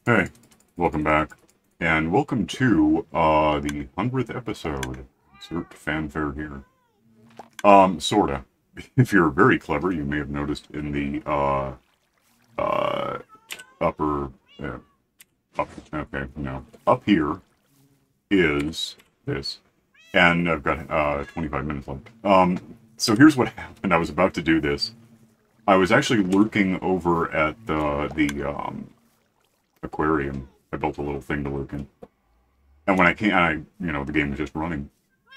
Hey, welcome back. And welcome to, the 100th episode. Insert fanfare here. Sorta. If you're very clever, you may have noticed in the, uh, upper, okay, no. Up here is this. And I've got, 25 minutes left. So here's what happened. I was about to do this. I was actually lurking over at aquarium. I built a little thing to lurk in. And when I came, the game was just running.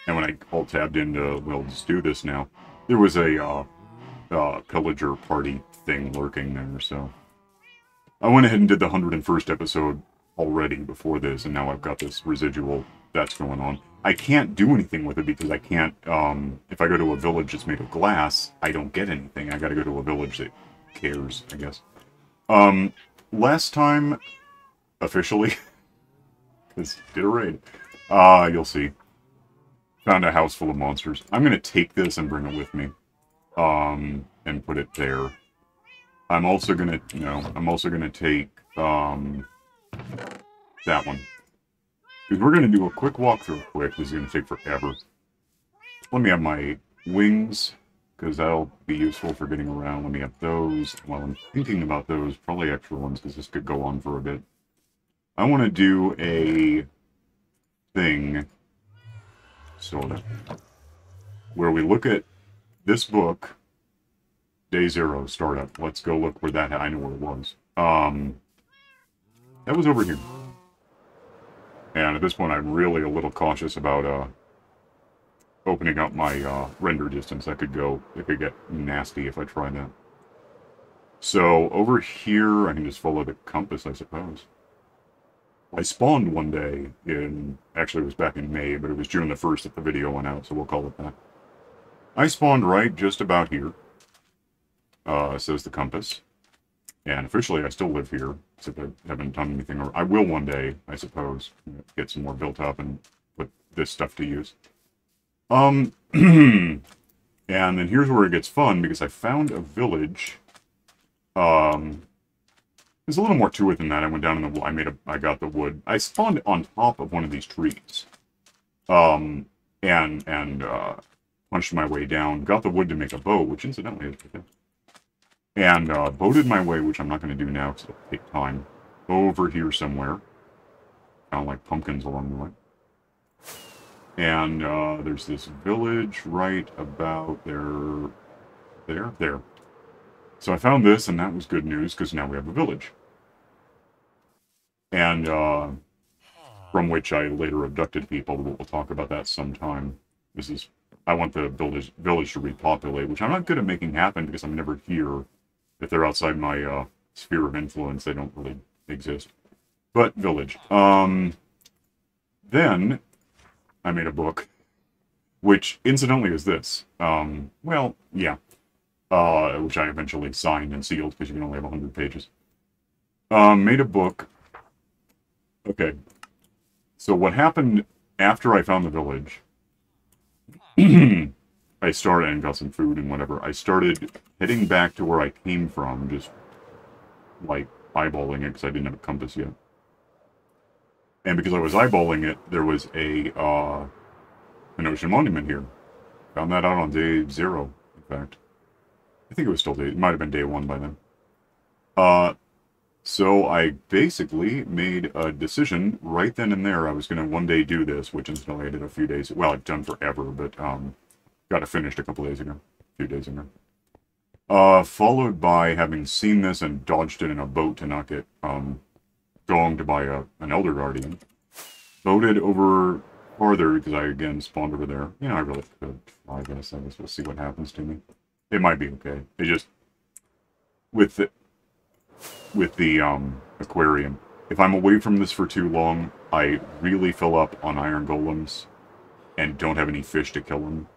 And when I alt-tabbed into, well, let's do this now, there was a, pillager party thing lurking there, so. I went ahead and did the 101st episode already before this, and now I've got this residual that's going on. I can't do anything with it because I can't, if I go to a village that's made of glass, I don't get anything. I gotta go to a village that cares, I guess. Last time, officially, because did a raid, you'll see. Found a house full of monsters. I'm gonna take this and bring it with me, and put it there. I'm also gonna take, that one. Because we're gonna do a quick walkthrough quick. This is gonna take forever. Let me have my wings, because that'll be useful for getting around. Let me have those. While I'm thinking about those, probably extra ones, because this could go on for a bit. I want to do a thing, sort of, where we look at this book, Day Zero, Startup. Let's go look where that, I know where it was. That was over here. And at this point, I'm really a little cautious about, opening up my, render distance. It could get nasty if I try that. So, over here, I can just follow the compass, I suppose. I spawned one day actually it was back in May, but it was June the 1st that the video went out, so we'll call it that. I spawned right just about here, says the compass. And officially I still live here, except I haven't done anything, or I will one day, I suppose, get some more built up and put this stuff to use. And then here's where it gets fun, because I found a village, there's a little more to it than that. I went down in the I got the wood. I spawned on top of one of these trees. And punched my way down. Got the wood to make a boat, which incidentally is okay. And boated my way, which I'm not going to do now because it'll take time, over here somewhere. Kind of like pumpkins along the way. And there's this village right about there. There. So I found this, and that was good news, because now we have a village. And, from which I later abducted people, but we'll talk about that sometime. I want the village to repopulate, which I'm not good at making happen, because I'm never here. If they're outside my, sphere of influence, they don't really exist. But, village. Then, I made a book, which, incidentally, is this. Well, yeah. Which I eventually signed and sealed, because you can only have 100 pages. Made a book. Okay. So what happened after I found the village, I started and got some food and whatever. I started heading back to where I came from, just, like, eyeballing it, because I didn't have a compass yet. And because I was eyeballing it, there was an ocean monument here. Found that out on day 0, in fact. I think it was still it might have been day 1 by then. So I basically made a decision right then and there. I was going to one day do this, which incidentally I did a few days. Well, I've done forever, but got it finished a couple days ago. A few days ago. Followed by having seen this and dodged it in a boat to not get donged by an Elder Guardian. Boated over farther because I again spawned over there. You know, I really could. I guess we'll see what happens to me. It might be okay. It just with the aquarium. If I'm away from this for too long, I really fill up on iron golems and don't have any fish to kill them.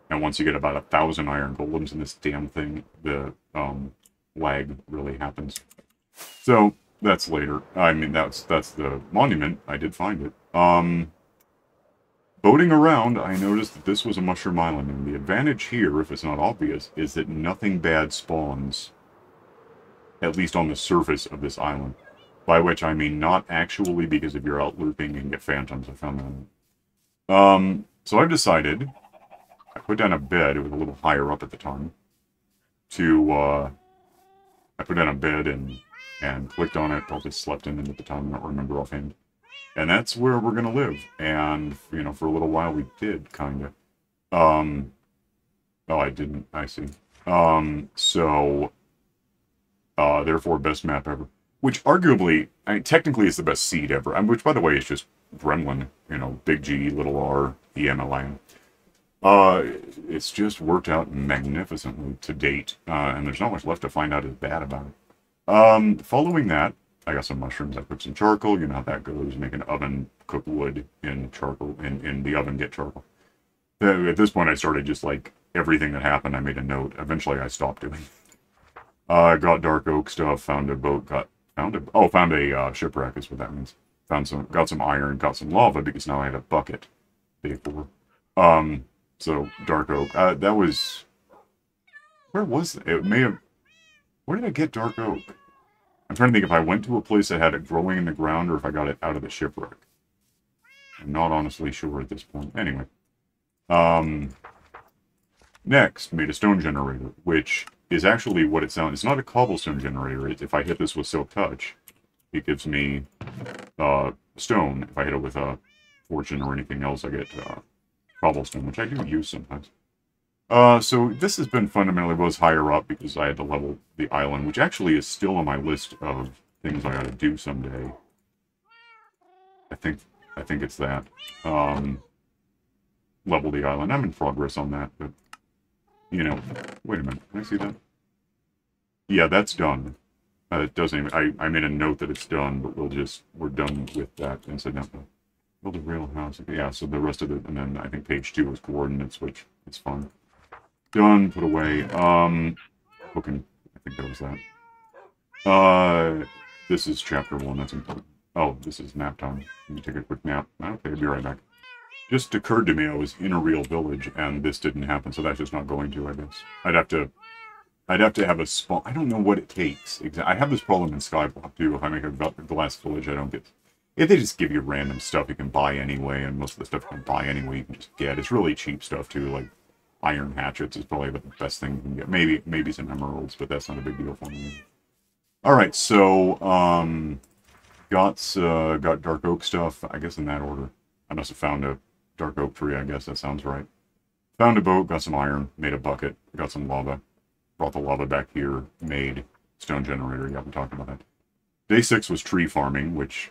And once you get about 1,000 iron golems in this damn thing, the lag really happens. So that's later. I mean, that's the monument. I did find it. Boating around, I noticed that this was a mushroom island, and the advantage here, if it's not obvious, is that nothing bad spawns, at least on the surface of this island. By which I mean not actually, because if you're out looping and get phantoms, I found that. So I've decided, I put down a bed, it was a little higher up at the time, I put down a bed and clicked on it, probably slept in it at the time, I don't remember offhand. And that's where we're gonna live. And, you know, for a little while we did, kinda. Oh, I didn't, I see. Therefore, best map ever. Which arguably, I mean, technically is the best seed ever. Which, by the way, is just Gremlin, you know, big G, little r, EMLN. It's just worked out magnificently to date, and there's not much left to find out is bad about it. Following that, I got some mushrooms, I cooked some charcoal, you know how that goes, make an oven, cook wood in charcoal, in the oven, get charcoal. At this point, I started just, like, everything that happened, I made a note. Eventually, I stopped doing. Got dark oak stuff, found a boat, found a shipwreck is what that means. Got some iron, got some lava, because now I had a bucket. Day 4. So, dark oak. That was... Where was it? It may have... Where did I get dark oak? I'm trying to think if I went to a place that had it growing in the ground or if I got it out of the shipwreck. I'm not honestly sure at this point. Anyway. Next, made a stone generator, which is actually what it sounds... It's not a cobblestone generator. If I hit this with Silk Touch, it gives me stone. If I hit it with a fortune or anything else, I get... cobblestone, which I do use sometimes. So this has been fundamentally was higher up because I had to level the island, which actually is still on my list of things I gotta do someday. I think it's that. Level the island. I'm in progress on that, but you know, wait a minute. Can I see that? Yeah, that's done. It doesn't even, I made a note that it's done, but we're done with that incidentally. Build a rail house. Okay, yeah, so the rest of it, and then I think page 2 is coordinates, which is fun. Done, put away. Cooking. I think that was that. This is chapter 1, that's important. Oh, this is nap time. Let me take a quick nap. Okay, I'll be right back. Just occurred to me I was in a real village, and this didn't happen, so that's just not going to, I guess. I'd have to have a spawn. I don't know what it takes. I have this problem in Skyblock, too. If I make a glass village, I don't get... If they just give you random stuff you can buy anyway, and most of the stuff you can buy anyway you can just get. It's really cheap stuff, too, like iron hatchets is probably the best thing you can get. Maybe some emeralds, but that's not a big deal for me. Alright, so, got dark oak stuff, I guess in that order. I must have found a dark oak tree, I guess, that sounds right. Found a boat, got some iron, made a bucket, got some lava, brought the lava back here, made stone generator, yeah, we talked about that. Day 6 was tree farming, which...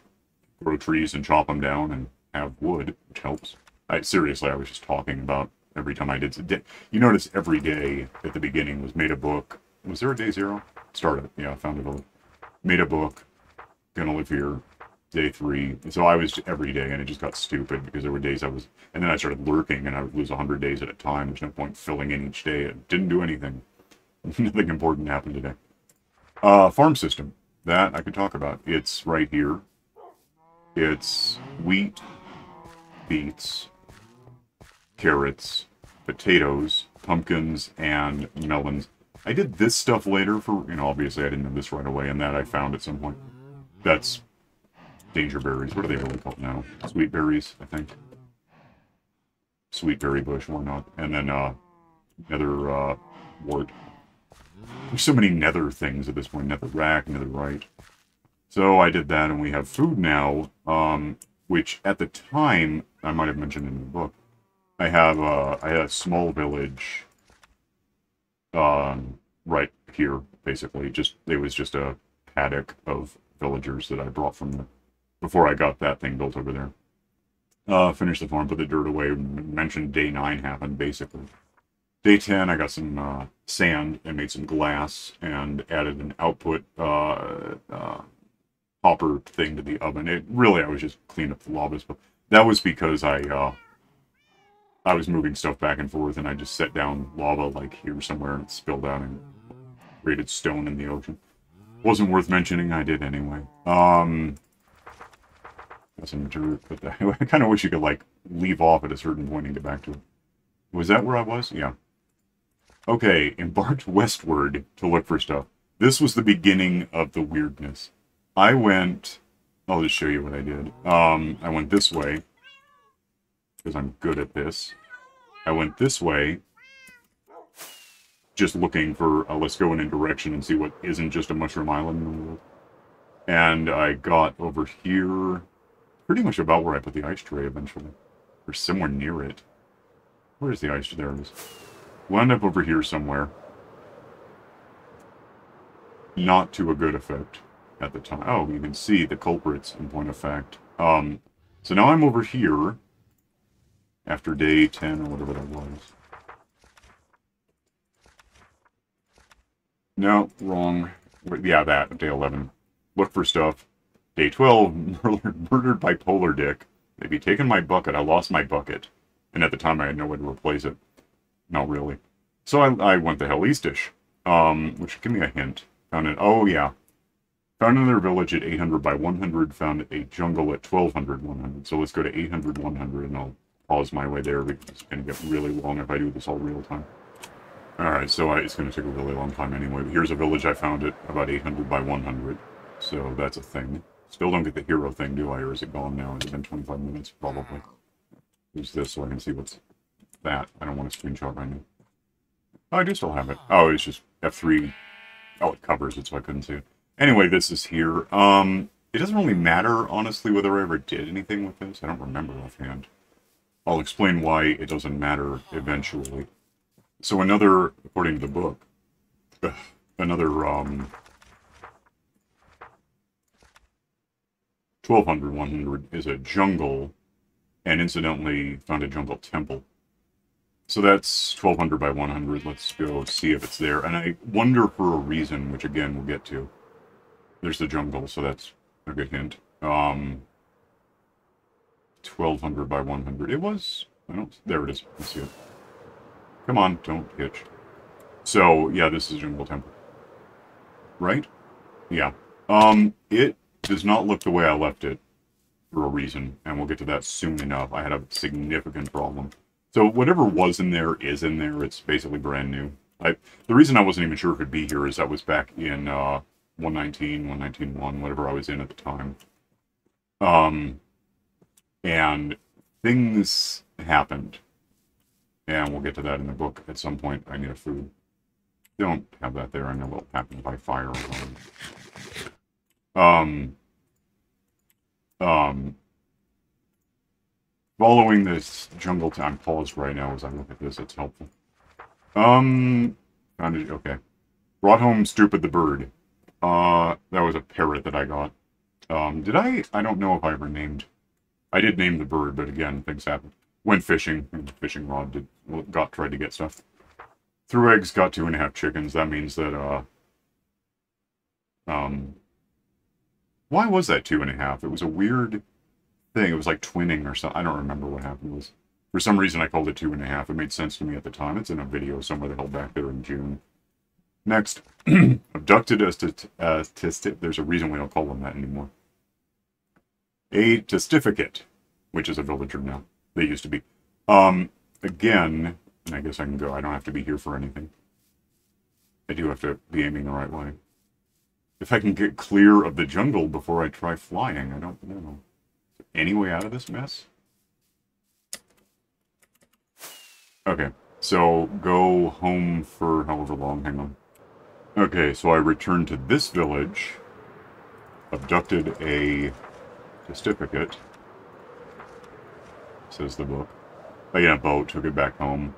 grow trees and chop them down and have wood, which helps. Seriously, I was just talking about every time I did... You notice every day at the beginning was made a book. Was there a day 0? Started. Yeah, found a book. Made a book. Gonna live here. Day 3. So I was every day, and it just got stupid because there were days I was... And then I started lurking, and I would lose 100 days at a time. There's no point filling in each day. It didn't do anything. Nothing important happened today. Farm system. That I could talk about. It's right here. It's wheat, beets, carrots, potatoes, pumpkins, and melons. I did this stuff later for, you know, obviously I didn't know this right away, and that I found at some point. That's danger berries. What are they really called now? Sweet berries, I think. Sweet berry bush, why not? And then, nether, wart. There's so many nether things at this point. Nether rack, netherite. So I did that, and we have food now, which at the time, I might have mentioned in the book, I had a small village, right here, basically. It was just a paddock of villagers that I brought from before I got that thing built over there. Finished the farm, put the dirt away, mentioned day 9 happened, basically. Day 10, I got some, sand and made some glass, and added an output, hopper thing to the oven. I was just cleaning up the lava. But that was because I was moving stuff back and forth, and I just set down lava like here somewhere, and it spilled out and created stone in the ocean. Wasn't worth mentioning. I did anyway. Got some dirt, but I kind of wish you could like leave off at a certain point and get back to it. Was that where I was? Yeah. Okay, embarked westward to look for stuff. This was the beginning of the weirdness. I went... I'll just show you what I did. I went this way, because I'm good at this. I went this way, just looking for, let's go in a direction and see what isn't just a mushroom island in the world. And I got over here, pretty much about where I put the ice tray eventually. Or somewhere near it. Where's the ice tray? There it is. Wound up over here somewhere. Not to a good effect at the time. Oh, you can see the culprits in point of fact. So now I'm over here after day 10 or whatever that was. No, wrong. Yeah, that, day 11. Look for stuff. Day 12, murdered by Polar Dick. Maybe taken my bucket. I lost my bucket. And at the time I had no way to replace it. Not really. So I went the hell eastish. Which, give me a hint. Found it. Oh, yeah. Found another village at 800 by 100. Found a jungle at 1200 100. So let's go to 800 100 and I'll pause my way there because it's going to get really long if I do this all real time. Alright, so it's going to take a really long time anyway. But here's a village I found at about 800 by 100. So that's a thing. Still don't get the hero thing, do I? Or is it gone now? Has it been 25 minutes? Probably. Use this so I can see what's that. I don't want to screenshot right now. Oh, I do still have it. Oh, it's just F3. Oh, it covers it so I couldn't see it. Anyway, this is here. It doesn't really matter, honestly, whether I ever did anything with this. I don't remember offhand. I'll explain why it doesn't matter eventually. So another, according to the book, another, 1200 100 is a jungle, and incidentally found a jungle temple. So that's 1200 by 100. Let's go see if it's there. And I wonder for a reason, which again we'll get to. There's the jungle, so that's a good hint. 1200 by 100. It was... I don't... There it is. Let's see it. Come on, don't hitch. So, yeah, this is Jungle Temple. Right? Yeah. It does not look the way I left it for a reason, and we'll get to that soon enough. I had a significant problem. So whatever was in there is in there. It's basically brand new. The reason I wasn't even sure if it'd be here is I was back in 119, 119.1, whatever I was in at the time. And things happened. And we'll get to that in the book at some point. I need a food. Don't have that there. I know what happened by fire or something. Following this jungle time, paused right now as I look at this. It's helpful. Found it. Okay. Brought home Stupid the bird. That was a parrot that I got. Did I? I don't know if I ever named. I did name the bird, but again, things happen. Went fishing. Fishing rod tried to get stuff. Threw eggs, got 2.5 chickens. That means that, why was that 2.5? It was a weird thing. It was like twinning or something. I don't remember what happened. It was, for some reason, I called it 2.5. It made sense to me at the time. It's in a video somewhere the hell back there in June. Next, abducted as there's a reason we don't call them that anymore. A testificate, which is a villager now. They used to be. Again, and I guess I can go. I don't have to be here for anything. I do have to be aiming the right way. If I can get clear of the jungle before I try flying, I don't know. Any way out of this mess? Okay, so go home for however long. Hang on. Okay, so I returned to this village, abducted a testificate, says the book. I got a boat, took it back home.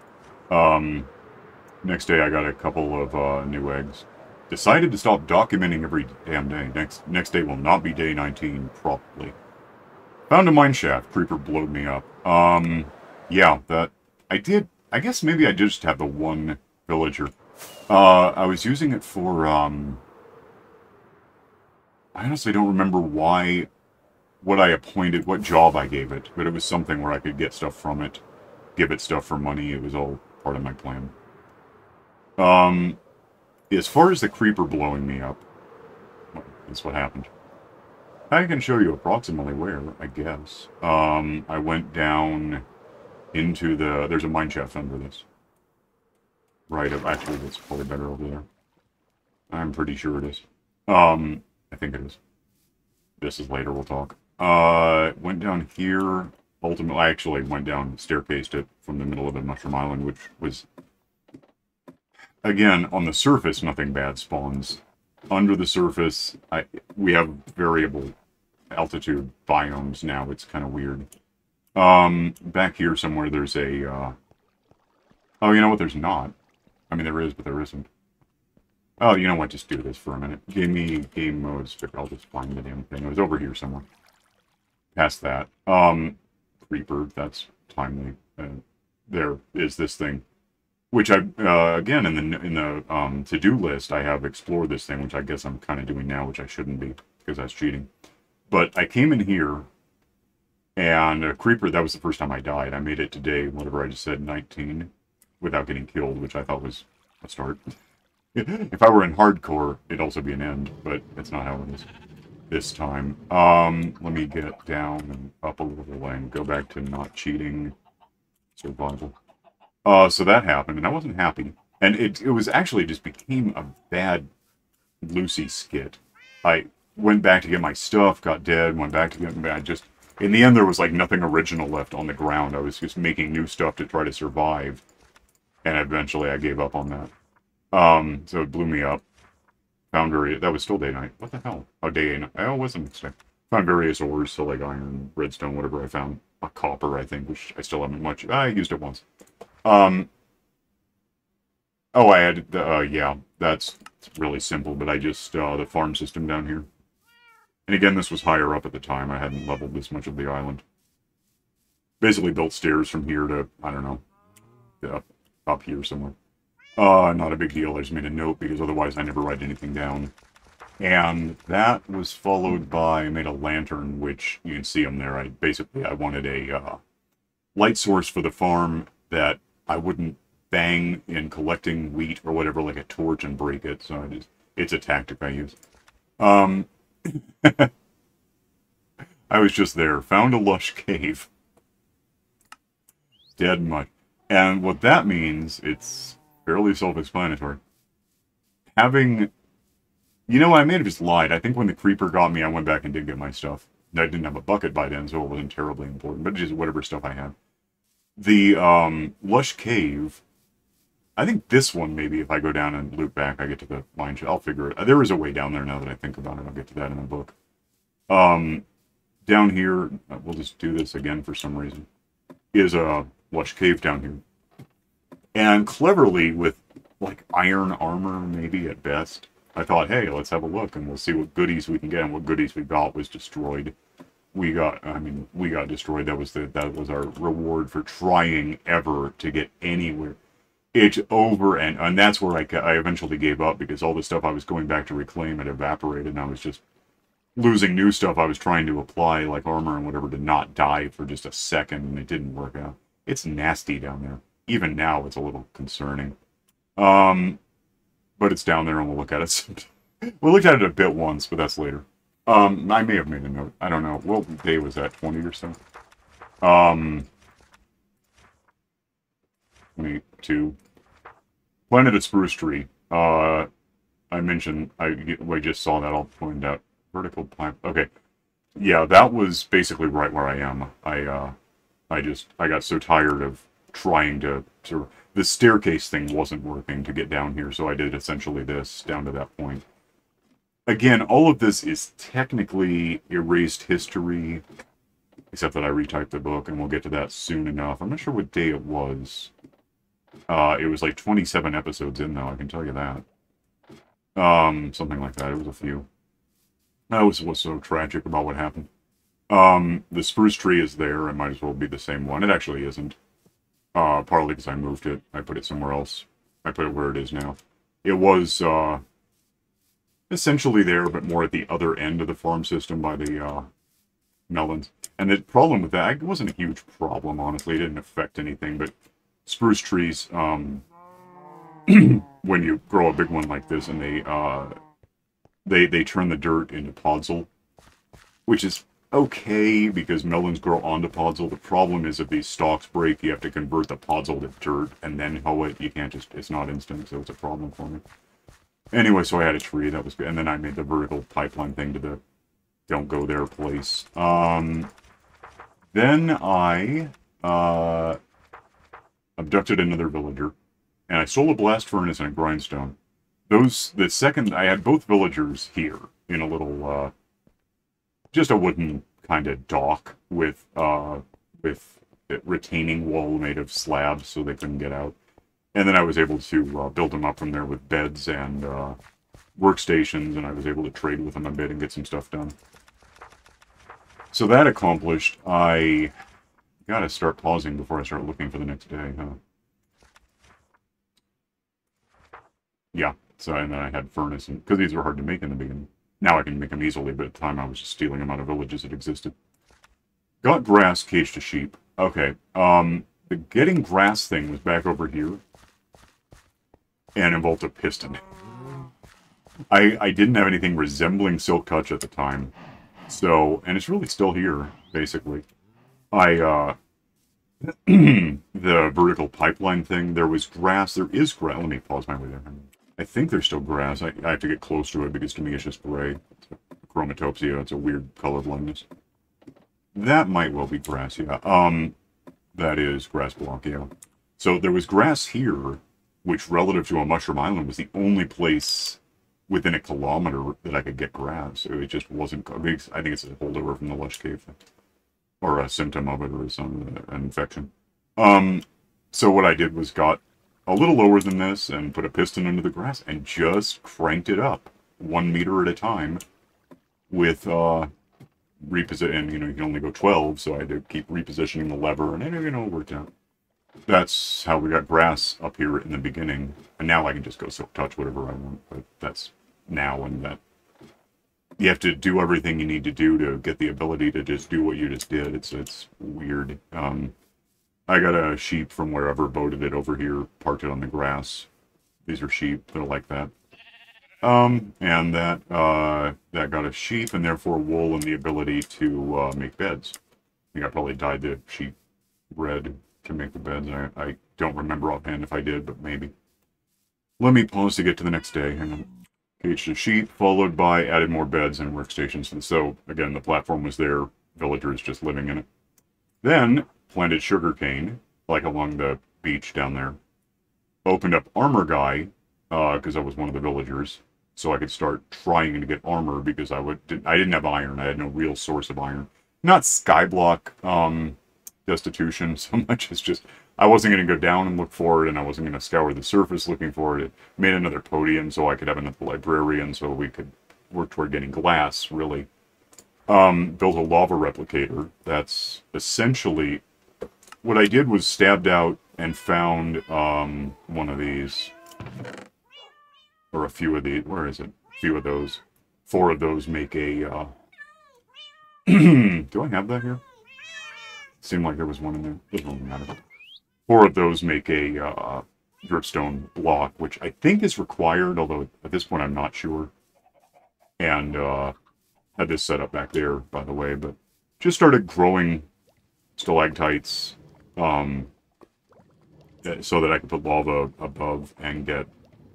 Next day I got a couple of new eggs. Decided to stop documenting every damn day. Next day will not be day 19, probably. Found a mine shaft. Creeper blowed me up. Yeah, that... I guess maybe I did just have the one villager. I was using it for, I honestly don't remember what I appointed, what job I gave it, but it was something where I could get stuff from it, give it stuff for money. It was all part of my plan. As far as the creeper blowing me up, well, that's what happened. I can show you approximately where, I guess. I went down into the... There's a mine shaft under this. Right, actually, that's probably better over there. I'm pretty sure it is. I think it is. this is later, we'll talk. Went down here. Ultimately, I actually went down, staircased it from the middle of the Mushroom Island, which was, again, on the surface, nothing bad spawns. Under the surface, we have variable altitude biomes now. It's kind of weird. Back here somewhere, there's a, oh, you know what? There's not. I mean, there is, but there isn't. Oh, you know what? Just do this for a minute. Give me game modes. I'll just find the damn thing. It was over here somewhere. Past that. Creeper. That's timely. There is this thing, which I again in the to-do list I have explore this thing, which I guess I'm kind of doing now, which I shouldn't be because that's cheating. But I came in here, and a creeper. That was the first time I died. I made it today. Whatever I just said, 19, without getting killed, which I thought was a start. If I were in hardcore, it'd also be an end, but that's not how it is this time. Let me get down and up a little way and go back to not cheating survival. So that happened, and I wasn't happy. And it was actually just became a bad Lucy skit. I went back to get my stuff, got dead, went back to get my... in the end, there was like nothing original left on the ground. I was just making new stuff to try to survive. And eventually I gave up on that. So it blew me up. Found that was still day-night. What the hell? Oh, day-night. Oh, it wasn't mistake. Found various ores, so like iron, redstone, whatever I found. A copper, I think, which I still haven't much. I used it once. Oh, I had, yeah, that's really simple, but I just, the farm system down here. And again, this was higher up at the time. I hadn't leveled this much of the island. Basically built stairs from here to, I don't know, up here somewhere. Not a big deal. I just made a note because otherwise I never write anything down. And that was followed by, I made a lantern, which you can see them there. I wanted a light source for the farm that I wouldn't bang in collecting wheat or whatever, like a torch, and break it. So it's a tactic I use. I was just there, found a lush cave. Dead much. And what that means, it's fairly self-explanatory. Having... You know, I may have just lied. I think when the creeper got me, I went back and did get my stuff. I didn't have a bucket by then, so it wasn't terribly important, but just whatever stuff I had. The lush cave, I think this one, maybe, if I go down and loop back, I get to the mine shaft. I'll figure it. There is a way down there now that I think about it. I'll get to that in the book. Down here, we'll just do this again for some reason, is a lush cave down here. And cleverly, with, like, iron armor, maybe, at best, I thought, hey, let's have a look, and we'll see what goodies we can get. And what goodies we got was destroyed. We got destroyed. That was our reward for trying ever to get anywhere. It's over, and that's where I eventually gave up, because all the stuff I was going back to reclaim had evaporated, and I was just losing new stuff I was trying to apply, like armor and whatever, to not die for just a second, and it didn't work out. It's nasty down there. Even now, it's a little concerning. But it's down there, and we'll look at it. We looked at it a bit once, but that's later. I may have made a note. I don't know. What day was that? 20 or so? 22. Planet of Spruce Tree. I mentioned, I just saw that. I'll point out. Vertical pipe. Okay. Yeah, that was basically right where I am. I got so tired of trying to the staircase thing wasn't working to get down here, so I did essentially this down to that point. Again, all of this is technically erased history, except that I retyped the book, and we'll get to that soon enough. I'm not sure what day it was. It was like 27 episodes in, though, I can tell you that. Something like that. It was a few. That was what's so tragic about what happened. The spruce tree is there. It might as well be the same one. It actually isn't. Partly because I moved it. I put it somewhere else. I put it where it is now. It was, essentially there, but more at the other end of the farm system by the, melons. And the problem with that, it wasn't a huge problem, honestly. It didn't affect anything, but spruce trees, when you grow a big one like this, and they turn the dirt into podzol, which is okay, because melons grow onto podzol. The problem is if these stalks break, you have to convert the podzol to dirt and then hoe it. You can't just, it's not instant, so it's a problem for me. Anyway, so I had a tree, that was good. And then I made the vertical pipeline thing to the don't go there place. Then I abducted another villager, and I stole a blast furnace and a grindstone. The second, I had both villagers here in a little, just a wooden kind of dock with a retaining wall made of slabs so they couldn't get out. And then I was able to build them up from there with beds and workstations, and I was able to trade with them a bit and get some stuff done. So that accomplished, I gotta start pausing before I start looking for the next day, huh? Yeah, so and then I had furnace, and because these were hard to make in the beginning. Now I can make them easily, but at the time I was just stealing them out of villages that existed. Got grass, caged a sheep. Okay, the getting grass thing was back over here, and involved a piston. I didn't have anything resembling silk touch at the time, so, and it's really still here, basically. The vertical pipeline thing, there was grass, there is grass, let me pause my way there. I think there's still grass, I have to get close to it because to me it's just gray. It's a chromatopsia, it's a weird color blindness. That might well be grass, yeah. That is grass block, yeah. So there was grass here, which relative to a mushroom island was the only place within a kilometer that I could get grass. It just wasn't, I think it's a holdover from the lush cave thing. Or a symptom of it, or some an infection. So what I did was got a little lower than this and put a piston under the grass and just cranked it up 1 meter at a time with reposition. You know, you can only go 12, so I had to keep repositioning the lever, and it worked out. That's how we got grass up here in the beginning, and now I can just go silk touch whatever I want. But that's now, and that you have to do everything you need to do to get the ability to just do what you just did. It's weird. I got a sheep from wherever, boated it over here, parked it on the grass. These are sheep, they're like that. And that got a sheep, and therefore wool and the ability to make beds. I think I probably dyed the sheep red to make the beds. I don't remember offhand if I did, but maybe. Let me pause to get to the next day. Hang on. Caged a sheep, followed by added more beds and workstations. So, again, the platform was there, villagers just living in it. Then, planted sugarcane, like along the beach down there. Opened up Armor Guy, because I was one of the villagers, so I could start trying to get armor, because I didn't have iron. I had no real source of iron. Not skyblock destitution so much as just, I wasn't going to go down and look for it, and I wasn't going to scour the surface looking for it. It made another podium so I could have another librarian, so we could work toward getting glass, really. Built a lava replicator. That's essentially, what I did was stabbed out and found one of these, or a few of these, where is it? A few of those. 4 of those make a, do I have that here? Seemed like there was one in there. Doesn't really matter. 4 of those make a dripstone block, which I think is required, although at this point I'm not sure. And had this set up back there, by the way, but just started growing stalactites so that I could put lava above and get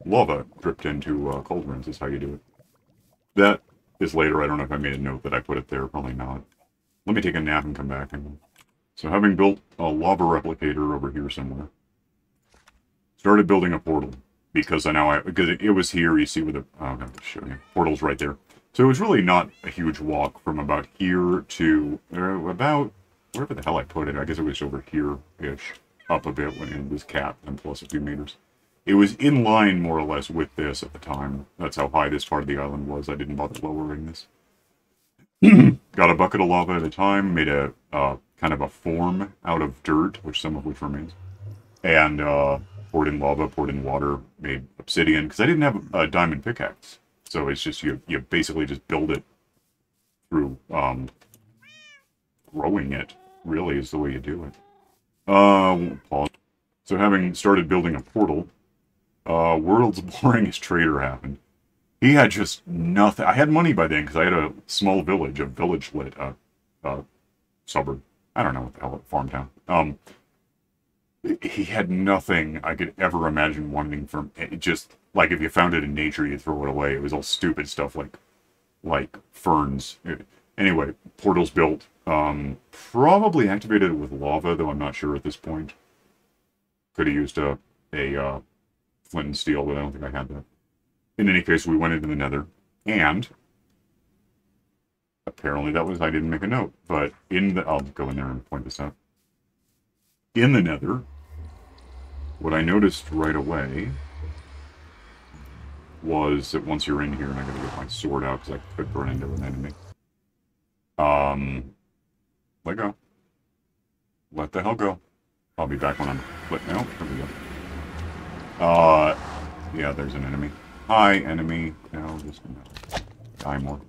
lava dripped into cauldrons is how you do it. That is later. I don't know if I made a note that I put it there. Probably not. Let me take a nap and come back. So having built a lava replicator over here somewhere, started building a portal because because it was here. You see where the I'm going to show you. Portal's right there. So it was really not a huge walk from about here to about wherever the hell I put it. I guess it was over here-ish, up a bit when it was capped and plus a few meters. It was in line more or less with this at the time. That's how high this part of the island was. I didn't bother lowering this. Got a bucket of lava at a time, made a kind of a form out of dirt, some of which remains, and poured in lava, poured in water, made obsidian, because I didn't have a diamond pickaxe. So it's just, you basically just build it through growing it, really, is the way you do it. Pause. So having started building a portal, world's boringest trader happened. He had just nothing. I had money by then because I had a small village, a village-lit suburb. I don't know what the hell, farm town. He had nothing I could ever imagine wanting from it. Just like if you found it in nature, you'd throw it away. It was all stupid stuff like ferns. Anyway, portal's built. Probably activated it with lava, though I'm not sure at this point. Could have used a flint and steel, but I don't think I had that. In any case, we went into the nether, and apparently that was, I didn't make a note, but I'll go in there and point this out. In the nether, what I noticed right away was that once you're in here, and I gotta get my sword out because I could run into an enemy. Let go. Let the hell go. I'll be back when I'm... No, there we go. Yeah, there's an enemy. Hi, enemy. No, just die more.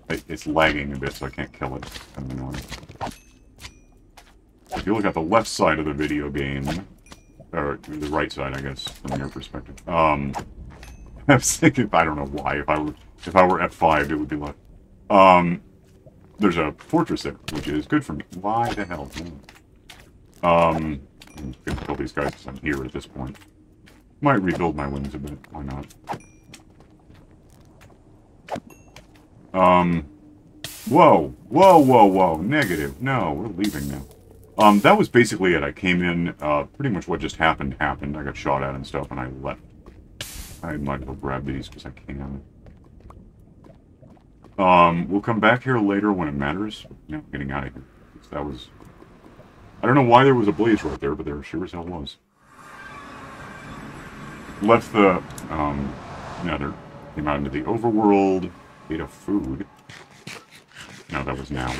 It's lagging a bit, so I can't kill it. Kind of annoying. If you look at the left side of the video game, or the right side, I guess, from your perspective. I was thinking, I don't know why, if I were F5, it would be left. There's a fortress there, which is good for me. Why the hell? I'm gonna kill these guys because I'm here at this point. Might rebuild my wings a bit. Why not? Whoa! Whoa, whoa, whoa! Negative. No, we're leaving now. That was basically it. I came in, pretty much what just happened. I got shot at and stuff, and I left. I might as well grab these because I can. We'll come back here later when it matters. No, getting out of here. That was... I don't know why there was a blaze right there, but there sure as hell was. Left the, nether. Came out into the overworld. Ate a food. No, that was now.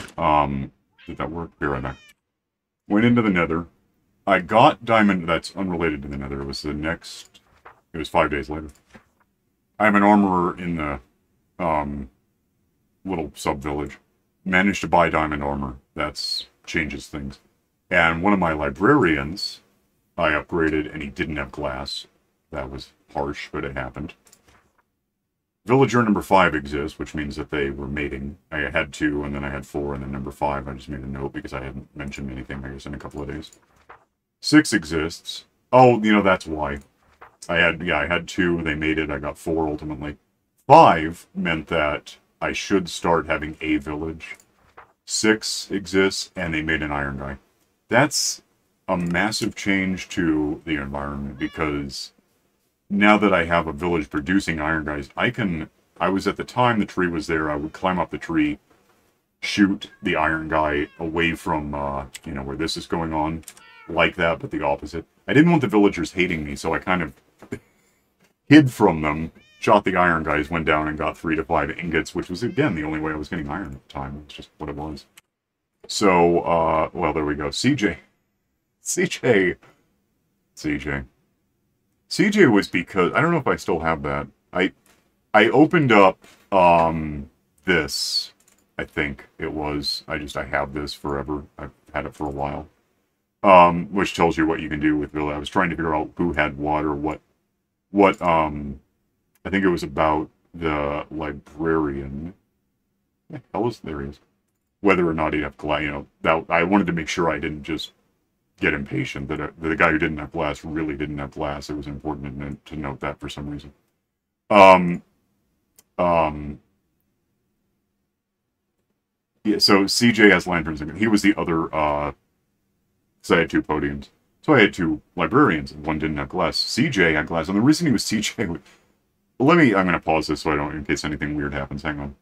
Did that work? Be right back. Went into the nether. I got diamond... That's unrelated to the nether. It was the next... It was 5 days later. I'm an armorer in the, little sub-village. Managed to buy diamond armor. That's... changes things. And one of my librarians, I upgraded, and he didn't have glass. That was harsh, but it happened. Villager number 5 exists, which means that they were mating. I had 2, and then I had 4, and then number 5, I just made a note because I hadn't mentioned anything, I guess, in a couple of days. 6 exists. Oh, you know, that's why. I had 2, they mated, I got 4 ultimately. 5 meant that I should start having a village. 6 exists, and they made an iron guy. That's a massive change to the environment, because now that I have a village producing iron guys, I was at the time the tree was there, I would climb up the tree, shoot the iron guy away from, you know, where this is going on, like that, but the opposite. I didn't want the villagers hating me, so I kind of hid from them, shot the iron guys, went down and got 3 to 5 ingots, which was, again, the only way I was getting iron at the time. It's just what it was. So, well, there we go. CJ was because, I don't know if I still have that. I opened up, this, I think it was. I have this forever. I've had it for a while. Which tells you what you can do with village. I was trying to figure out who had what, or what, I think it was about the librarian. What the hell is, there he is. Whether or not he'd have glass, you know, that, I wanted to make sure I didn't just get impatient, that the guy who didn't have glass really didn't have glass. It was important to note that for some reason. Yeah, so CJ has lanterns, and he was the other, so I had 2 podiums. So I had 2 librarians, and one didn't have glass. CJ had glass, and the reason he was CJ... I'm going to pause this so I don't, in case anything weird happens. Hang on.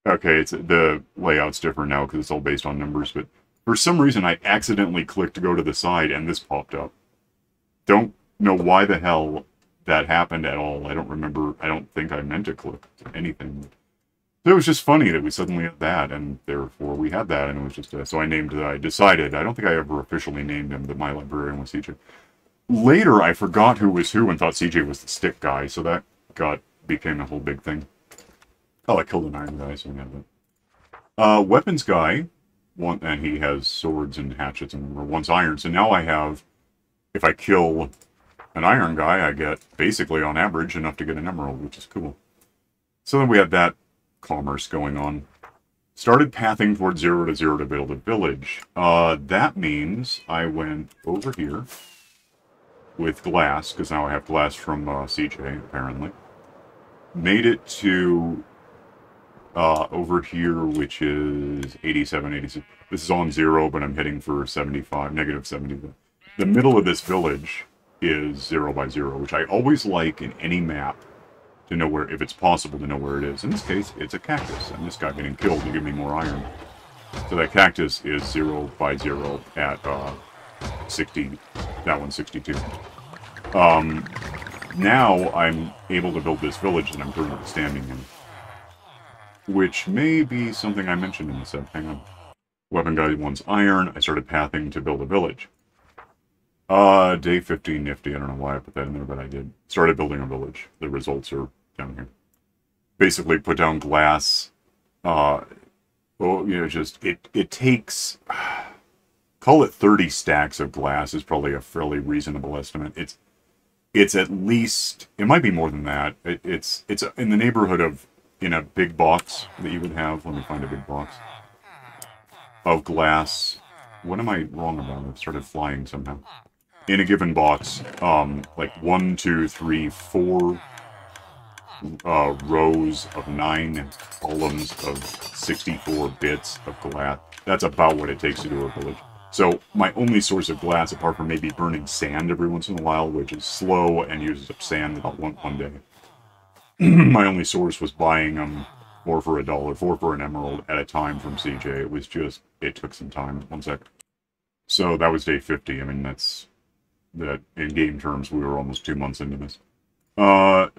Okay, the layout's different now because it's all based on numbers, but for some reason I accidentally clicked to go to the side and this popped up. Don't know why the hell that happened at all. I don't remember. I don't think I meant to click anything. It was just funny that we suddenly had that, and therefore we had that, and it was just... so I decided, I don't think I ever officially named him, that my librarian was CJ. Later, I forgot who was who and thought CJ was the stick guy, so that became a whole big thing. Oh, I killed an iron guy, so we have that. Weapons guy, and he has swords and hatchets and one's iron, so now I have, if I kill an iron guy, I get, basically on average, enough to get an emerald, which is cool. So then we had that commerce going on. Started pathing towards 0 to 0 to build a village. That means I went over here with glass, because now I have glass from CJ, apparently. Made it to over here, which is 87, 86. This is on 0, but I'm hitting for 75, negative 70. The middle of this village is 0 by 0, which I always like in any map to know where, if it's possible to know where it is. In this case, it's a cactus, and this guy getting killed to give me more iron. So that cactus is 0 by 0 at 60, that one's 62. Now I'm able to build this village that I'm currently standing in, which may be something I mentioned in the set. Hang on. Weapon guy wants iron. I started pathing to build a village. Day 50 nifty. I don't know why I put that in there, but I did. Started building a village. The results are down here. Basically put down glass. Well, you know, just, it takes, call it 30 stacks of glass is probably a fairly reasonable estimate. It's at least, it might be more than that. It's in the neighborhood of, in a big box that you would have. Let me find a big box. Of glass. What am I wrong about? I've started flying somehow. In a given box, like 1, 2, 3, 4 rows of 9 columns of 64 bits of glass. That's about what it takes to do a village. So my only source of glass, apart from maybe burning sand every once in a while, which is slow and uses up sand about one day, my only source was buying them 4 for $1, 4 for an emerald at a time from CJ. It was just, it took some time. One sec. So that was day 50. I mean, that's, that in game terms, we were almost 2 months into this.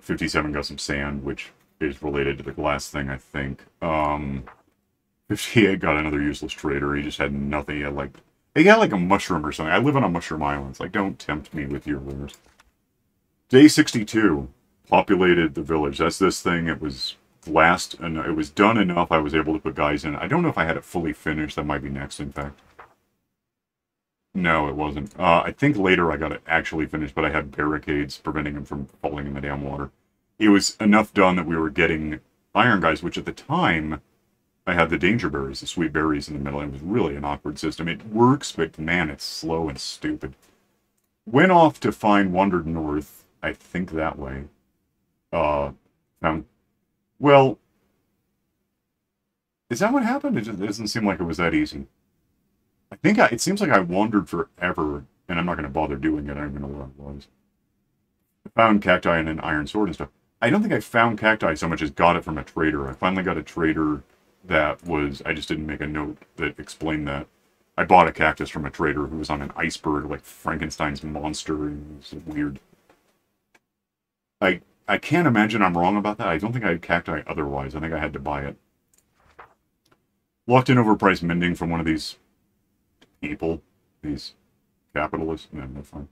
57 got some sand, which is related to the glass thing, I think. 58 got another useless trader. He just had nothing. He had like a mushroom or something. I live on a mushroom island. It's like, don't tempt me with your wares. Day 62 populated the village. That's this thing. It was glassed, and it was done enough I was able to put guys in. I don't know if I had it fully finished. That might be next, in fact. No, it wasn't. I think later I got it actually finished, but I had barricades preventing him from falling in the damn water. It was enough done that we were getting iron guys, which at the time, I had the danger berries, the sweet berries in the middle. It was really an awkward system. It works, but man, it's slow and stupid. Went off to find Wandered North, I think that way. Found... Well... Is that what happened? It just doesn't seem like it was that easy. I think it seems like I wandered forever, and I'm not going to bother doing it. I don't even know where I was. I found cacti and an iron sword and stuff. I don't think I found cacti so much as got it from a trader. I finally got a trader that was... I just didn't make a note that explained that. I bought a cactus from a trader who was on an iceberg, like Frankenstein's monster. It was weird. I can't imagine I'm wrong about that. I don't think I had cacti otherwise. I think I had to buy it. Locked in overpriced mending from one of these people, these capitalists. No, they're fine.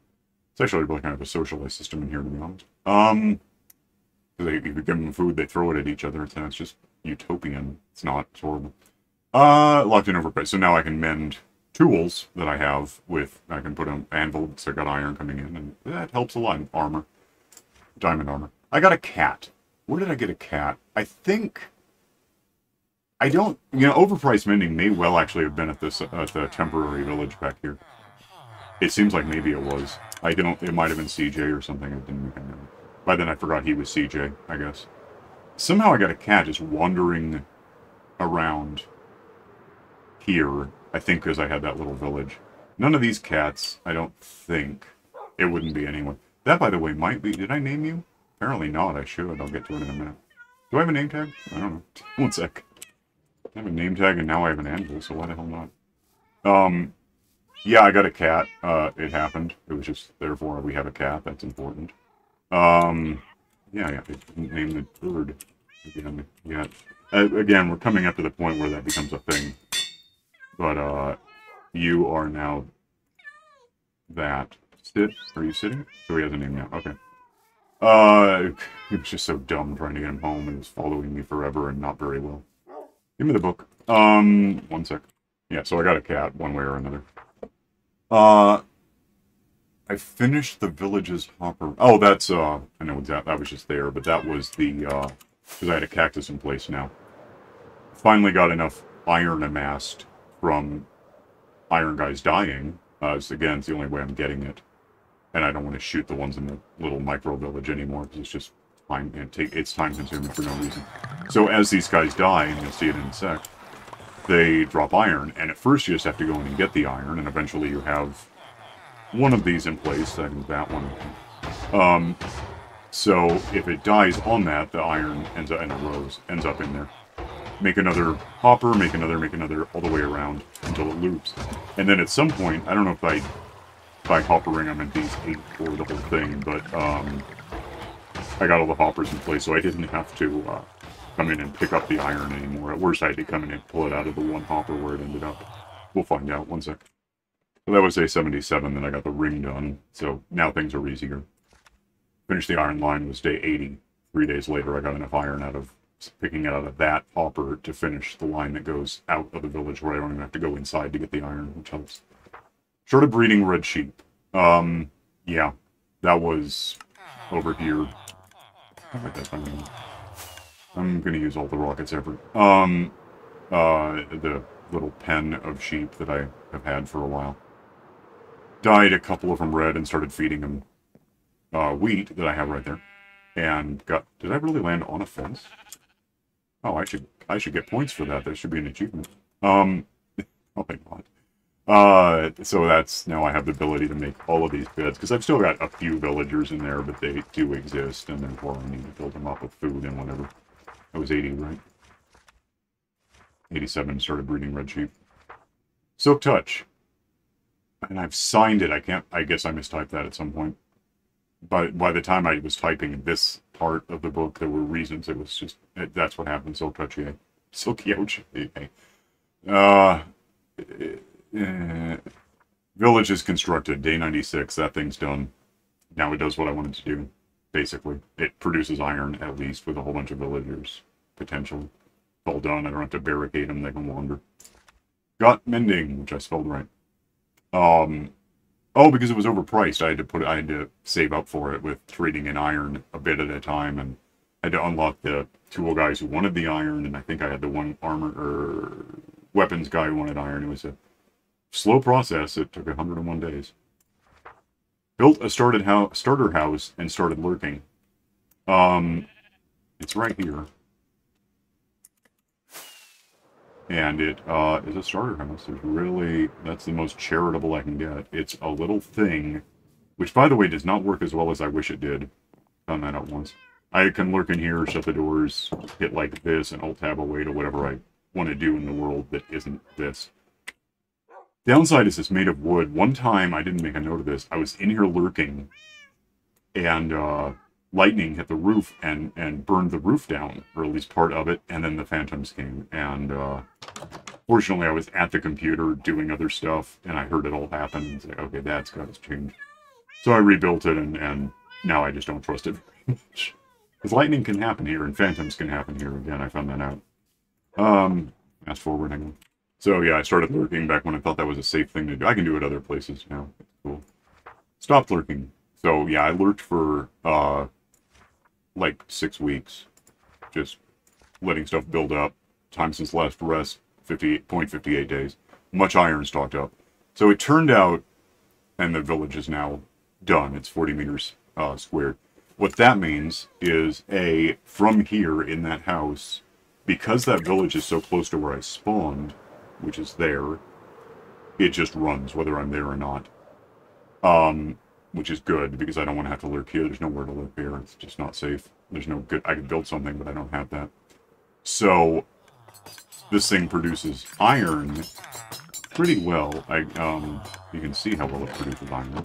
It's actually really kind of a socialized system in here, to be honest. If you give them food, they throw it at each other. It's just utopian. It's not. It's horrible. Locked in overpriced. So now I can mend tools that I have with, I can put an anvil, so I got iron coming in, and that helps a lot. Armor. Diamond armor. I got a cat. Where did I get a cat? I think... I don't... You know, overpriced mending may well actually have been at this, at the temporary village back here. It seems like maybe it was. I don't... It might have been CJ or something. It didn't make any sense. By then I forgot he was CJ, I guess. Somehow I got a cat just wandering around here. I think because I had that little village. None of these cats, I don't think. It wouldn't be anyone. That, by the way, might be... Did I name you? Apparently not. I should. I'll get to it in a minute. Do I have a name tag? I don't know. One sec. I have a name tag, and now I have an anvil, so why the hell not? Yeah, I got a cat. It happened. It was just, therefore, we have a cat. That's important. Yeah, I didn't name the bird. Again, yeah. Again, we're coming up to the point where that becomes a thing. But, you are now that. Sit. Are you sitting? So he has a name now. Okay. It was just so dumb trying to get him home, and he was following me forever and not very well. Give me the book. One sec. Yeah, so I got a cat, one way or another. I finished the village's hopper. Oh, that's, I know that was just there, but that was the, because I had a cactus in place now. Finally got enough iron amassed from iron guys dying. Again, it's the only way I'm getting it. And I don't want to shoot the ones in the little micro village anymore, because it's just it's time consuming for no reason. So as these guys die, and you'll see it in a sec, they drop iron, and at first you just have to go in and get the iron, and eventually you have one of these in place. I think that one. So if it dies on that, the iron ends up in there. Make another hopper, make another, all the way around until it loops. And then at some point, I don't know if by hoppering I meant these 8 for the whole thing, but I got all the hoppers in place, so I didn't have to come in and pick up the iron anymore. At worst, I had to come in and pull it out of the one hopper where it ended up. We'll find out, one sec. So that was day 77, then I got the ring done, so now things are easier. Finished the iron line was day 80. 3 days later, I got enough iron out of picking it out of that hopper to finish the line that goes out of the village where I don't even have to go inside to get the iron, which helps. Started breeding red sheep. Yeah, that was over here. I'm gonna use all the rockets ever. The little pen of sheep that I have had for a while. Dyed a couple of them red and started feeding them wheat that I have right there. And got... Did I really land on a fence? Oh, I should get points for that. That should be an achievement. Probably not. So that's... Now I have the ability to make all of these beds, because I've still got a few villagers in there, but they do exist, and therefore I need to build them up with food and whatever. I was 80, right? 87, started breeding red sheep. Silk Touch. And I've signed it. I guess I mistyped that at some point. But by the time I was typing this part of the book, there were reasons. It was just, that's what happened. Silk Touch, yeah. Silk Yoch, village is constructed, day 96, that thing's done. Now it does what I wanted to do, basically. It produces iron, at least, with a whole bunch of villagers, potentially. It's all done, I don't have to barricade them, they can wander. Got Mending, which I spelled right. Oh, because it was overpriced, I had to save up for it with trading in iron a bit at a time, and I had to unlock the 2 guys who wanted the iron, and I think I had the one weapons guy who wanted iron. It was a slow process. It took 101 days. Built a starter house and started lurking. It's right here. And it is a starter house. That's the most charitable I can get. It's a little thing, which, by the way, does not work as well as I wish it did. Found that out once. I can lurk in here, shut the doors, hit like this, and Alt-Tab away to whatever I want to do in the world that isn't this. Downside is it's made of wood. One time, I didn't make a note of this, I was in here lurking, and lightning hit the roof and burned the roof down, or at least part of it, and then the phantoms came, and fortunately I was at the computer doing other stuff, and I heard it all happen, and said, okay, that's got to change. So I rebuilt it, and now I just don't trust it very much. Because lightning can happen here, and phantoms can happen here, again, I found that out. Fast forward, hang on. So yeah, I started lurking back when I thought that was a safe thing to do. I can do it other places now, it's cool. Stopped lurking. So yeah, I lurked for, like 6 weeks, just letting stuff build up. Time since last rest, 58.58 days. Much iron stocked up. So it turned out, and the village is now done. It's 40 meters squared. What that means is, from here in that house, because that village is so close to where I spawned, which is there, it just runs, whether I'm there or not. Which is good, because I don't want to have to lurk here. There's nowhere to lurk here. It's just not safe. There's no good... I could build something, but I don't have that. So, this thing produces iron pretty well. You can see how well it produces iron.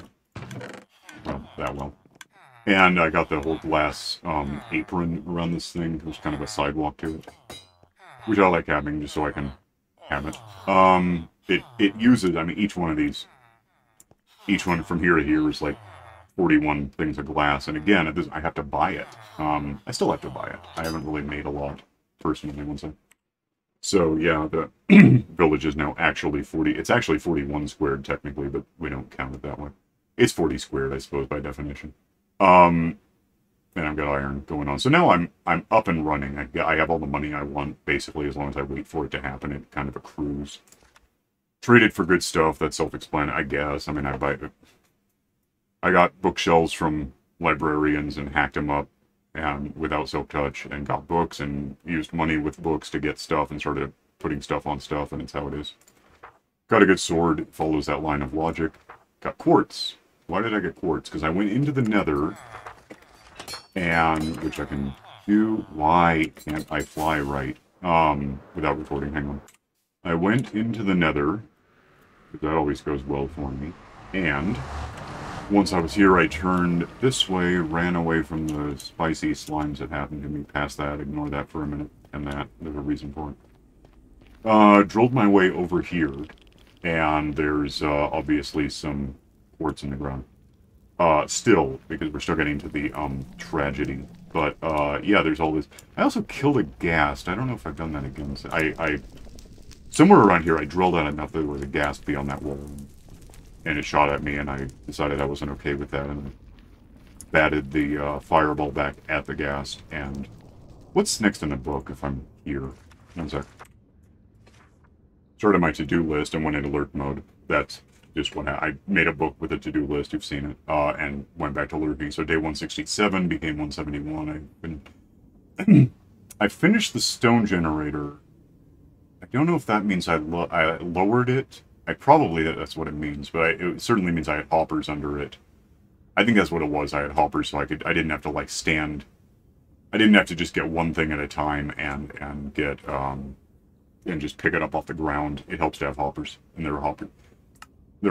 Well, that well. And I got the whole glass apron around this thing. There's kind of a sidewalk to it. Which I like having, just so I can have it. It uses... I mean, each one of these... Each one from here to here is like 41 things of glass. And again, I have to buy it. I still have to buy it. I haven't really made a lot, personally, one second. So, yeah, the village is now actually 40... It's actually 41 squared, technically, but we don't count it that way. It's 40 squared, I suppose, by definition. And I've got iron going on. So now I'm up and running. I have all the money I want, basically, as long as I wait for it to happen. It kind of accrues. Traded for good stuff, that's self-explanatory, I guess. I mean, I got bookshelves from librarians and hacked them up. and without silk touch, and got books and used money with books to get stuff and started putting stuff on stuff, and it's how it is. Got a good sword, follows that line of logic. Got quartz. Why did I get quartz? Because I went into the nether, and, which I can do. Why can't I fly right? Without recording, hang on. I went into the nether, because that always goes well for me, and once I was here, I turned this way, ran away from the spicy slimes that happened to me, past that, ignore that for a minute, and that, there's a reason for it. Drilled my way over here, and there's obviously some quartz in the ground. Still, because we're still getting to the tragedy. But yeah, there's all this. I also killed a ghast. I don't know if I've done that again. I somewhere around here I drilled out enough that there was a ghast beyond that wall, and it shot at me, and I decided I wasn't okay with that, and batted the fireball back at the ghast. And what's next in the book if I'm here? One sec. Started my to-do list and went in alert mode. That's just what I made a book with a to-do list. You've seen it, and went back to lurking. So day 167 became 171. I finished the stone generator. I don't know if that means I lowered it. That's what it means, but it certainly means I had hoppers under it. I think that's what it was. I had hoppers, so I didn't have to like stand. I didn't have to just get one thing at a time and get and just pick it up off the ground. It helps to have hoppers, and there are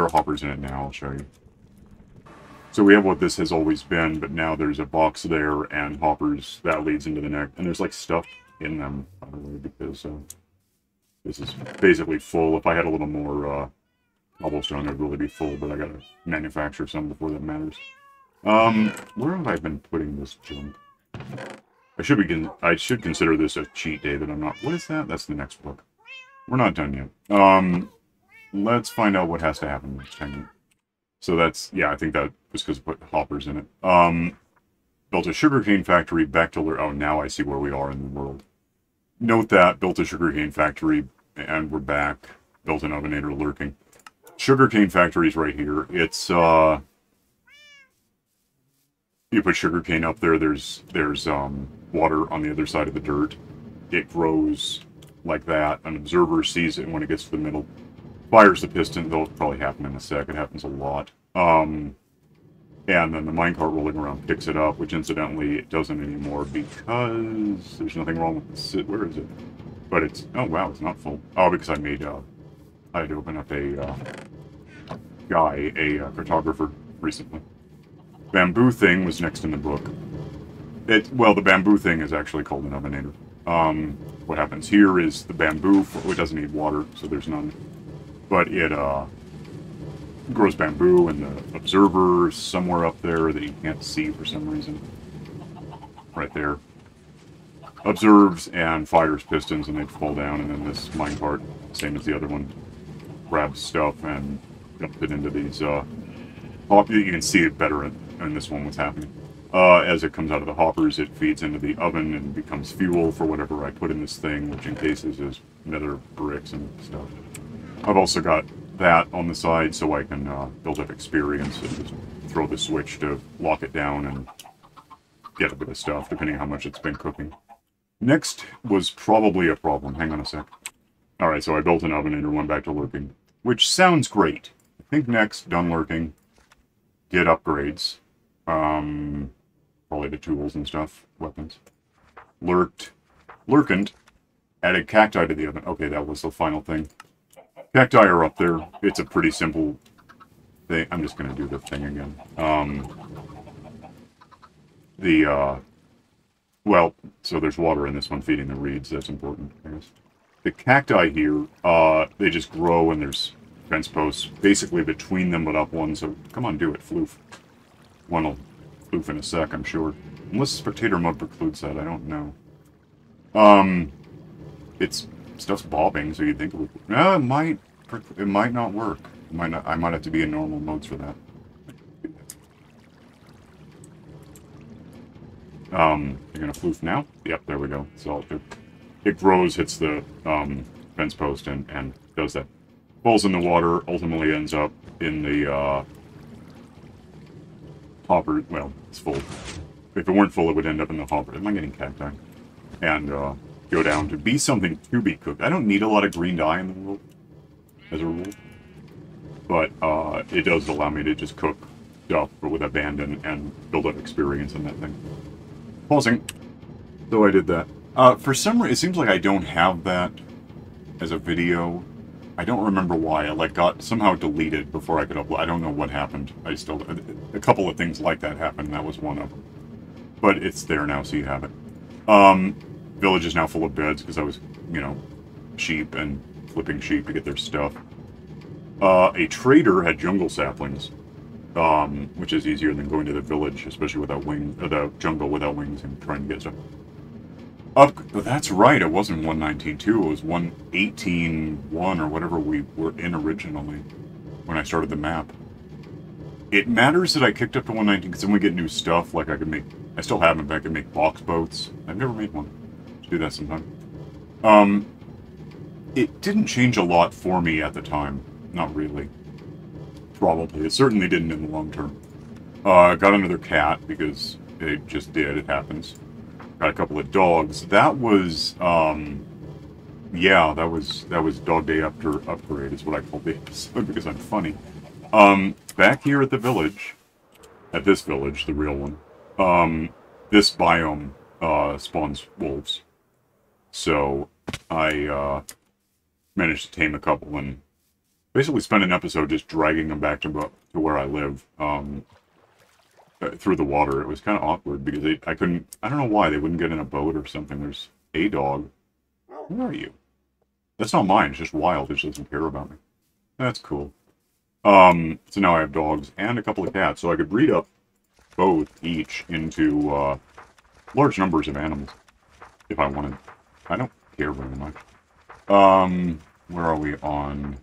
hoppers in it now. I'll show you. So we have what this has always been, but now there's a box there and hoppers that leads into the neck, and there's like stuff in them, by the way, because this is basically full. If I had a little more cobblestone, it would really be full, but I gotta manufacture some before that matters. Where have I been putting this junk? I should consider this a cheat day that I'm not. What is that? That's the next book. We're not done yet. Let's find out what has to happen next time. So that's, yeah, I think that was because I put hoppers in it. Built a sugarcane factory back to oh, now I see where we are in the world. Note that, built a sugarcane factory, and we're back. Built an ovenator lurking. Sugarcane factory's right here. It's, you put sugarcane up there, there's water on the other side of the dirt. It grows like that. An observer sees it when it gets to the middle. Fires the piston. That'll probably happen in a sec. It happens a lot. And then the minecart rolling around picks it up, which incidentally it doesn't anymore because there's nothing wrong with the where is it? But it's, oh wow, it's not full. Oh, because I had to open up a cartographer recently. Bamboo thing was next in the book. Well, the bamboo thing is actually called an ovenator. What happens here is the bamboo, it doesn't need water, so there's none. But it grows bamboo, and the observer somewhere up there that you can't see for some reason, right there, observes and fires pistons, and they fall down, and then this minecart, same as the other one, grabs stuff and dumps it into these, you can see it better in this one what's happening. As it comes out of the hoppers, it feeds into the oven and becomes fuel for whatever I put in this thing, which in cases is nether bricks and stuff. I've also got that on the side so I can build up experience and just throw the switch to lock it down and get a bit of stuff, depending on how much it's been cooking. Next was probably a problem. Hang on a sec. Alright, so I built an oven and went back to lurking, which sounds great. I think next, done lurking, get upgrades. Probably the tools and stuff, weapons. Lurkant, added cacti to the oven. Okay, that was the final thing. Cacti are up there. It's a pretty simple thing. I'm just going to do the thing again. Well, so there's water in this one feeding the reeds. That's important, I guess. The cacti here, they just grow and there's fence posts basically between them but up one. So come on, do it, floof. One will floof in a sec, I'm sure. Unless spectator mode precludes that, I don't know. Stuff's bobbing, so you'd think it would. No, it might not work. I might have to be in normal modes for that. You're gonna floof now? Yep, there we go. So it grows, hits the fence post, and does that. Falls in the water, ultimately ends up in the hopper. Well, it's full. if it weren't full, it would end up in the hopper. Am I getting cacti? And go down to be something to be cooked. I don't need a lot of green dye in the world, as a rule. But it does allow me to just cook stuff with abandon and build up experience in that thing. Pausing. So I did that. For some reason, it seems like I don't have that as a video. I don't remember why. I got somehow deleted before I could upload. I don't know what happened. A couple of things like that happened. That was one of them. But it's there now, so you have it. Village is now full of beds because I was, sheep and flipping sheep to get their stuff. A trader had jungle saplings, which is easier than going to the village, especially without wings, or the jungle without wings and trying to get stuff. That's right, it wasn't 119.2, it was 118.1 or whatever we were in originally when I started the map. It matters that I kicked up to 119 because then we get new stuff, like I still have them, but I can make box boats. I've never made one. Should do that sometime. It didn't change a lot for me at the time. Not really. Probably. It certainly didn't in the long term. Got another cat because it just did. It happens. Got a couple of dogs. That was, yeah, that was Dog Day After Upgrade is what I called the episode because I'm funny. Back here at the village, at this village, the real one, this biome, spawns wolves. So, I, managed to tame a couple and basically spent an episode just dragging them back to where I live, through the water. It was kind of awkward because I don't know why, they wouldn't get in a boat or something. There's a dog. Where are you? That's not mine, it's just wild, it just doesn't care about me. That's cool. So now I have dogs and a couple of cats, so I could breed up both each into, large numbers of animals, if I wanted. I don't care very much. Where are we on?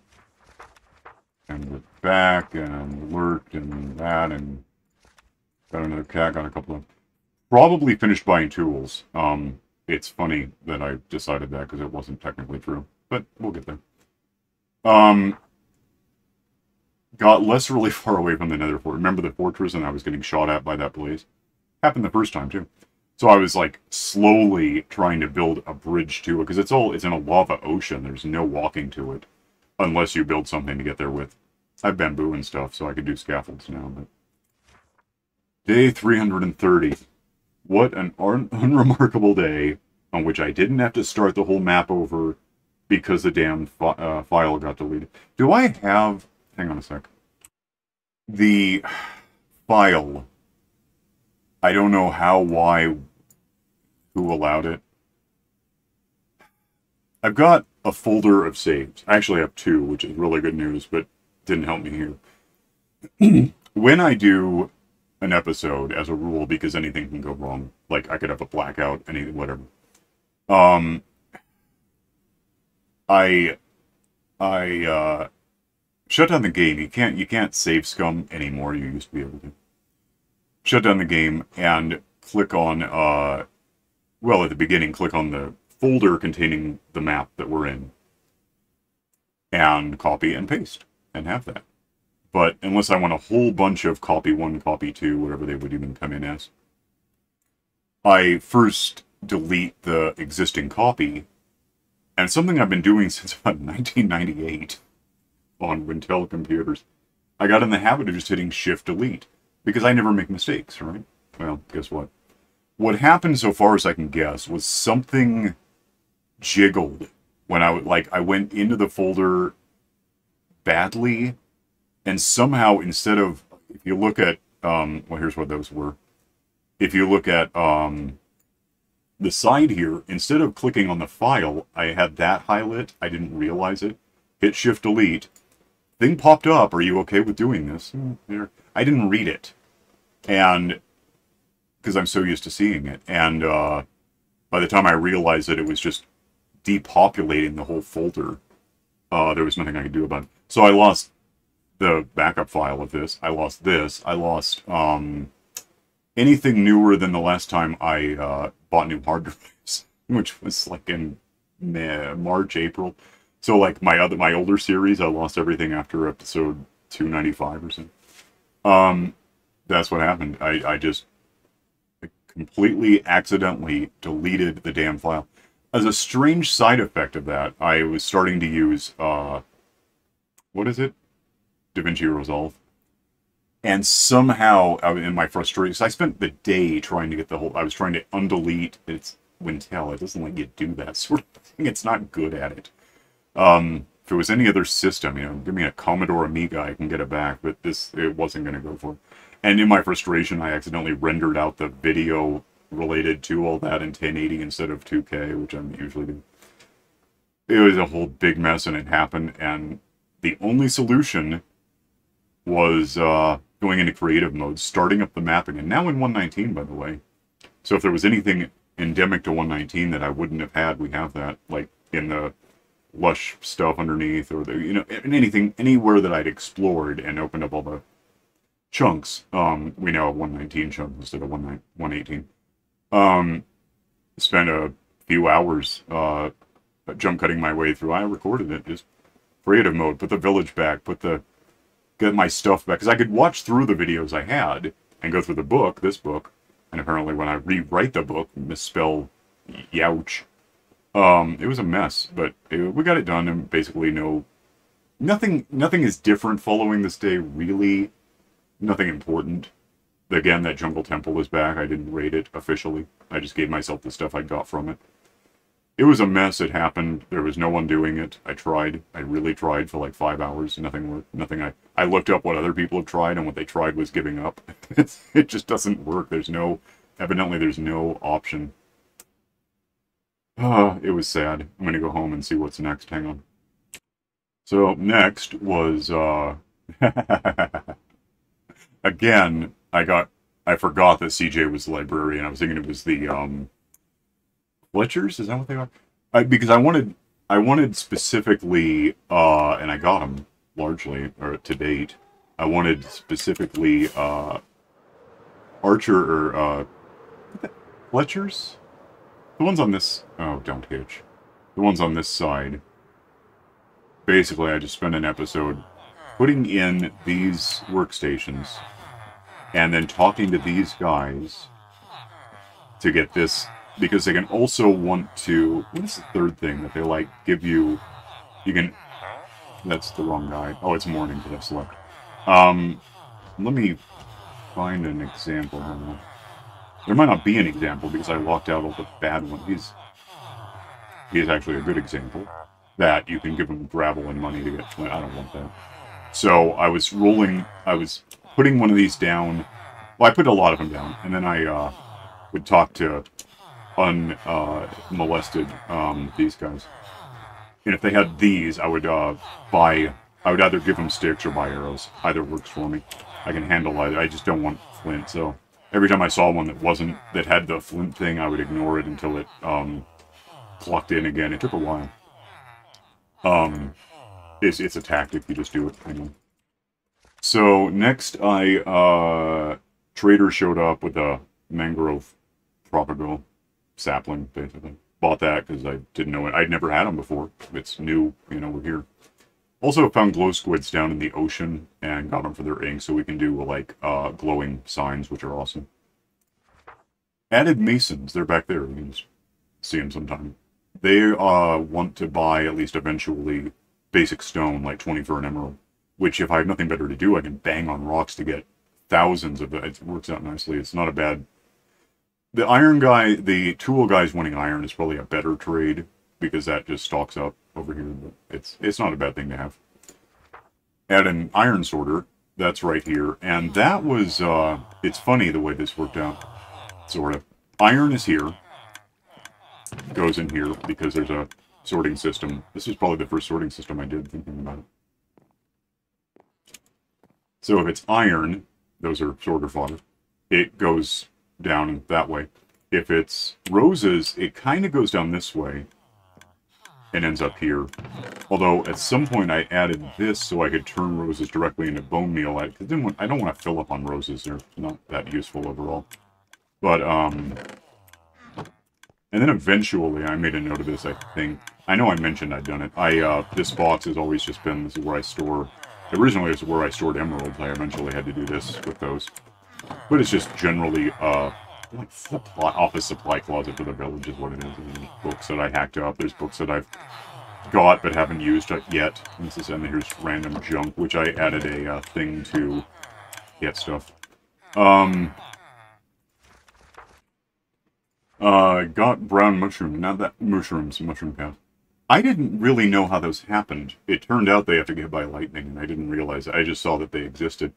And we're back, and alert, and that, and got another cat, got a couple of... Probably finished buying tools. It's funny that I decided that, because it wasn't technically true. But we'll get there. Got less really far away from the nether fort. Remember the fortress, and I was getting shot at by that blaze? Happened the first time, too. So I was, like, slowly trying to build a bridge to it, because it's in a lava ocean. There's no walking to it. Unless you build something to get there with. I have bamboo and stuff, so I could do scaffolds now, but... Day 330. What an unremarkable day on which I didn't have to start the whole map over because the damn file got deleted. Do I have... Hang on a sec. The file. I don't know how, why, who allowed it. I've got a folder of saves. I actually have two, which is really good news, but didn't help me here. When I do an episode, as a rule, because anything can go wrong, like I could have a blackout, anything, whatever. I shut down the game. You can't save scum anymore. You used to be able to. Shut down the game and click on, well, at the beginning, click on the folder containing the map that we're in. And copy and paste. And have that. But unless I want a whole bunch of copy 1, copy 2, whatever they would even come in as, I first delete the existing copy. And something I've been doing since about 1998 on Intel computers, I got in the habit of just hitting Shift-Delete. Because I never make mistakes, right? Well, guess what? What happened, so far as I can guess, was something jiggled when I went into the folder badly, and somehow instead of, if you look at, well, here's what those were. If you look at the side here, instead of clicking on the file, I had that highlight. I didn't realize it. Hit Shift-Delete. Thing popped up. Are you okay with doing this? There. I didn't read it. And, because I'm so used to seeing it. And by the time I realized that it was just depopulating the whole folder, there was nothing I could do about it. So I lost the backup file of this. I lost this. I lost anything newer than the last time I bought new hard drives, which was like in March, April. So like my older series, I lost everything after episode 295 or so. That's what happened. I completely accidentally deleted the damn file. As a strange side effect of that, I was starting to use, what is it? DaVinci Resolve. And somehow, in my frustration, I spent the day trying to get the whole, I was trying to undelete, it's Wintel, it doesn't let you do that sort of thing, it's not good at it. If it was any other system, you know, give me a Commodore Amiga, I can get it back, but this, it wasn't going to go for it. And in my frustration, I accidentally rendered out the video related to all that in 1080 instead of 2K, which I'm usually doing. It was a whole big mess, and it happened, and the only solution was going into creative mode, starting up the mapping, and now in 119, by the way. So if there was anything endemic to 119 that I wouldn't have had, we have that, like in the lush stuff underneath, or the, you know, anything, anywhere that I'd explored and opened up all the chunks. We now have 119 chunks instead of 118. Spent a few hours jump cutting my way through. I recorded it, just creative mode, put the village back, get my stuff back, because I could watch through the videos I had and go through the book, this book, and apparently when I rewrite the book, misspell youch. It was a mess, but we got it done, and basically nothing is different following this day, really. Nothing important. Again, that Jungle Temple is back. I didn't raid it officially. I just gave myself the stuff I got from it. It was a mess. It happened. There was no one doing it. I tried. I really tried for like 5 hours. Nothing worked. Nothing. I looked up what other people have tried, and what they tried was giving up. It just doesn't work. Evidently there's no option. It was sad. I'm going to go home and see what's next. Hang on. So, next was, again, I forgot that CJ was the librarian. I was thinking it was the, Fletchers? Is that what they are? Because I wanted specifically, and I got them, largely, or to date, I wanted specifically, Archer, or, Fletchers? The ones on this... Oh, don't hitch. The ones on this side. Basically, I just spent an episode putting in these workstations and then talking to these guys to get this, because they can also want to... What is the third thing that they, like, give you... You can... That's the wrong guy. Oh, it's morning because I slept. Let me find an example. There might not be an example because I locked out all the bad ones. He's actually a good example. That you can give him gravel and money to get flint. I don't want that. So I was putting one of these down. Well, I put a lot of them down, and then I would talk to unmolested these guys. And if they had these, I would either give them sticks or buy arrows. Either works for me. I can handle either. I just don't want flint, so every time I saw one that had the flint thing, I would ignore it until it clocked in again. It took a while. It's a tactic. You just do it. Hang on. So next, Trader showed up with a mangrove propago sapling, basically. Bought that because I didn't know it. I'd never had them before. It's new. You know, we're here. Also found glow squids down in the ocean and got them for their ink, so we can do like glowing signs, which are awesome. Added masons. They're back there. You can just see them sometime. They want to buy, at least eventually, basic stone, like 20 for an emerald. Which, if I have nothing better to do, I can bang on rocks to get thousands of it. It works out nicely. It's not a bad... The iron guy, the tool guy's wanting iron is probably a better trade, because that just stocks up over here. But it's not a bad thing to have. Add an iron sorter. That's right here. And that was... it's funny the way this worked out. Sort of. Iron is here. Goes in here because there's a sorting system. This was probably the first sorting system I did, thinking about it. So if it's iron, those are sorter fodder, it goes down that way. If it's roses, it kind of goes down this way and ends up here. Although at some point I added this so I could turn roses directly into bone meal. I don't want to fill up on roses. They're not that useful overall. But and then eventually, I made a note of this, I think. I know I mentioned I'd done it. This box has always just been, this is where I store... Originally, it was where I stored emeralds. I eventually had to do this with those. But it's just generally, like supply, office supply closet for the village is what it is. There's books that I hacked up. There's books that I've got but haven't used yet. And here's random junk, which I added a thing to get stuff. Got brown mushroom, not that mushrooms, mushroom cows. I didn't really know how those happened. It turned out they have to get hit by lightning, and I didn't realize it. I just saw that they existed.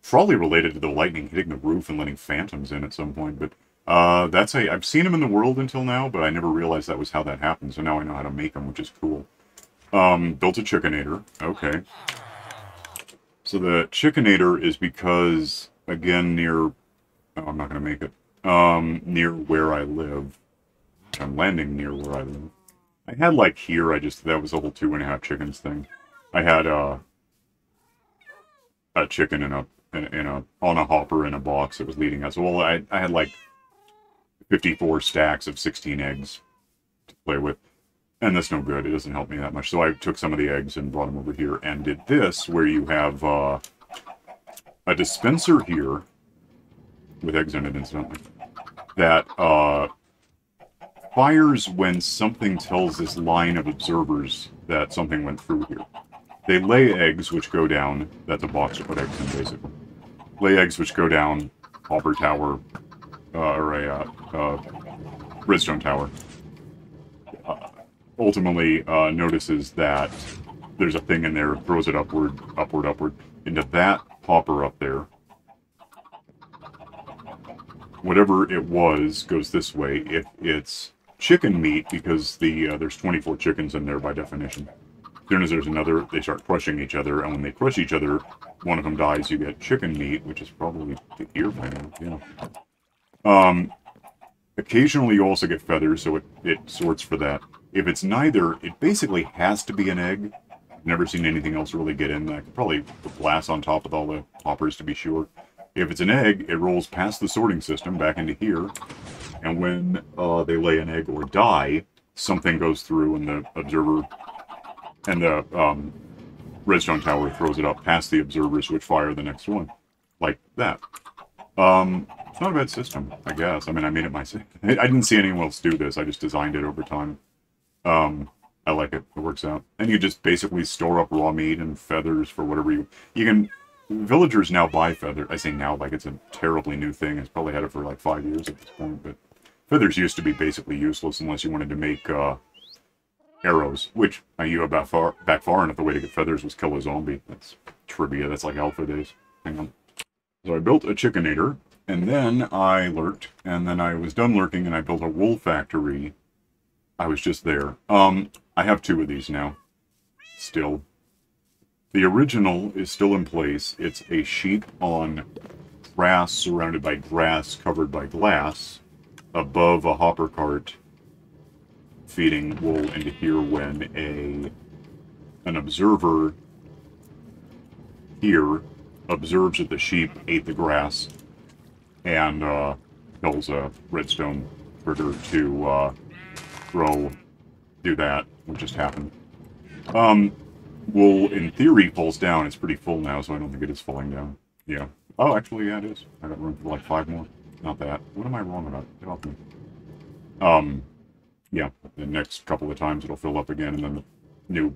Probably related to the lightning hitting the roof and letting phantoms in at some point, but I've seen them in the world until now, but I never realized that was how that happened, so now I know how to make them, which is cool. Built a chickinator. Okay. So the chickinator is because, again, near... Oh, I'm not going to make it. Near where I live. I'm landing near where I live. I had, like, here, that was the whole 2.5 chickens thing. I had, a chicken on a hopper in a box that was leading us. Well, I had, like, 54 stacks of 16 eggs to play with. And that's no good. It doesn't help me that much. So I took some of the eggs and brought them over here and did this, where you have, a dispenser here, with eggs in it, incidentally, that, fires when something tells this line of observers that something went through here. They lay eggs, which go down. That's a box to put eggs in, basically. Lay eggs, which go down, hopper tower, or a redstone tower. Ultimately, notices that there's a thing in there, throws it upward, into that hopper up there. Whatever it was goes this way. If it's chicken meat, because there's 24 chickens in there by definition. As soon as there's another, they start crushing each other, and when they crush each other, one of them dies, you get chicken meat, which is probably here by now, yeah. Occasionally you also get feathers, so it sorts for that. If it's neither, it basically has to be an egg. I've never seen anything else really get in. I could probably put glass on top of all the hoppers to be sure. If it's an egg, it rolls past the sorting system back into here, and when they lay an egg or die, something goes through and the observer and the redstone tower throws it up past the observers, which fire the next one. Like that. It's not a bad system, I guess. I mean, I made it myself. I didn't see anyone else do this. I just designed it over time. I like it. It works out. And you just basically store up raw meat and feathers for whatever you can... Villagers now buy feathers. I say now like it's a terribly new thing. It's probably had it for like 5 years at this point, but feathers used to be basically useless unless you wanted to make arrows, which you have back far enough. The way to get feathers was kill a zombie. That's trivia. That's like alpha days. Hang on. So I built a chickinator, and then I lurked, and then I was done lurking, and I built a wool factory. I was just there. I have 2 of these now. Still. The original is still in place. It's a sheep on grass, surrounded by grass, covered by glass, above a hopper cart, feeding wool into here when an observer here observes that the sheep ate the grass and tells a redstone critter to do that, which just happened. Wool, in theory, falls down. It's pretty full now, so I don't think it is falling down. Yeah. Oh, actually, yeah, it is. I got room for like 5 more. Not that. What am I wrong about? Get off me. Yeah. The next couple of times it'll fill up again, and then the new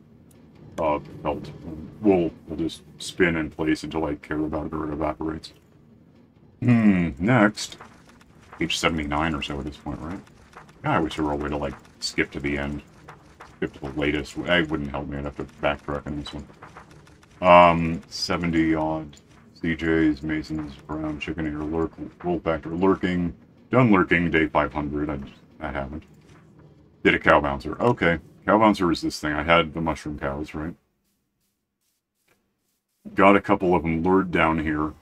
belt wool will just spin in place until I care about it or it evaporates. Next. Page 79 or so at this point, right? Yeah, I wish there were a way to, like, skip to the end. Skip to the latest. I wouldn't help me. I'd have to backtrack on this one. 70-odd. CJs, Masons, Brown, Chickinator, Lurk, Wool Factor, Lurking. Done Lurking, day 500. That happened. Did a Cow Bouncer. Okay. Cow Bouncer is this thing. I had the mushroom cows, right? Got a couple of them lured down here.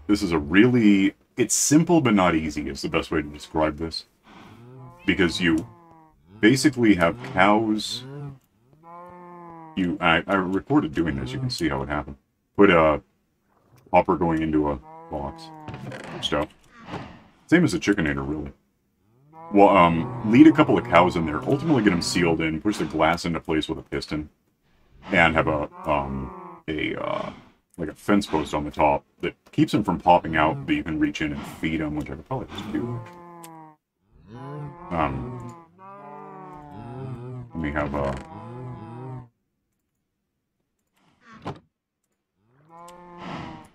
This is a really... It's simple but not easy is the best way to describe this. Because you basically have cows... I recorded doing this. You can see how it happened. Put a hopper going into a box. Stuff. Same as a chickinator, really. Well, lead a couple of cows in there. Ultimately get them sealed in. Push the glass into place with a piston. And have a like a fence post on the top that keeps them from popping out, but you can reach in and feed them, which I could probably just do. Let me have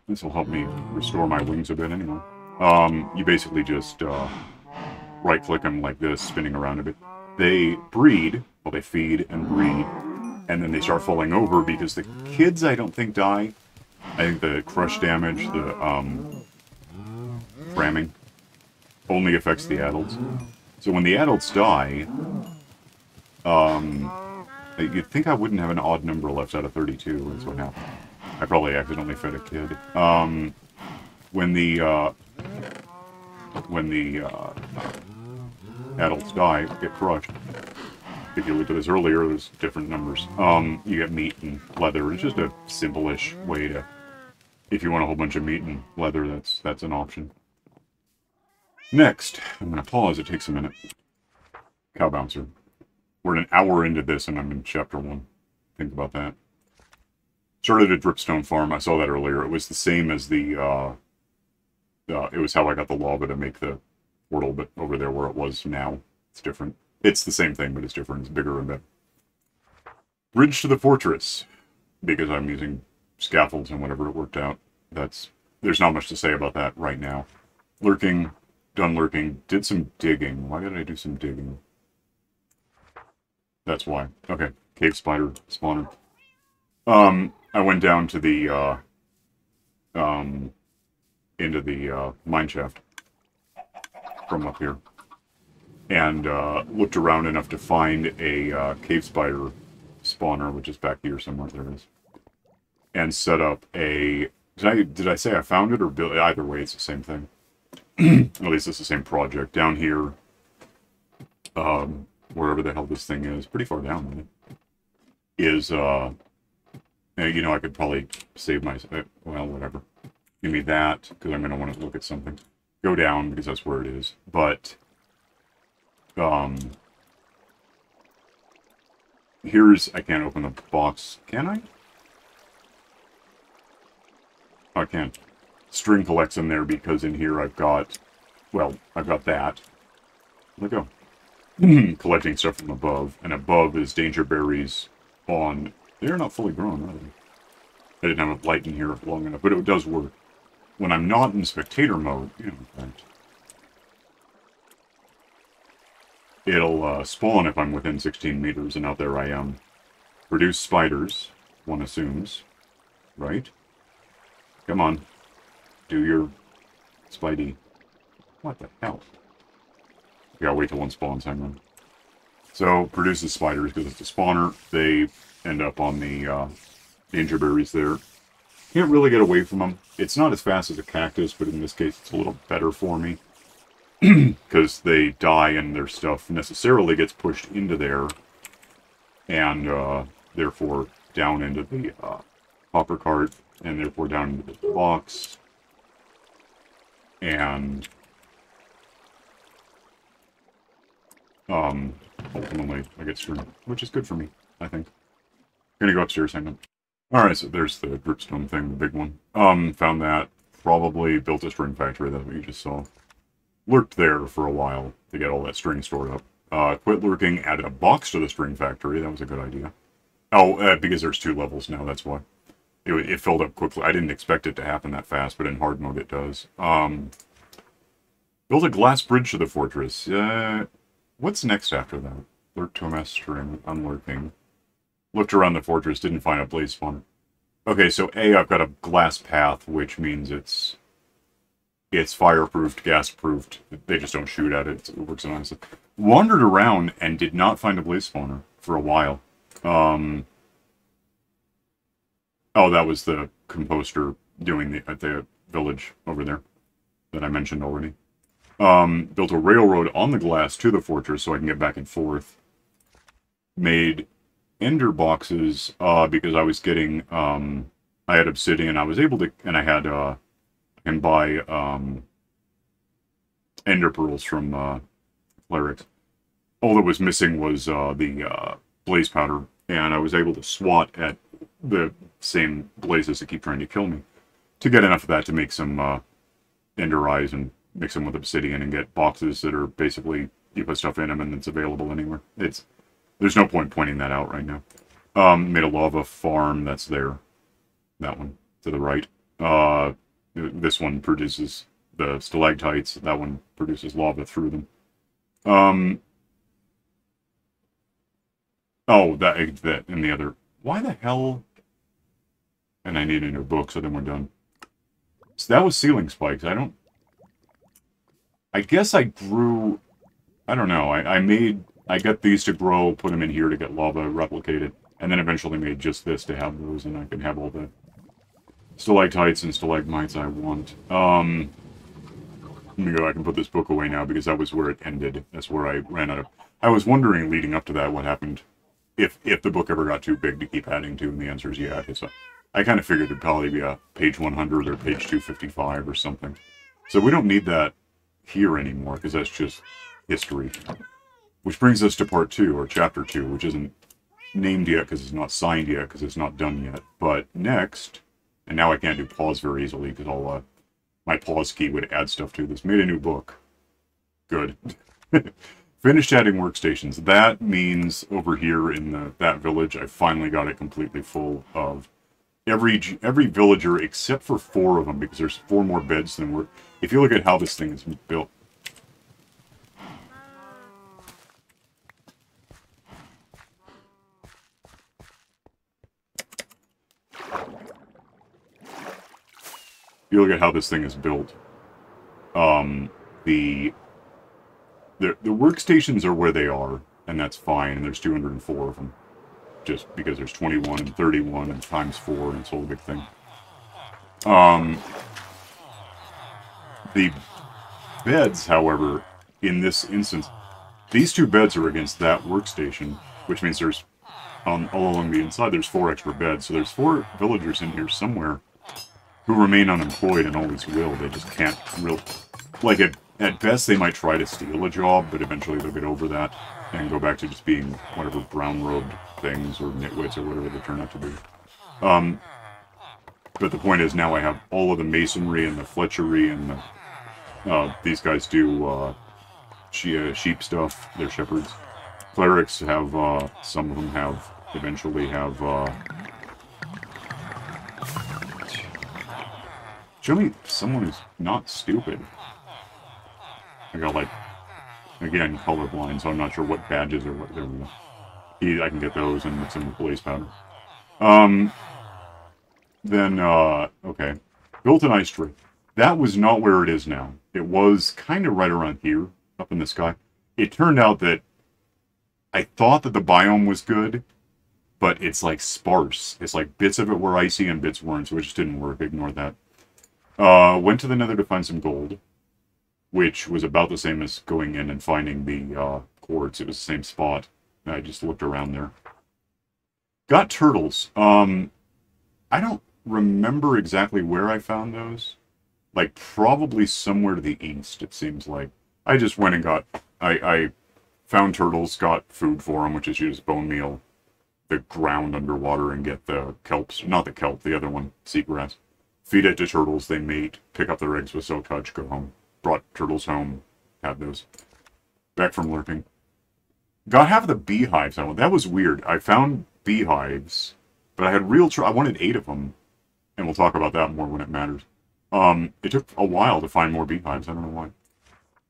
this will help me restore my wings a bit anyway. You basically just right-click them like this, spinning around a bit. They breed, well, they feed and breed, and then they start falling over because the kids, I don't think, die. I think the crush damage, the ramming, only affects the adults. So when the adults die, you'd think I wouldn't have an odd number left out of 32, is what happened. I probably accidentally fed a kid. When the adults die, get crushed. If you looked at this earlier, there's different numbers. You get meat and leather. It's just a simple-ish way to... If you want a whole bunch of meat and leather, that's an option. Next, I'm going to pause. It takes a minute. Cow bouncer. We're an hour into this, and I'm in chapter 1. Think about that. Started a dripstone farm. I saw that earlier. It was the same as the... it was how I got the lava to make the portal, but over there where it was now, it's different. It's the same thing, but it's different. It's bigger and better. Bridge to the fortress. Because I'm using scaffolds and whatever, it worked out. There's not much to say about that right now. Lurking, done lurking, did some digging. Why did I do some digging? That's why. Okay, cave spider spawner. I went down to the, into the, mine shaft from up here. And, looked around enough to find a, cave spider spawner, which is back here somewhere. There it is. And set up a... Did I say I found it or built it? Either way, it's the same thing. At least it's the same project. Down here, wherever the hell this thing is, pretty far down, is, you know, I could probably save my... Well, whatever. Give me that, because I'm going to want to look at something. Go down, because that's where it is. But, here's... I can't open the box. Can I? I can. String collects in there because in here I've got, well, I've got that. Let go. Collecting stuff from above, and above is danger berries on... They're not fully grown, are they? I didn't have a light in here long enough, but it does work. When I'm not in spectator mode, you know, in fact, it'll spawn if I'm within 16 meters, and out there I am. Produce spiders, one assumes, right? Come on. Do your Spidey. What the hell? We gotta wait till one spawns, hang on. So, produces spiders because it's a spawner. They end up on the danger berries there. Can't really get away from them. It's not as fast as a cactus, but in this case it's a little better for me. Because they die and their stuff necessarily gets pushed into there. And, therefore, down into the hopper cart. And therefore down into the box. And ultimately I get screwed, which is good for me, I think. I'm gonna go upstairs, hang on. Alright, so there's the dripstone thing, the big one. Found that. Probably built a string factory, that's what you just saw. Lurked there for a while to get all that string stored up. Quit lurking, added a box to the string factory, that was a good idea. Oh, because there's 2 levels now, that's why. It filled up quickly. I didn't expect it to happen that fast, but in hard mode it does. Build a glass bridge to the fortress. What's next after that? Lurk to a mass string, unlurking. Looked around the fortress, didn't find a blaze spawner. Okay, so I've got a glass path, which means it's fireproofed, gas-proofed. They just don't shoot at it. It works nicely. Wandered around and did not find a blaze spawner for a while. Oh, that was the composter doing at the village over there that I mentioned already. Built a railroad on the glass to the fortress so I can get back and forth. Made ender boxes because I was getting, I had obsidian. I was able to, and I had, I can buy ender pearls from clerics. All that was missing was the blaze powder, and I was able to swat at the same blazes that keep trying to kill me, to get enough of that to make some ender eyes and mix them with obsidian and get boxes that are basically, you put stuff in them and it's available anywhere. There's no point pointing that out right now. Made a lava farm that's there. That one to the right. This one produces the stalactites. That one produces lava through them. Oh, that and the other. Why the hell? And I need a new book, so then we're done. So that was ceiling spikes. I guess I grew. I don't know. I got these to grow, put them in here to get lava replicated, and then eventually made just this to have those, and I can have all the stalactites and stalagmites I want. Let me go back and put this book away now, because that was where it ended. That's where I ran out of... I was wondering, leading up to that, what happened if the book ever got too big to keep adding to, and the answer is yeah. So I kind of figured it'd probably be a page 100 or page 255 or something. So we don't need that here anymore, because that's just history. Which brings us to part 2, or chapter 2, which isn't named yet because it's not signed yet, because it's not done yet. But next, and now I can't do pause very easily, because my pause key would add stuff to this. Made a new book. Good. Finished adding workstations. That means over here in that village, I finally got it completely full of every villager except for 4 of them, because there's 4 more beds than we're... If you look at how this thing is built... If you look at how this thing is built, the workstations are where they are, and that's fine, and there's 204 of them. Just because there's 21 and 31 and times 4, and it's a whole big thing. The beds, however, in this instance, these 2 beds are against that workstation, which means there's, all along the inside, there's 4 extra beds, so there's 4 villagers in here somewhere who remain unemployed and always will. They just can't really... Like, at best, they might try to steal a job, but eventually they'll get over that and go back to just being whatever brown-robed things or nitwits or whatever they turn out to be. But the point is, now I have all of the masonry and the fletchery and the... these guys do sheep stuff. They're shepherds. Clerics have... some of them have... eventually have... Show me someone who's not stupid. I got, like, again, colorblind, so I'm not sure what badges or what they're... I can get those and mix them with blaze powder. Okay. Built an ice tree. That was not where it is now. It was kind of right around here, up in the sky. It turned out that I thought that the biome was good, but it's, like, sparse. It's like bits of it were icy and bits weren't, so it just didn't work. Ignore that. Went to the nether to find some gold, which was about the same as going in and finding the quartz. It was the same spot. I just looked around there. Got turtles. I don't remember exactly where I found those. Like, probably somewhere to the east, it seems like. I just went and got... I found turtles, got food for them, which is use bone meal, the ground underwater, and get the kelps. Not the kelp, the other one, seagrass. Feed it to turtles, they mate, pick up their eggs with silk touch, go home. Brought turtles home, had those. Back from lurking. Got half of the beehives. That was weird. I found beehives, but I had I wanted 8 of them, and we'll talk about that more when it matters. It took a while to find more beehives. I don't know why.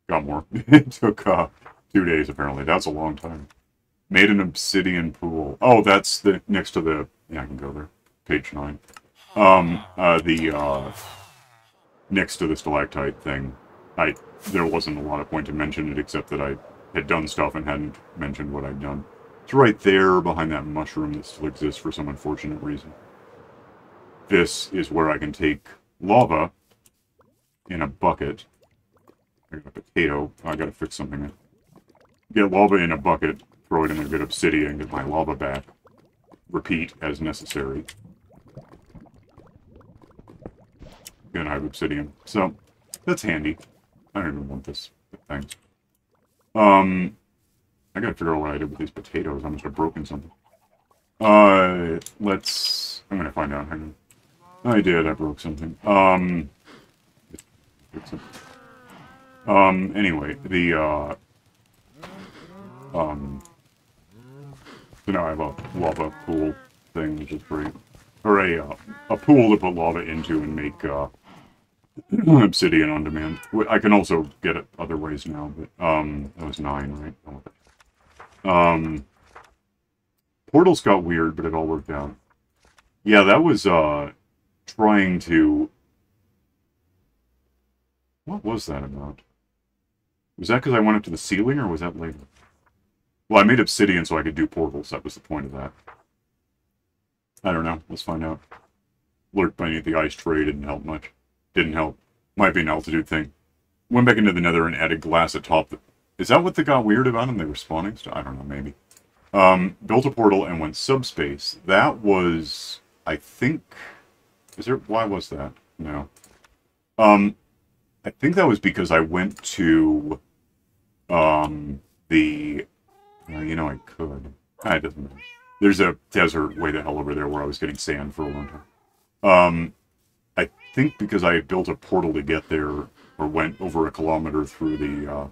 Got more. It took 2 days, apparently. That's a long time. Made an obsidian pool. Oh, that's the next to the... Yeah, I can go there. Page 9. Next to the stalactite thing. There wasn't a lot of point to mention it, except that I had done stuff and hadn't mentioned what I'd done. It's right there behind that mushroom that still exists for some unfortunate reason. This is where I can take lava in a bucket. I got a potato. I gotta fix something. Get lava in a bucket, throw it in there, get obsidian, get my lava back. Repeat as necessary. Again, I have obsidian. So, that's handy. I don't even want this thing. I gotta figure out what I did with these potatoes. I must have broken something. Let's I'm gonna find out. Hang on. I did. I broke something. Anyway, so now I have a lava pool thing, which is great. Or a pool to put lava into and make, obsidian on demand. I can also get it other ways now, but, that was 9, right? Portals got weird, but it all worked out. Yeah, that was, trying to... What was that about? Was that because I went up to the ceiling, or was that later? Well, I made obsidian so I could do portals. That was the point of that. I don't know. Let's find out. Lurked beneath the ice tray didn't help much. Didn't help. Might be an altitude thing. Went back into the nether and added glass atop the... Is that what they got weird about them? They were spawning stuff? I don't know, maybe. Built a portal and went subspace. That was... I think... Is there... Why was that? No. I think that was because I went to... the... you know I could. It doesn't matter. There's a desert way the hell over there where I was getting sand for a long time. I think because I built a portal to get there, or went over a kilometer through the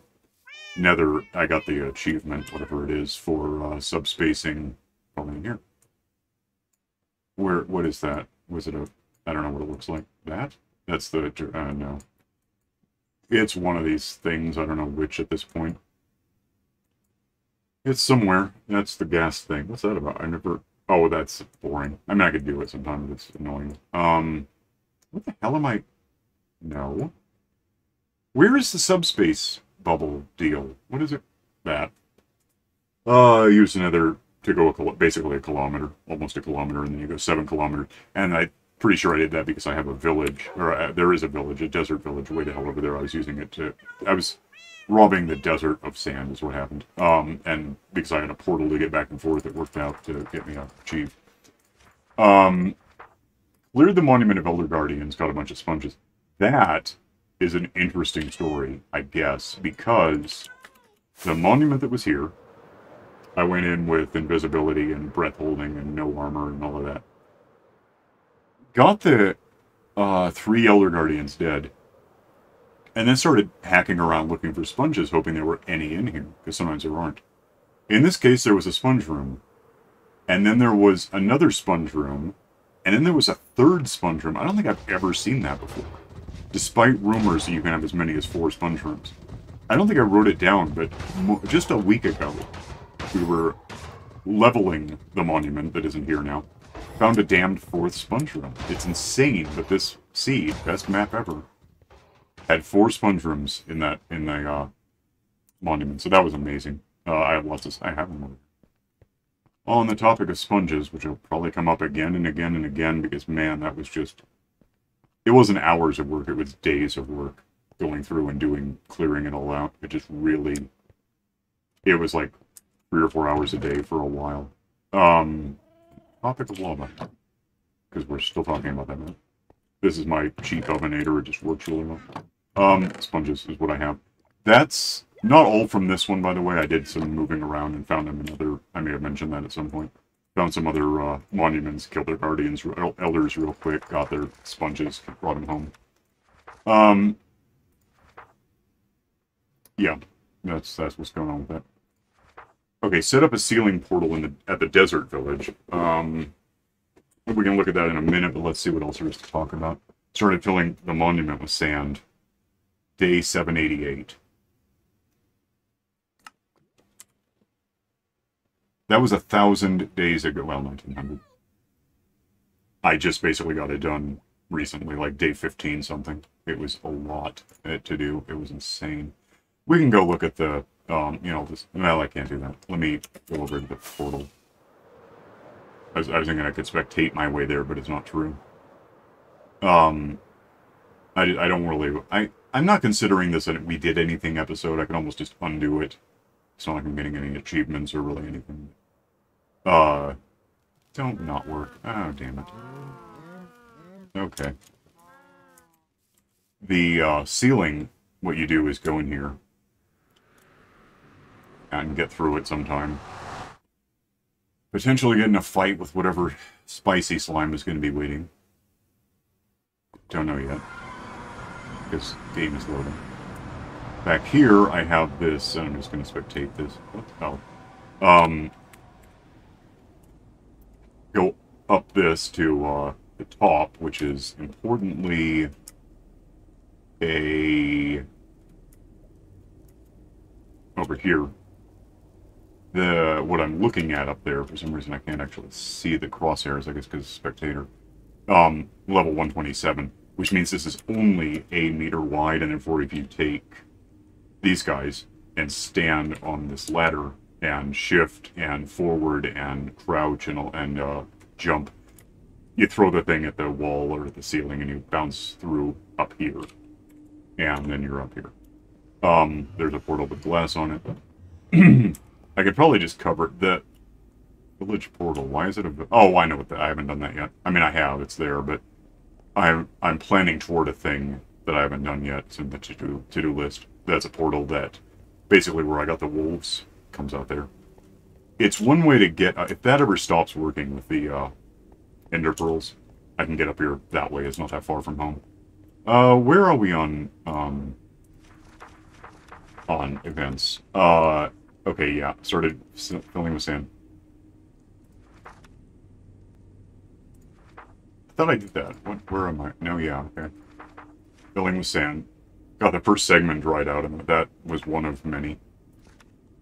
nether, I got the achievement, whatever it is, for subspacing. Probably in here. What is that? Was it a... I don't know what it looks like. That? That's the... no. It's one of these things. I don't know which at this point. It's somewhere. That's the gas thing. What's that about? I never... Oh, that's boring. I mean, I could do it sometimes. It's annoying. What the hell am I... No. Where is the subspace bubble deal? What is it? That. Use another to go basically a kilometer. Almost a kilometer, and then you go 7 kilometers. And I'm pretty sure I did that because I have a village. Or there is a village, a desert village way the hell over there. I was using it to... I was... robbing the desert of sand is what happened. And because I had a portal to get back and forth, it worked out to get me achieved. Cleared the Monument of Elder Guardians, got a bunch of sponges. That is an interesting story, I guess, because the monument that was here, I went in with invisibility and breath holding and no armor and all of that. Got the 3 Elder Guardians dead. And then started hacking around looking for sponges, hoping there were any in here, because sometimes there aren't. In this case, there was a sponge room. And then there was another sponge room. And then there was a 3rd sponge room. I don't think I've ever seen that before. Despite rumors that you can have as many as 4 sponge rooms. I don't think I wrote it down, but just a week ago, we were leveling the monument that isn't here now. Found a damned 4th sponge room. It's insane, but this seed, best map ever, had 4 sponge rooms in the monument, so that was amazing. I have I have them. On the topic of sponges, which will probably come up again and again and again, because man, that was just... It wasn't hours of work, it was days of work, going through and clearing it all out. It just really... It was like 3 or 4 hours a day for a while. Topic of lava. Because we're still talking about that, man. This is my cheap ovenator, it just works really well. Sponges is what I have. That's not all from this one, by the way. I did some moving around and found them in other... I may have mentioned that at some point. Found some other monuments, killed their guardians, elders real quick, got their sponges, brought them home. Yeah, that's what's going on with that. Okay, set up a ceiling portal at the desert village. We can look at that in a minute, but let's see what else there is to talk about. Started filling the monument with sand. Day 788. That was 1,000 days ago. Well, 1900. I just basically got it done recently, like day 15 something. It was a lot to do. It was insane. We can go look at the, well, I can't do that. Let me go over to the portal. I was thinking I could spectate my way there, but it's not true. I don't really... I'm not considering this a we did anything episode. I can almost just undo it. It's not like I'm getting any achievements or really anything. Don't not work. Oh, damn it. Okay. The ceiling, what you do is go in here and get through it sometime. potentially get in a fight with whatever spicy slime is going to be waiting. Don't know yet, because game is loading. Back here, I have this, and I'm just going to spectate this. What the hell? Go up this to the top, which is importantly over here. What I'm looking at up there, for some reason I can't actually see the crosshairs, I guess because spectator. Level 127, which means this is only a meter wide, and therefore if you take these guys and stand on this ladder and shift and forward and crouch and jump, you throw the thing at the wall or the ceiling and you bounce through up here, and then you're up here. There's a portal with glass on it. I could probably just cover the village portal. Why is it a... Oh, I know what I haven't done that yet. I mean, I have. It's there, but I'm planning toward a thing that I haven't done yet. It's in the to-do list. That's a portal that basically where I got the wolves comes out there. It's one way to get... if that ever stops working with the ender pearls, I can get up here that way. It's not that far from home. Where are we on events? Okay, yeah. Started filling with sand. I thought I did that. Where am I? No, yeah, okay. Filling with sand. God, the first segment dried out, and that was one of many.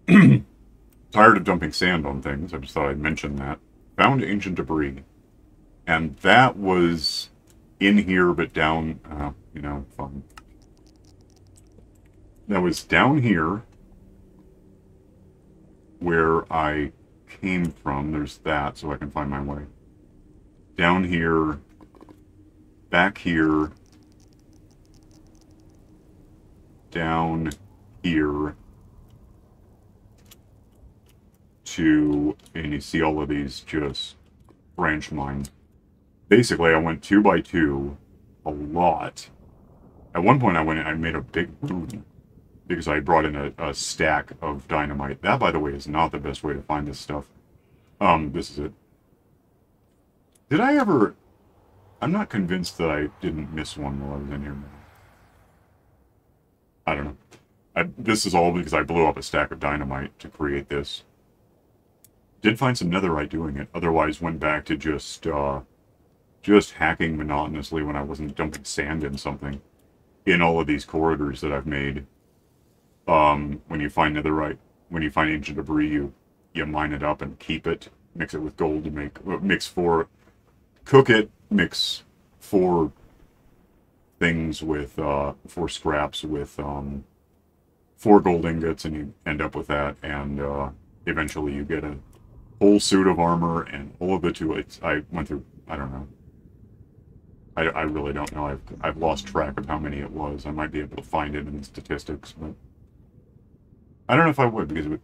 Tired of dumping sand on things. I just thought I'd mention that. Found ancient debris. And that was in here, but down, you know, fun. That was down here where I came from. There's that, so I can find my way. Down here, back here, down here, and you see all of these just branch lines. Basically, I went 2 by 2 a lot. At one point, I made a big room because I brought in a stack of dynamite. That, by the way, is not the best way to find this stuff. This is it. Did I ever... I'm not convinced that I didn't miss one while I was in here. I don't know. This is all because I blew up a stack of dynamite to create this. Did find some netherite doing it. Otherwise, went back to just hacking monotonously when I wasn't dumping sand in something. In all of these corridors that I've made. When you find netherite, when you find ancient debris, you mine it up and keep it. Mix it with gold to cook it, mix 4 things with, 4 scraps with, 4 gold ingots, and you end up with that, and, eventually you get a whole suit of armor and all of the tools. I went through, I don't know. I really don't know. I've lost track of how many it was. I might be able to find it in the statistics, but I don't know if I would, because it would,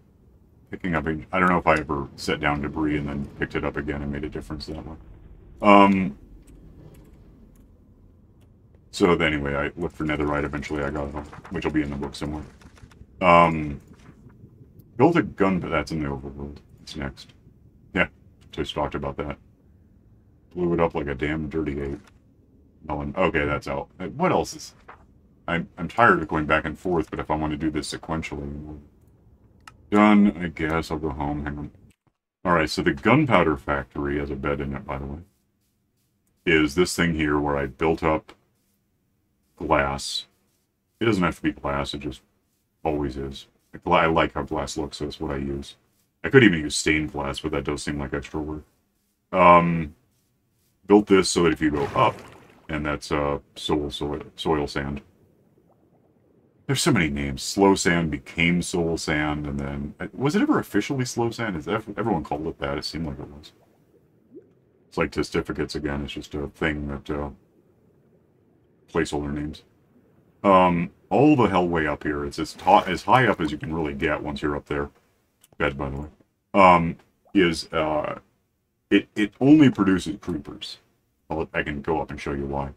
picking up, I don't know if I ever set down debris and then picked it up again and made a difference that way. So anyway, I looked for netherite. Eventually I got it, which will be in the book somewhere. Built a gun, but that's in the overworld. It's next. Yeah, just talked about that. Blew it up like a damn dirty ape. Okay, that's out. What else is... I'm tired of going back and forth, but if I want to do this sequentially... Done, I guess. I'll go home. Hang on. Alright, so the gunpowder factory has a bed in it, by the way. Is this thing here where I built up glass. It doesn't have to be glass, it just always is. I like how glass looks, so that's what I use. I could even use stained glass, but that does seem like extra work. Built this so that if you go up, and that's soil sand. There's so many names. Slow sand became soul sand, and then... Was it ever officially slow sand? Everyone called it that. It seemed like it was. It's like testificates again. It's just a thing that... placeholder names. All the hell way up here. It's as high up as you can really get once you're up there. Bed, by the way. It only produces creepers. I can go up and show you why.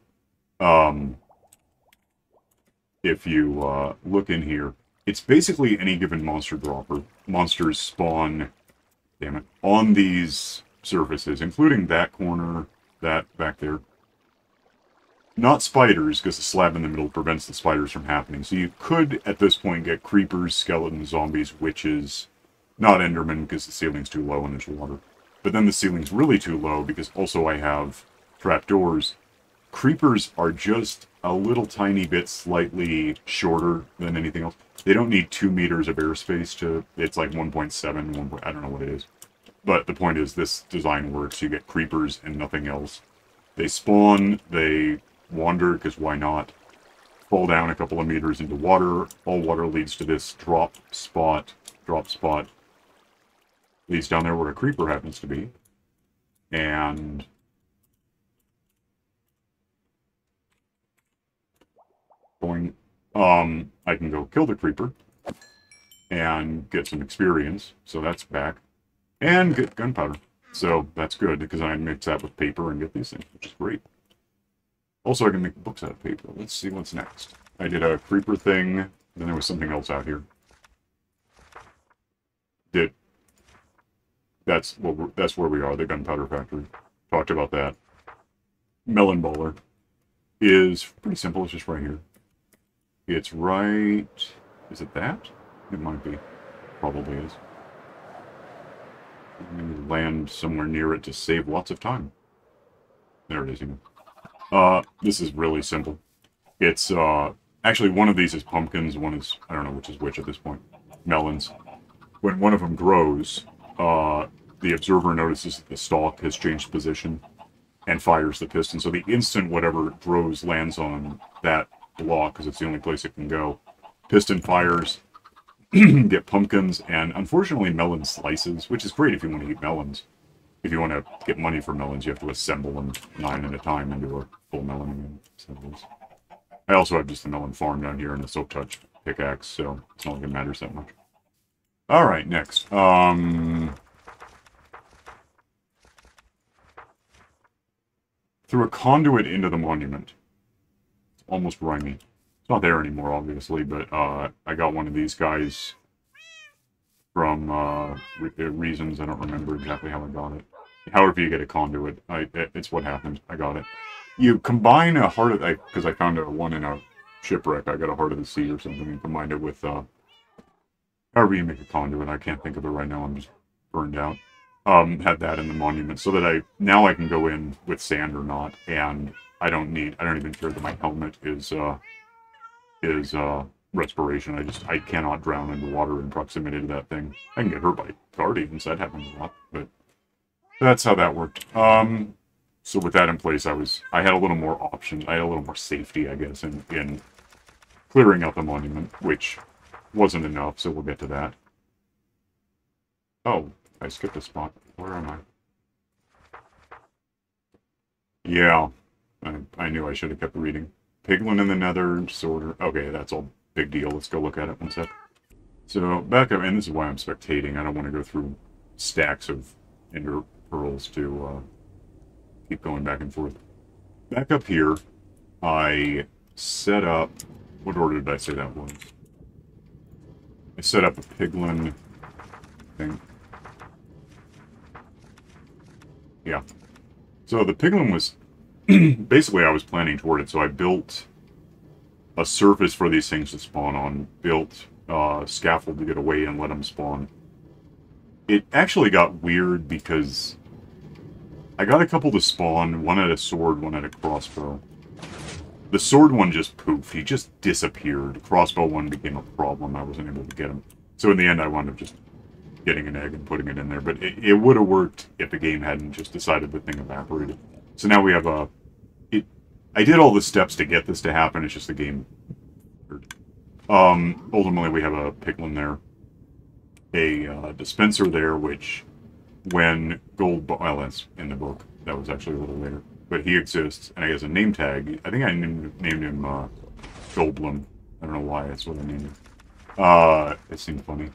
If you look in here, it's basically any given monster dropper. Monsters spawn damn it, on these surfaces, including that corner, that back there. Not spiders, because the slab in the middle prevents the spiders from happening. So you could, at this point, get creepers, skeletons, zombies, witches. Not Enderman, because the ceiling's too low and there's water. But then the ceiling's really too low, because also I have trapdoors. Creepers are just a little tiny bit slightly shorter than anything else. They don't need 2 meters of airspace to... It's like 1.7, I don't know what it is. But the point is, this design works. You get creepers and nothing else. They spawn, they wander, because why not? Fall down a couple of meters into water. All water leads to this drop spot. Leads down there where a creeper happens to be. And... I can go kill the creeper. And get some experience. So that's back. And get gunpowder. So that's good, because I mix that with paper and get these things, which is great. Also, I can make books out of paper. Let's see what's next. I did a creeper thing, then there was something else out here. That's where we are, the gunpowder factory. Talked about that. Melon baller is pretty simple, it's just right here. It's right... Is it that? It might be. Probably is. I'm going to land somewhere near it to save lots of time. There it is, even. This is really simple. It's, actually one of these is pumpkins, one is, I don't know which is which at this point, melons. When one of them grows, the observer notices that the stalk has changed position and fires the piston. So the instant whatever grows lands on that block, because it's the only place it can go, piston fires, get pumpkins, and unfortunately melon slices, which is great if you want to eat melons. If you want to get money for melons, you have to assemble them 9 at a time into a full melon. I also have just a melon farm down here and a soap touch pickaxe, so it's not like it matters that much. Alright, next. Through a conduit into the monument. It's almost rhymey. It's not there anymore, obviously, but I got one of these guys from reasons. I don't remember exactly how I got it. However you get a conduit, it's what happened. I got it. You combine a Heart of... Because I found one in a shipwreck. I got a Heart of the Sea or something and combined it with... however you make a conduit. I can't think of it right now. I'm just burned out. Had that in the monument so that now I can go in with sand or not, and I don't even care that my helmet is respiration. I cannot drown into water in proximity to that thing. I can get hurt by guardians, that happens a lot, but that's how that worked. So with that in place, I had a little more options. I had a little more safety, I guess, in clearing out the monument, which wasn't enough, so we'll get to that. Oh, I skipped a spot. Where am I? Yeah, I knew I should have kept reading. Piglin in the Nether, Sorter. Okay, that's all big deal. Let's go look at it one sec. So, back up, and this is why I'm spectating. I don't want to go through stacks of Ender Pearls to keep going back and forth. Back up here, I set up... What order did I say that was? I set up a Piglin thing. Yeah. So the Piglin was... basically, I was planning toward it, so I built a surface for these things to spawn on, built a scaffold to get away and let them spawn. It actually got weird because I got a couple to spawn, one had a sword, one had a crossbow. The sword one just poof, he just disappeared. Crossbow one became a problem, I wasn't able to get him. So in the end I wound up just getting an egg and putting it in there, but it would have worked if the game hadn't just decided the thing evaporated. So now we have a... I did all the steps to get this to happen, it's just the game... ultimately we have a Piglin there. A dispenser there, which when gold... Well, that's in the book. That was actually a little later. But he exists, and he has a name tag. I think I named him Goldblum. I don't know why, that's what I named him. It seemed funny.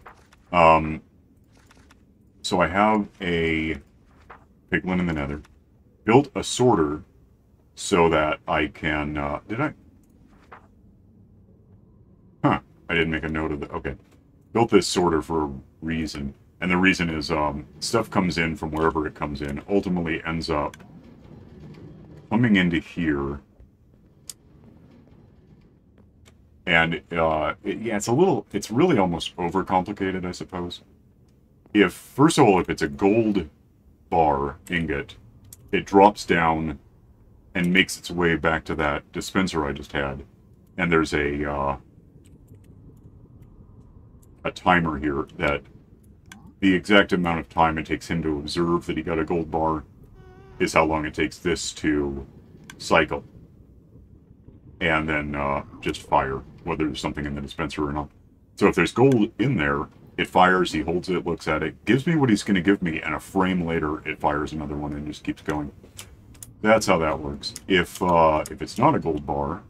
So I have a Piglin in the Nether. Built a sorter so that I can... did I? Huh. I didn't make a note of it. Okay. Built this sorter for a reason. And the reason is stuff comes in from wherever it comes in, ultimately ends up coming into here. And yeah, it's really almost overcomplicated, I suppose. First of all, if it's a gold bar ingot, it drops down and makes its way back to that dispenser I just had. And there's a timer here that the exact amount of time it takes him to observe that he got a gold bar is how long it takes this to cycle. And then just fire, whether there's something in the dispenser or not. So if there's gold in there, it fires, he holds it, looks at it, gives me what he's going to give me, and a frame later, it fires another one and just keeps going. That's how that works. If it's not a gold bar,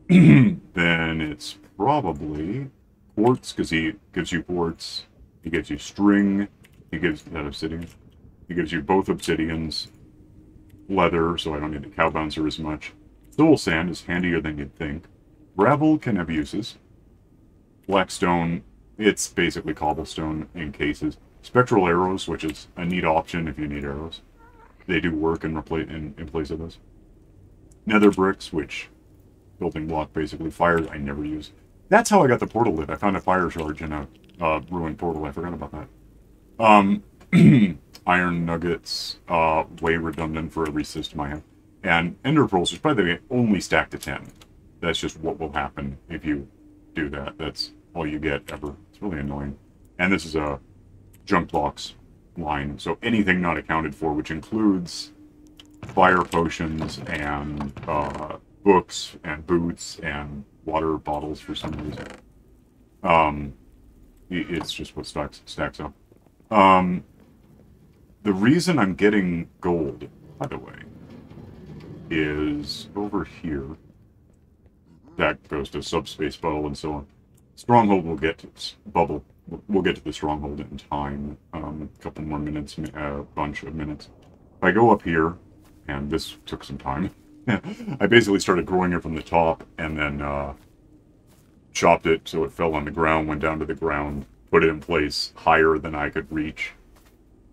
then it's probably quartz, because he gives you quartz, he gives you string, he gives that obsidian, he gives you both obsidians, leather, so I don't need the cow bouncer as much. Soul sand is handier than you'd think. Gravel can have uses. Blackstone, it's basically cobblestone in cases. Spectral arrows, which is a neat option if you need arrows. They do work in place of those. Nether bricks, which building block basically. Fire, I never use. That's how I got the portal lit. I found a fire charge in a ruined portal. I forgot about that. Iron nuggets, way redundant for every system I have. And ender pearls is probably the only stack to 10. That's just what will happen if you do that. That's all you get ever. It's really annoying. And this is a junk box line, so anything not accounted for, which includes fire potions and books and boots and water bottles for some reason. It's just what stacks up. The reason I'm getting gold, by the way, is over here. That goes to subspace bubble and so on. Stronghold will get to bubble. We'll get to the stronghold in time. A couple more minutes, a bunch of minutes. If I go up here, and this took some time, I basically started growing it from the top and then chopped it so it fell on the ground, went down to the ground, put it in place higher than I could reach,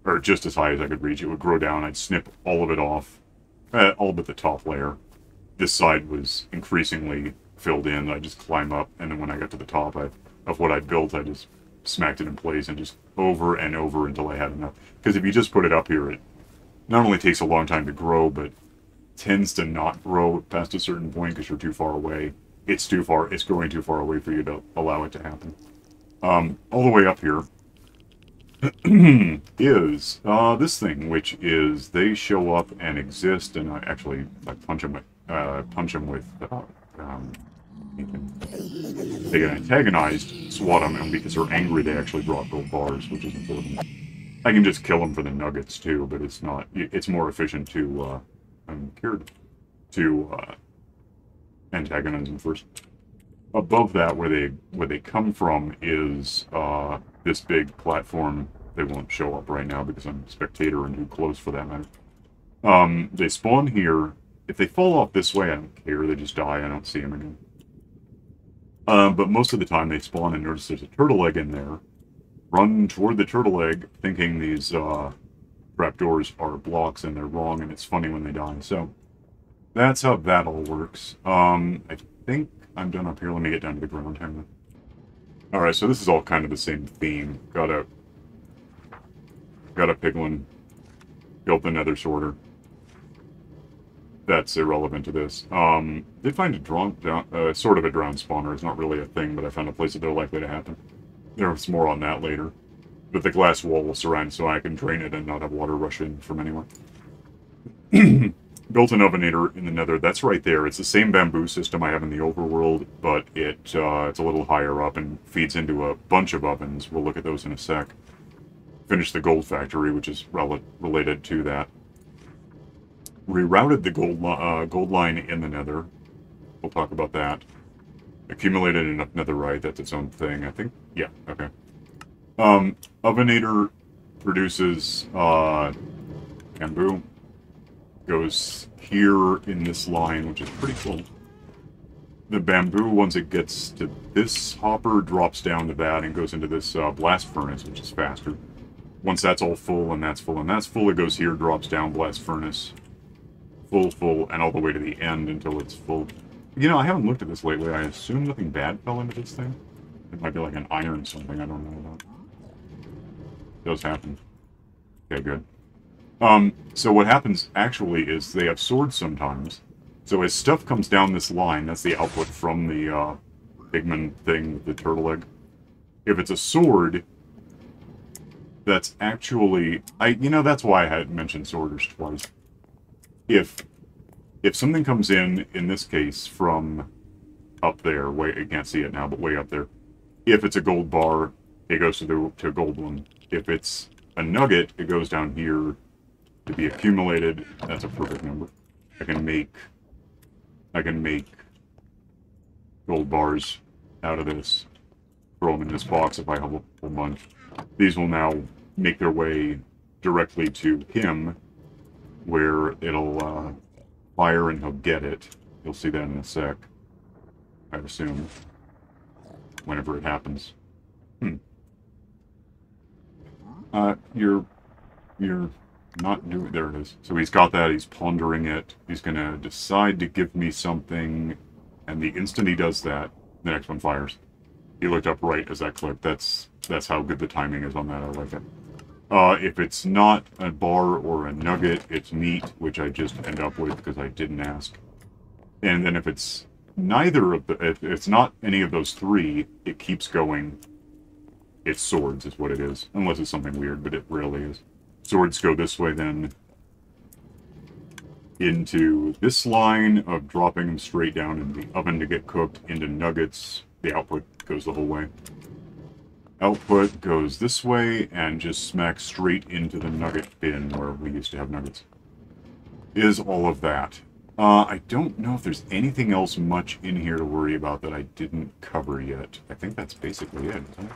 or just as high as I could reach. It would grow down. I'd snip all of it off, all but the top layer. This side was increasingly filled in. I just climb up, and then when I got to the top of what I built, I just smacked it in place and just over and over until I had enough. Because if you just put it up here, it not only takes a long time to grow, but tends to not grow past a certain point because you're too far away. It's growing too far away for you to allow it to happen. All the way up here is this thing, which is they show up and exist, and I punch them with they get antagonized, swat them, and because they're angry, they actually drop gold bars, which is important. I can just kill them for the nuggets too, but it's not. It's more efficient to I'm cured to antagonize them first. Above that, where they come from, is this big platform. They won't show up right now because I'm a spectator and too close for that matter. They spawn here. If they fall off this way, I don't care. They just die. I don't see them again. But most of the time, they spawn and notice there's a turtle egg in there. Run toward the turtle egg, thinking these trapdoors are blocks, and they're wrong, and it's funny when they die. So that's how that all works. I think I'm done up here. Let me get down to the ground. Hang on. Alright, so this is all kind of the same theme. Got a piglin. Built the nether sorter. That's irrelevant to this. Did find sort of a drowned spawner. It's not really a thing, but I found a place that they're likely to happen. There's more on that later. But the glass wall will surround so I can drain it and not have water rush in from anywhere. Built an ovenator in the nether. That's right there. It's the same bamboo system I have in the overworld, but it's a little higher up and feeds into a bunch of ovens. We'll look at those in a sec. Finish the gold factory, which is related to that. Rerouted the gold line in the nether. We'll talk about that. Accumulated enough netherite, that's its own thing, I think. Yeah, okay. Ovenator produces bamboo. Goes here in this line, which is pretty cool. the bamboo, once it gets to this hopper, drops down to that and goes into this blast furnace, which is faster. Once that's all full and that's full and that's full, it goes here, drops down, blast furnace, full, and all the way to the end until it's full. You know, I haven't looked at this lately. I assume nothing bad fell into this thing. It might be like an iron something I don't know about. It does happen. Okay, good. So what happens actually is they have swords sometimes. So as stuff comes down this line, that's the output from the pigman thing, the turtle egg. If it's a sword, that's actually... you know, that's why I had mentioned sorters twice. If something comes in this case, from up there, you can't see it now, but way up there. If it's a gold bar, it goes to a gold one. If it's a nugget, it goes down here to be accumulated. That's a perfect number. I can make gold bars out of this. Throw them in this box if I have a whole bunch. These will now make their way directly to him, where it'll fire and he'll get it. You'll see that in a sec, I assume, whenever it happens. You're not doing... There it is. So he's got that, he's pondering it, he's gonna decide to give me something, and the instant he does that, the next one fires. He looked up right as that clicked. That's how good the timing is on that. I like it. If it's not a bar or a nugget, it's meat, which I just end up with because I didn't ask. And then if it's neither of the... If it's not any of those three, it keeps going. It's swords is what it is. Unless it's something weird, but it rarely is. Swords go this way then into this line of dropping them straight down in the oven to get cooked into nuggets. The output goes the whole way. Output goes this way and just smacks straight into the nugget bin where we used to have nuggets. Is all of that. I don't know if there's anything else much in here to worry about that I didn't cover yet. I think that's basically it, isn't it?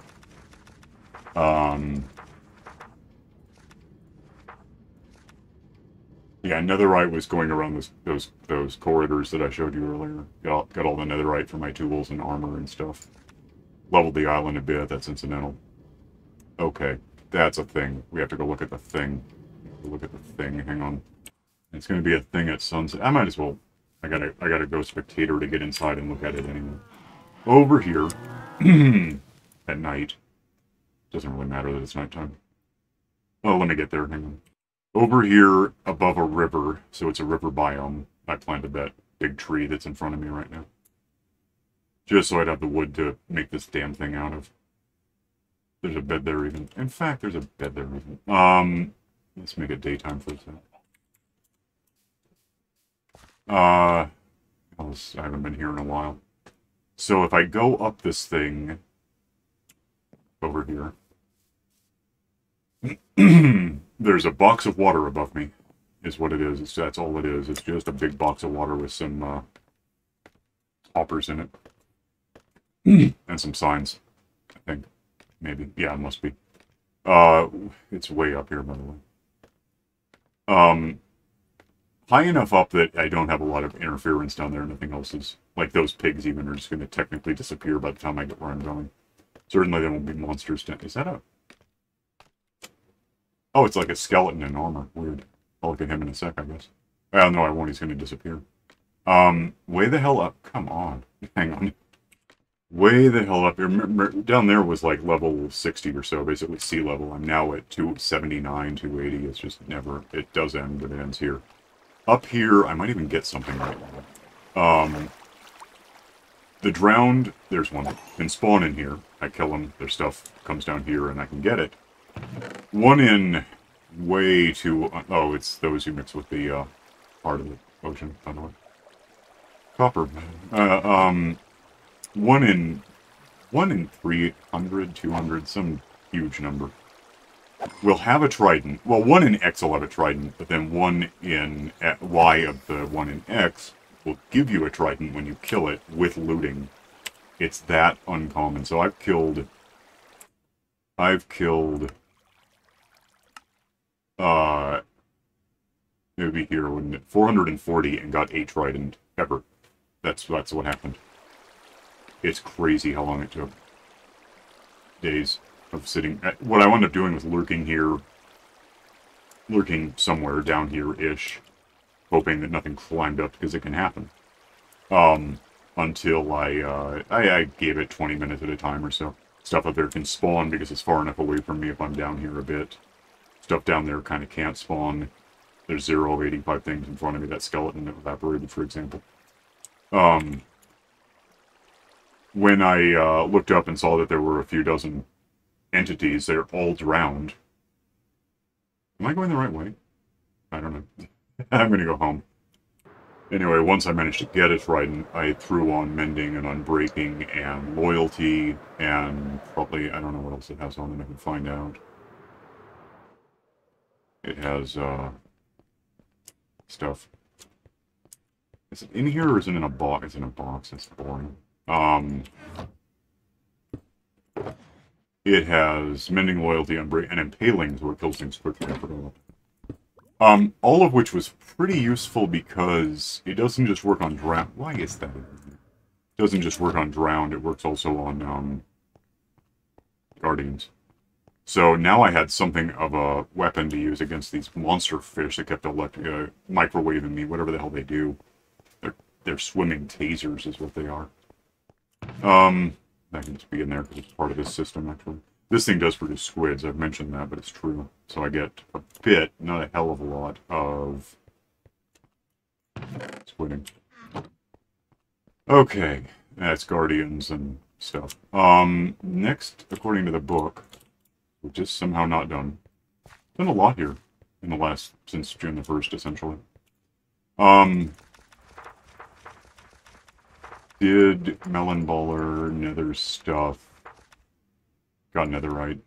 Yeah, netherite was going around those corridors that I showed you earlier. Got all the netherite for my tools and armor and stuff. Leveled the island a bit, that's incidental. Okay, that's a thing. We have to go look at the thing. Hang on. It's gonna be a thing at sunset. I might as well. I gotta go spectator to get inside and look at it anyway. Over here, at night. Doesn't really matter that it's nighttime. Well, let me get there, hang on. Over here, above a river, so it's a river biome, I planted that big tree that's in front of me right now. Just so I'd have the wood to make this damn thing out of. There's a bed there even. In fact, there's a bed there even. Let's make it daytime for a second. I haven't been here in a while. So if I go up this thing over here, there's a box of water above me, is what it is. That's all it is. It's just a big box of water with some hoppers in it. And some signs, I think. Maybe. Yeah, it must be. It's way up here, by the way. High enough up that I don't have a lot of interference down there. Nothing else is... Like, those pigs even are just going to technically disappear by the time I get where I'm going. Certainly there won't be monsters. Is that a... Oh, it's like a skeleton in armor. Weird. I'll look at him in a sec, I guess. Well, no, I won't. He's going to disappear. Way the hell up. Come on. Hang on. Way the hell up here. Remember, down there was like level 60 or so, basically sea level. I'm now at 279, 280. It's just never... It does end, but it ends here. Up here, I might even get something right now. The drowned, there's one, can spawn in here. I kill them, their stuff comes down here, and I can get it. One in way too... Oh, it's those who mix with the part of the ocean, by the way. Copper. One in 300, 200, some huge number. We'll have a trident. Well, one in X will have a trident, but then one in Y of the one in X will give you a trident when you kill it with looting. It's that uncommon. So I've killed it would be here, wouldn't it? 440 and got a trident ever. That's what happened. It's crazy how long it took. Days of sitting. What I wound up doing was lurking here, lurking somewhere down here-ish, hoping that nothing climbed up, because it can happen. Until I gave it 20 minutes at a time or so. Stuff up there can spawn because it's far enough away from me if I'm down here a bit. Stuff down there kind of can't spawn. There's 0 of 85 things in front of me. That skeleton that evaporated, for example. When I looked up and saw that there were a few dozen entities, they're all drowned. Am I going the right way? I don't know. I'm going to go home. Anyway, once I managed to get it right, I threw on mending and unbreaking and loyalty and probably, I don't know what else it has on it, I can find out. It has, stuff. Is it in here or is it in a box? It's in a box, that's boring. It has mending, loyalty, unbreaking, and impaling is what kills things quickly. I forgot. All of which was pretty useful because it doesn't just work on drowned. Why is that? It doesn't just work on drowned, it works also on, guardians. So now I had something of a weapon to use against these monster fish that kept microwaving me, whatever the hell they do. They're swimming tasers is what they are. That can just be in there because it's part of this system, actually. This thing does produce squids, I've mentioned that, but it's true. So I get a bit, not a hell of a lot, of squidding. Okay, that's guardians and stuff. Next, according to the book, which is somehow not done. Done a lot here in the last, since June the 1st, essentially. Did Melon Baller, nether stuff. Got netherite.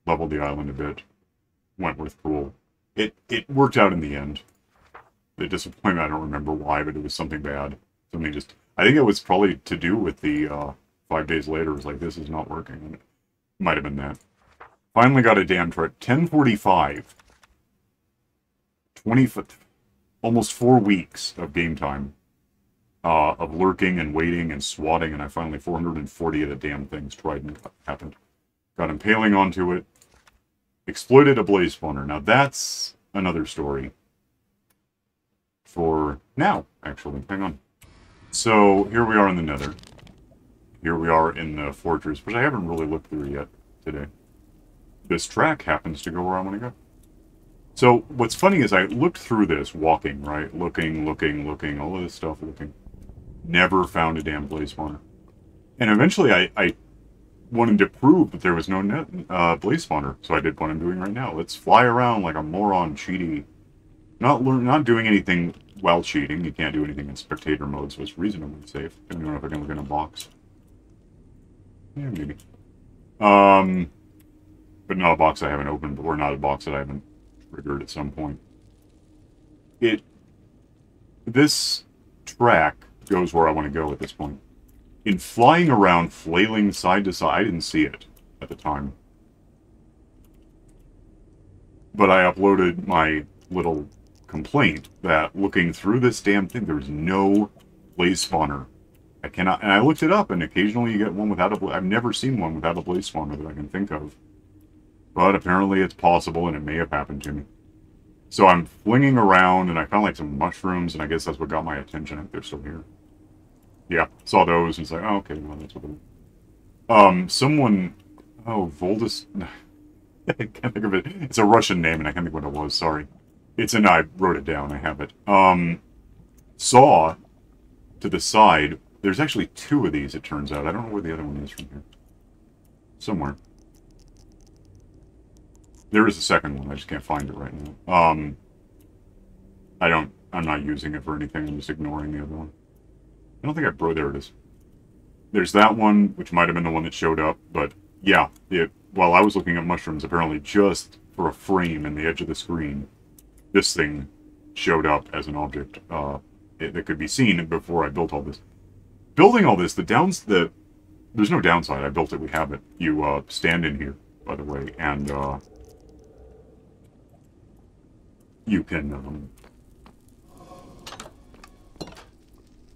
Leveled the island a bit. Wentworth Pool. It worked out in the end. The disappointment, I don't remember why, but it was something bad. Something just... I think it was probably to do with the 5 days later. It was like, this is not working. And it might have been that. Finally got a damn trip. 10:45. 20... Almost 4 weeks of game time. Of lurking and waiting and swatting, and I finally 440 of the damn things tried and happened. Got impaling onto it. Exploited a blaze spawner. Now that's another story. For now, actually. Hang on. So, here we are in the nether. Here we are in the fortress, which I haven't really looked through yet today. This track happens to go where I want to go. So, what's funny is I looked through this, walking, right? Looking, all of this stuff, looking. Never found a damn blaze spawner. And eventually I wanted to prove that there was no blaze spawner, so I did what I'm doing right now. Let's fly around like a moron, cheaty. Not doing anything while cheating. You can't do anything in spectator mode, so it's reasonably safe. I don't know if I can look in a box. Yeah, maybe. But not a box I haven't opened, or not a box that I haven't triggered at some point. This track goes where I want to go at this point. In flying around, flailing side to side, I didn't see it at the time. But I uploaded my little complaint that looking through this damn thing, there's no blaze spawner. I cannot, and I looked it up, and occasionally you get one without a blaze. I've never seen one without a blaze spawner that I can think of. But apparently it's possible, and it may have happened to me. So I'm flinging around, and I found like some mushrooms, and I guess that's what got my attention. I think they're still here. Yeah, saw those, and it's like, oh, okay, well, that's what it is. Someone... Oh, Voldus... I can't think of it. It's a Russian name, and I can't think what it was, sorry. I wrote it down, I have it. Saw, to the side, there's actually 2 of these, it turns out. I don't know where the other one is from here. Somewhere. There is a second one, I just can't find it right now. I'm not using it for anything, I'm just ignoring the other one. I don't think I there it is. There's that one, which might have been the one that showed up, but yeah, while I was looking at mushrooms, apparently just for a frame in the edge of the screen, this thing showed up as an object that could be seen before I built all this. Building all this, there's no downside. I built it, we have it. You stand in here, by the way, and you can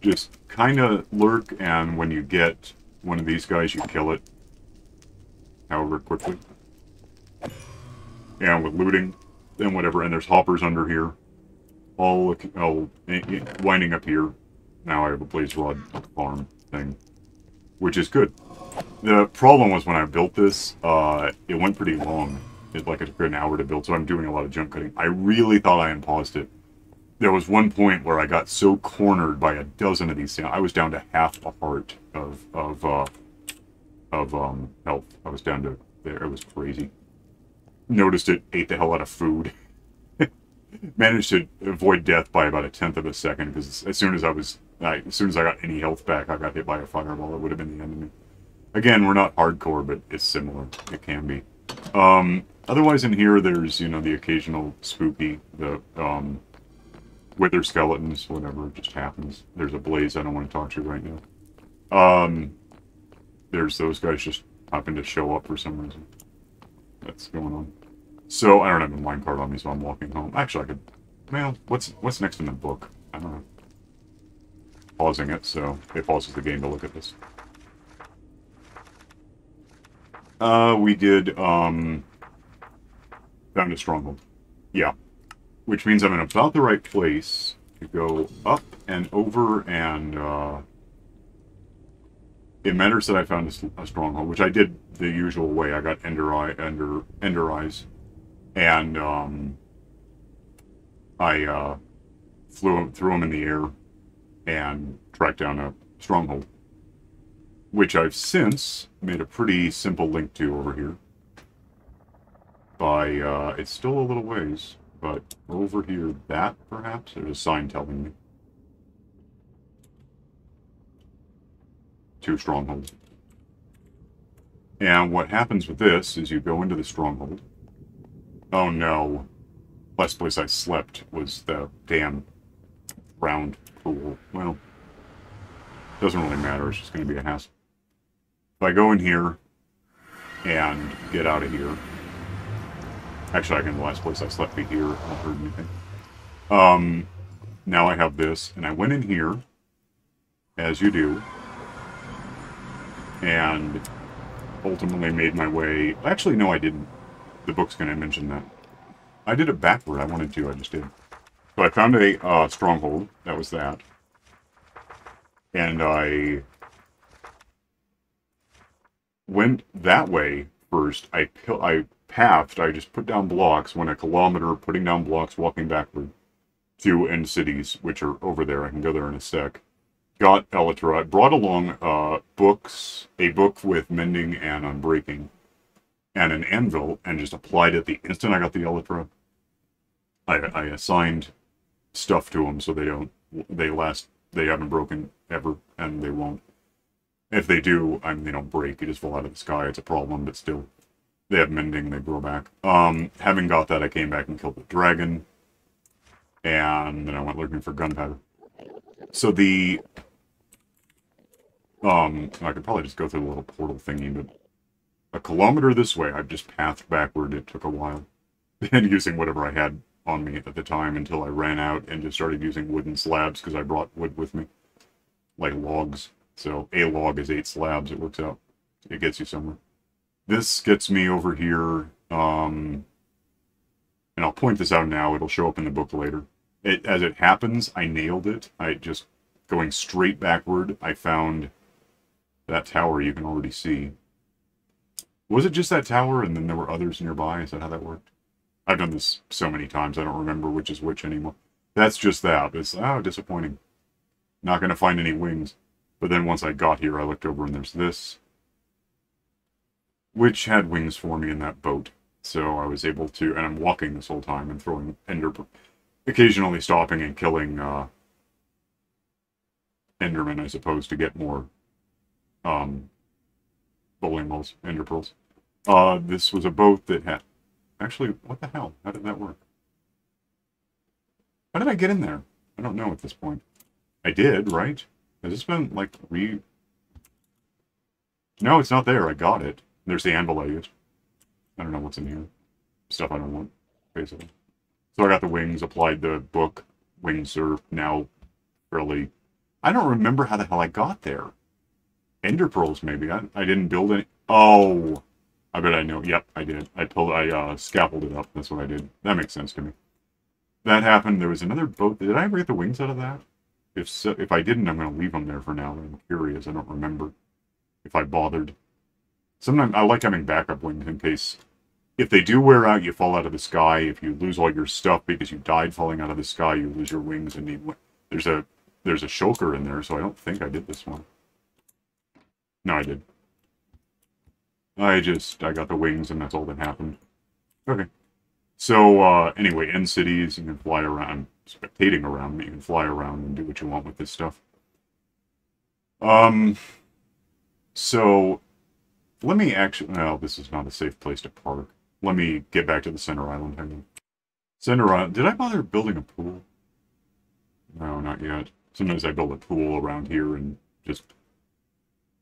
just kind of lurk, and when you get one of these guys, you kill it however quickly. And with looting and whatever, and there's hoppers under here. All winding up here. Now I have a blaze rod farm thing, which is good. The problem was when I built this, it went pretty long. It took an hour to build, so I'm doing a lot of junk cutting. I really thought I unpaused it. There was one point where I got so cornered by a dozen of these things. I was down to half a heart of health. I was down to there. It was crazy. Noticed it, ate the hell out of food. Managed to avoid death by about 1/10 of a second, because as soon as I got any health back, I got hit by a fireball. It would have been the end of me. Again, we're not hardcore, but it's similar. It can be. Otherwise in here, there's, the occasional spooky, the, wither skeletons, whatever, it just happens. There's a blaze I don't want to talk to right now. There's those guys just happen to show up for some reason. That's going on. So, I don't have a minecart on me, so I'm walking home. Actually, I could... Well, what's next in the book? I don't know. Pausing it, so it pauses the game to look at this. We did, found a stronghold. Yeah. Which means I'm in about the right place to go up and over, and, it matters that I found a stronghold, which I did the usual way. I got Ender Eyes, and, I, threw them in the air and tracked down a stronghold, which I've since made a pretty simple link to over here. It's still a little ways, but over here, that, perhaps, there's a sign telling me. 2 strongholds. And what happens with this is you go into the stronghold. Oh no. Last place I slept was the damn round pool. Well, doesn't really matter, it's just going to be a hassle. If I go in here and get out of here... Actually, I can, the last place I slept be here. I haven't heard anything. Now I have this, and I went in here, as you do, and ultimately made my way... Actually, no, I didn't. The book's going to mention that. I did it backward. I wanted to. I just did. So I found a stronghold. That was that. And I went that way first. I pathed. I just put down blocks. Went a kilometer putting down blocks, walking backward to End Cities, which are over there. I can go there in a sec. Got Elytra. I brought along books, a book with mending and unbreaking, and an anvil, and just applied it the instant I got the Elytra. I assigned stuff to them so they haven't broken ever, and they won't. If they do, they don't break, they just fall out of the sky. It's a problem, but still, they have mending, they grow back. Having got that, I came back and killed the dragon, and then I went looking for gunpowder. So the... I could probably just go through the little portal thingy, but a kilometer this way, I've just pathed backward. It took a while. And using whatever I had on me at the time until I ran out and just started using wooden slabs because I brought wood with me. Like logs. So a log is 8 slabs. It works out. It gets you somewhere. This gets me over here. And I'll point this out now. It'll show up in the book later. As it happens, I nailed it. Going straight backward, I found that tower you can already see. Was it just that tower and then there were others nearby? Is that how that worked? I've done this so many times, I don't remember which is which anymore. That's just that. It's, disappointing. Not going to find any wings. But then once I got here, I looked over and there's this, which had wings for me in that boat. So I was able to, and I'm walking this whole time and throwing occasionally stopping and killing Enderman, I suppose, to get more bowling balls, Ender pearls. This was a boat that had... Actually, what the hell? How did that work? How did I get in there? I don't know at this point. I did, right? Has this been, No, it's not there. I got it. There's the anvil I used. I don't know what's in here. Stuff I don't want, basically. So I got the wings, applied the book. Wings are now fairly... I don't remember how the hell I got there. Ender pearls, maybe. I didn't build any. Oh, I bet I know. Yep, I did. I scaffolded up. That's what I did. That makes sense to me. That happened. There was another boat. Did I ever get the wings out of that? If so, if I didn't, I'm going to leave them there for now. I'm curious. I don't remember if I bothered. Sometimes I like having backup wings in case, if they do wear out, you fall out of the sky. If you lose all your stuff because you died falling out of the sky, you lose your wings and need. There's a shulker in there, so I don't think I did this one. No, I did. I got the wings and that's all that happened. Okay. So, anyway, end cities, you can fly around, spectating around, but you can fly around and do what you want with this stuff. So, let me actually, no, this is not a safe place to park. Let me get back to the center island. Hang on. Center island, did I bother building a pool? No, not yet. Sometimes I build a pool around here and just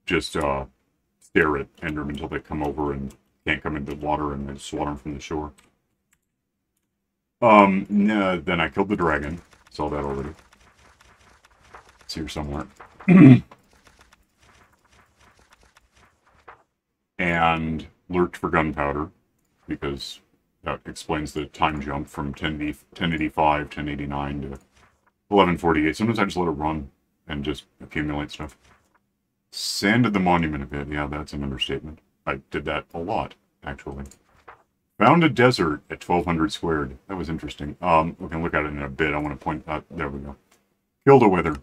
stare at Endermen until they come over and can't come into the water and then swat them from the shore. No, then I killed the dragon. Saw that already. It's here somewhere. And lurked for gunpowder, because that explains the time jump from 1085, 1089 to 1148. Sometimes I just let it run and just accumulate stuff. Sanded the monument a bit. Yeah, that's an understatement. I did that a lot, actually. Found a desert at 1200 squared. That was interesting. We can look at it in a bit. I want to point out. There we go. Killed a wither.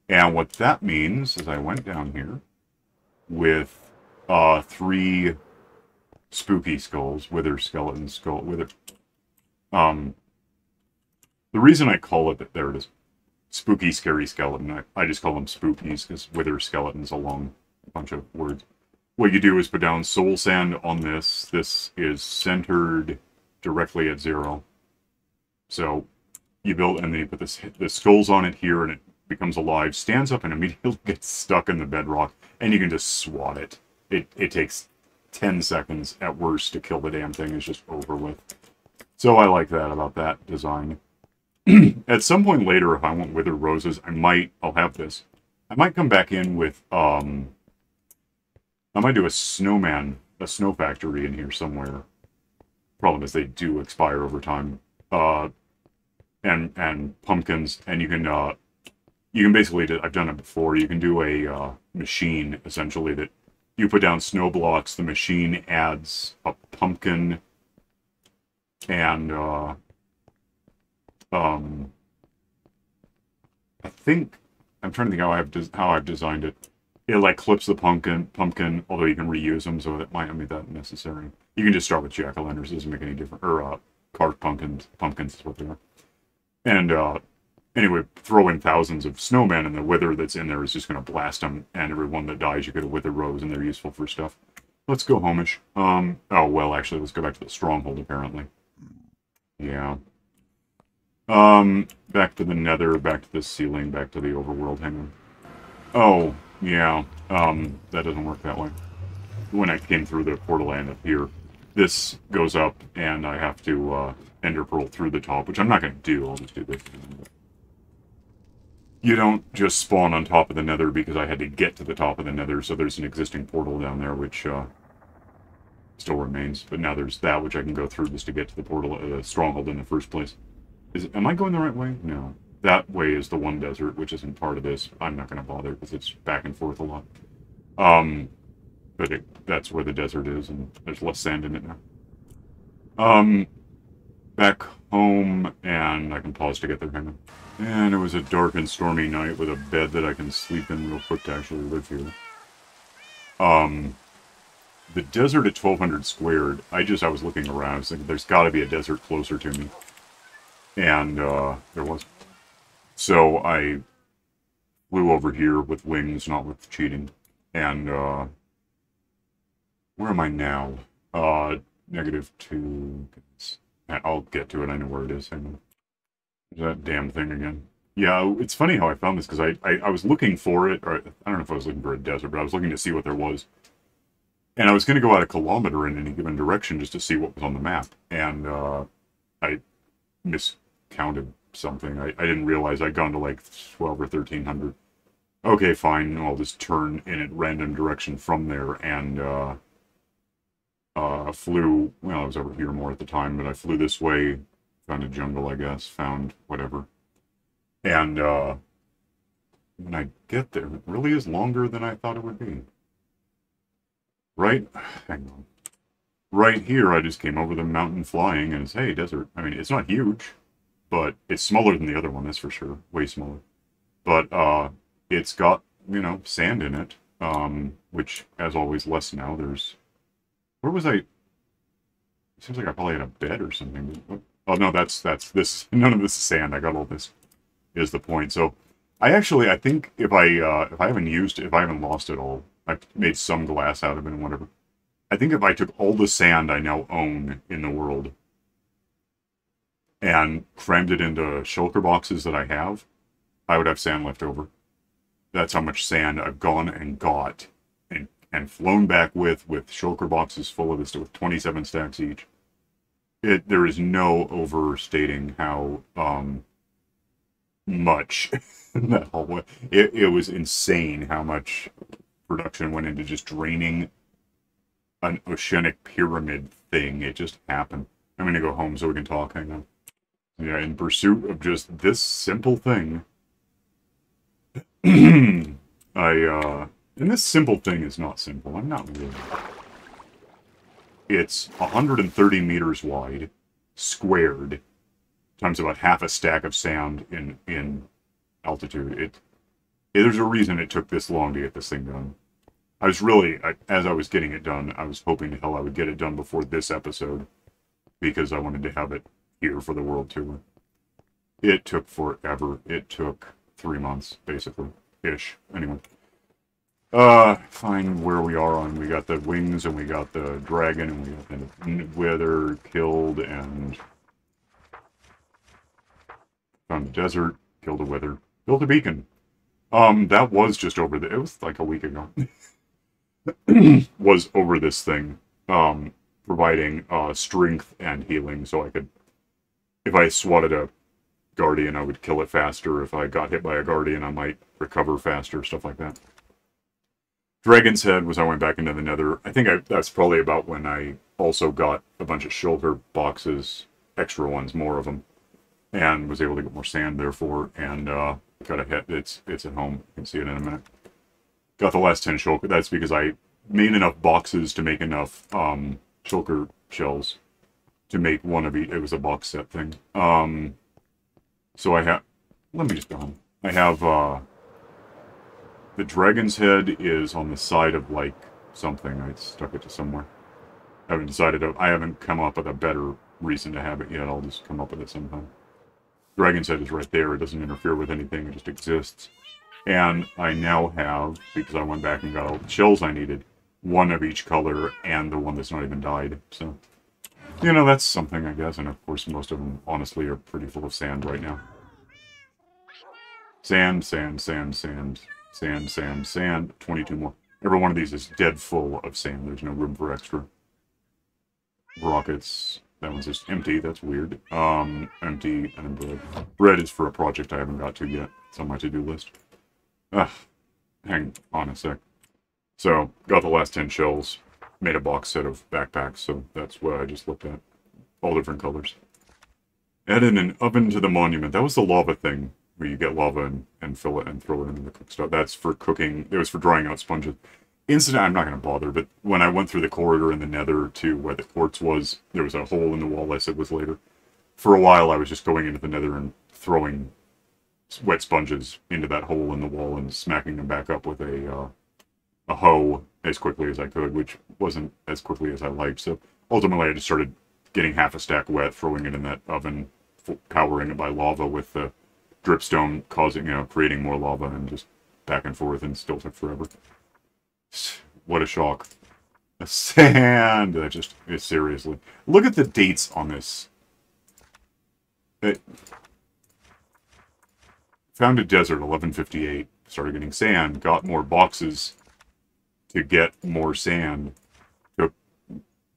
And what that means is I went down here with 3 spooky skulls. Wither, skeleton, skull, wither. The reason I call it, there it is. Spooky, scary skeleton. I just call them spookies because wither skeletons a long bunch of words. What you do is put down soul sand on this. This is centered directly at 0. So you build, and then you put the skulls on it here, and it becomes alive, stands up, and immediately gets stuck in the bedrock, and you can just swat it. It takes 10 seconds at worst to kill the damn thing. It's just over with. So I like that about that design. At some point later, if I want wither roses, I'll have this. I might come back in with, I might do a snow factory in here somewhere. Problem is they do expire over time. And pumpkins, and you can basically, I've done it before, you can do a machine, essentially, that you put down snow blocks, the machine adds a pumpkin, and, I think, I'm trying to think how I've designed it. It like clips the pumpkin, although you can reuse them, so that might not be that necessary. You can just start with jack-o'-lanterns, it doesn't make any difference. Or carved pumpkins is what they are. And anyway, throw in thousands of snowmen, and the wither that's in there is just going to blast them. And every one that dies, you get a wither rose, and they're useful for stuff. Let's go homish. Oh well, actually, let's go back to the stronghold. Apparently, yeah. Back to the nether, back to the ceiling, back to the overworld. Hang on. Oh, yeah. That doesn't work that way. When I came through the portal, I ended up here. This goes up, and I have to, ender pearl through the top, which I'm not going to do. I'll just do this. You don't just spawn on top of the nether, because I had to get to the top of the nether, so there's an existing portal down there, which, still remains. But now there's that, which I can go through just to get to the portal, the stronghold in the first place. Am I going the right way? No. That way is the one desert, which isn't part of this. I'm not going to bother, because it's back and forth a lot. But that's where the desert is, and there's less sand in it now. Back home, and I can pause to get there, hang on. And it was a dark and stormy night with a bed that I can sleep in real quick to actually live here. The desert at 1200 squared, I was looking around, I was thinking there's got to be a desert closer to me. And, there was. So I flew over here with wings, not with cheating. And, where am I now? -2. I'll get to it, I know where it is. Hang on. There's that damn thing again. Yeah, it's funny how I found this, because I was looking for it, or I don't know if I was looking for a desert, but I was looking to see what there was. And I was going to go out a kilometer in any given direction just to see what was on the map. And, I miscounted something. I didn't realize I'd gone to like 12 or 1300. Okay, fine. I'll just turn in a random direction from there and flew. Well, I was over here more at the time, but I flew this way. Found a jungle, I guess. Found whatever. And when I get there, it really is longer than I thought it would be. Right? Hang on. Right here, I just came over the mountain flying, and it's, hey, desert. I mean, it's not huge, but it's smaller than the other one, that's for sure. Way smaller. But it's got, you know, sand in it, which, as always, less now. There's... Where was I? It seems like I probably had a bed or something. Oh, no, that's this. None of this is sand. I got all this, is the point. So, I think if I haven't lost it all, I've made some glass out of it and whatever. I think if I took all the sand I now own in the world and crammed it into shulker boxes that I have, I would have sand left over. That's how much sand I've gone and got and flown back with shulker boxes full of this with 27 stacks each. There is no overstating how much that whole it was insane how much production went into just draining an oceanic pyramid thing. It just happened. I'm gonna go home so we can talk. Hang on. Yeah, in pursuit of just this simple thing. And this simple thing is not simple. I'm not really. It's 130 meters wide, squared, times about half a stack of sand in altitude. There's a reason it took this long to get this thing done. I was really, as I was getting it done, I was hoping to hell I would get it done before this episode, because I wanted to have it here for the world tour. It took forever. It took 3 months, basically. Ish. Anyway. Find where we are on. We got the wings, and we got the dragon, and we got the wither killed, and found the desert, killed a wither, built a beacon. That was just over it was like a week ago. Was over this thing, providing strength and healing, so I could, if I swatted a guardian, I would kill it faster. If I got hit by a guardian, I might recover faster, stuff like that. Dragon's Head was I went back into the nether. I think that's probably about when I also got a bunch of shulker boxes, extra ones, more of them, and was able to get more sand therefore, and got a hit. It's at home. You can see it in a minute. Got the last 10 shulker. That's because I made enough boxes to make enough shulker shells to make one of each. It was a box set thing. So I have... Let me just go home. I have... the dragon's head is on the side of, like, something. I stuck it to somewhere. I haven't come up with a better reason to have it yet. I'll just come up with it sometime. Dragon's head is right there. It doesn't interfere with anything. It just exists. And I now have, because I went back and got all the shells I needed, one of each color and the one that's not even dyed. So, you know, that's something, I guess. And of course, most of them, honestly, are pretty full of sand right now. Sand, sand, sand, sand, sand, sand, sand. 22 more. Every one of these is dead full of sand. There's no room for extra. Rockets. That one's just empty. That's weird. Empty and bread. Bread is for a project I haven't got to yet. It's on my to-do list. Hang on a sec. So, got the last 10 shells. Made a box set of backpacks, so that's what I just looked at. All different colors. Added an oven to the monument. That was the lava thing, where you get lava and fill it and throw it into the cook stuff. That's for cooking. It was for drying out sponges. I'm not going to bother, but when I went through the corridor in the nether to where the quartz was, there was a hole in the wall, I said was later. For a while, I was just going into the nether and throwing wet sponges into that hole in the wall and smacking them back up with a hoe as quickly as I could, which wasn't as quickly as I liked. So ultimately, I just started getting half a stack wet, throwing it in that oven, powering it by lava with the dripstone, creating more lava, and just back and forth, and still took forever. What a shock. The sand! Seriously. Look at the dates on this. Found a desert, 1158. Started getting sand. Got more boxes to get more sand. Took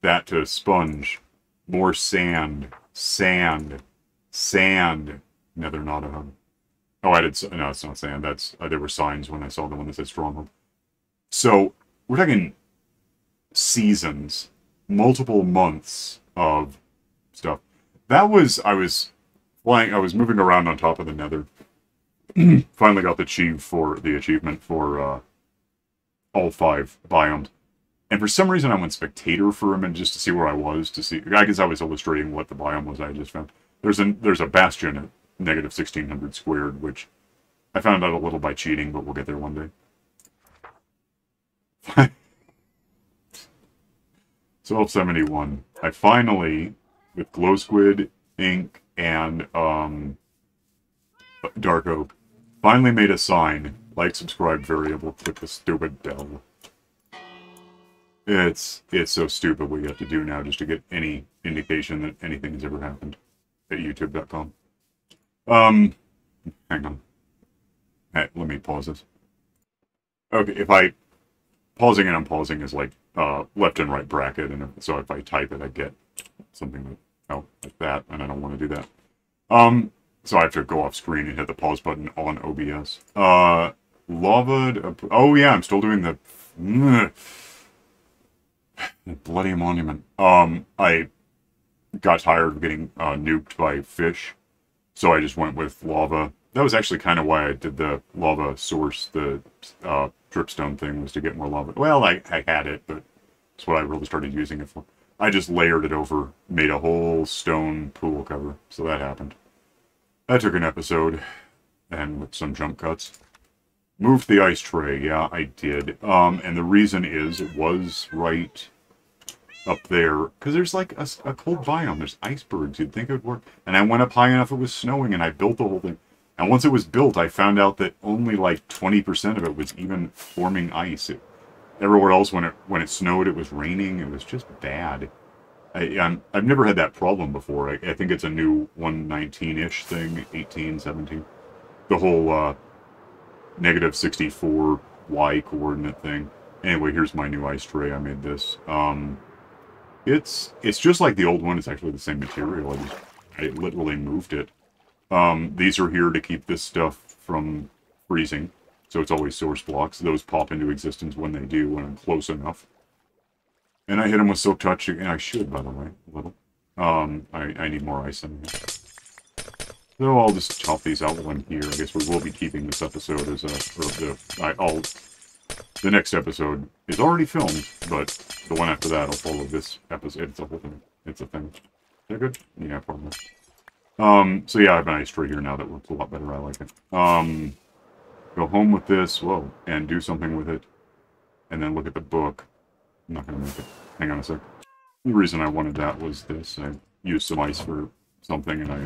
that to sponge. More sand. Sand. Sand. Nether not a hub. Oh, I did. No, it's not sand. That's there were signs when I saw the one that said stronghold. So we're talking seasons, multiple months of stuff. That was I was flying. I was moving around on top of the Nether. Finally got the achievement for all 5 biomes. And for some reason, I went spectator for a minute just to see where I was. To see, I guess I was illustrating what the biome was I just found. There's a bastion at negative 1600 squared, which I found out a little by cheating, but we'll get there one day. So 1271. I finally, with glow squid, ink, and dark oak, finally made a sign. Like, subscribe, variable, click the stupid bell. It's so stupid what you have to do now just to get any indication that anything has ever happened at youtube.com. Hang on. Hey, let me pause this. Okay, if I... Pausing and unpausing is like left and right bracket, and so if I type it, I get something that, oh, like that, and I don't want to do that. So I have to go off screen and hit the pause button on OBS. Lava... Oh, yeah, I'm still doing the bloody monument. I got tired of getting nuked by fish, so I just went with lava. That was actually kind of why I did the lava source, the dripstone thing, was to get more lava. Well, I had it, but that's what I really started using it for. I just layered it over, made a whole stone pool cover, so that happened. That took an episode, and with some jump cuts. Moved the ice tray, yeah, I did. And the reason is it was right up there, because there's like a cold biome, there's icebergs, you'd think it would work. And I went up high enough it was snowing, and I built the whole thing. And once it was built, I found out that only like 20% of it was even forming ice. Everywhere else, when it snowed, it was raining, it was just bad. I've never had that problem before. I think it's a new 119-ish thing, 18, 17. The whole negative 64 Y coordinate thing. Anyway, here's my new ice tray. I made this. It's just like the old one. It's actually the same material. I literally moved it. These are here to keep this stuff from freezing. So it's always source blocks. Those pop into existence when they do, when I'm close enough. And I hit them with Soak Touch, and I should, by the way, a little. I need more ice in here. So I'll just chop these out while I'm here. I guess we will be keeping this episode as the next episode is already filmed, but the one after that will follow this episode. It's a whole thing. It's a thing. Is that good? Yeah, probably. So yeah, I have an ice tray here now that works a lot better. I like it. Go home with this, whoa, and do something with it, and then look at the book. I'm not gonna make it. Hang on a sec. The reason I wanted that was this. I used some ice for something, and I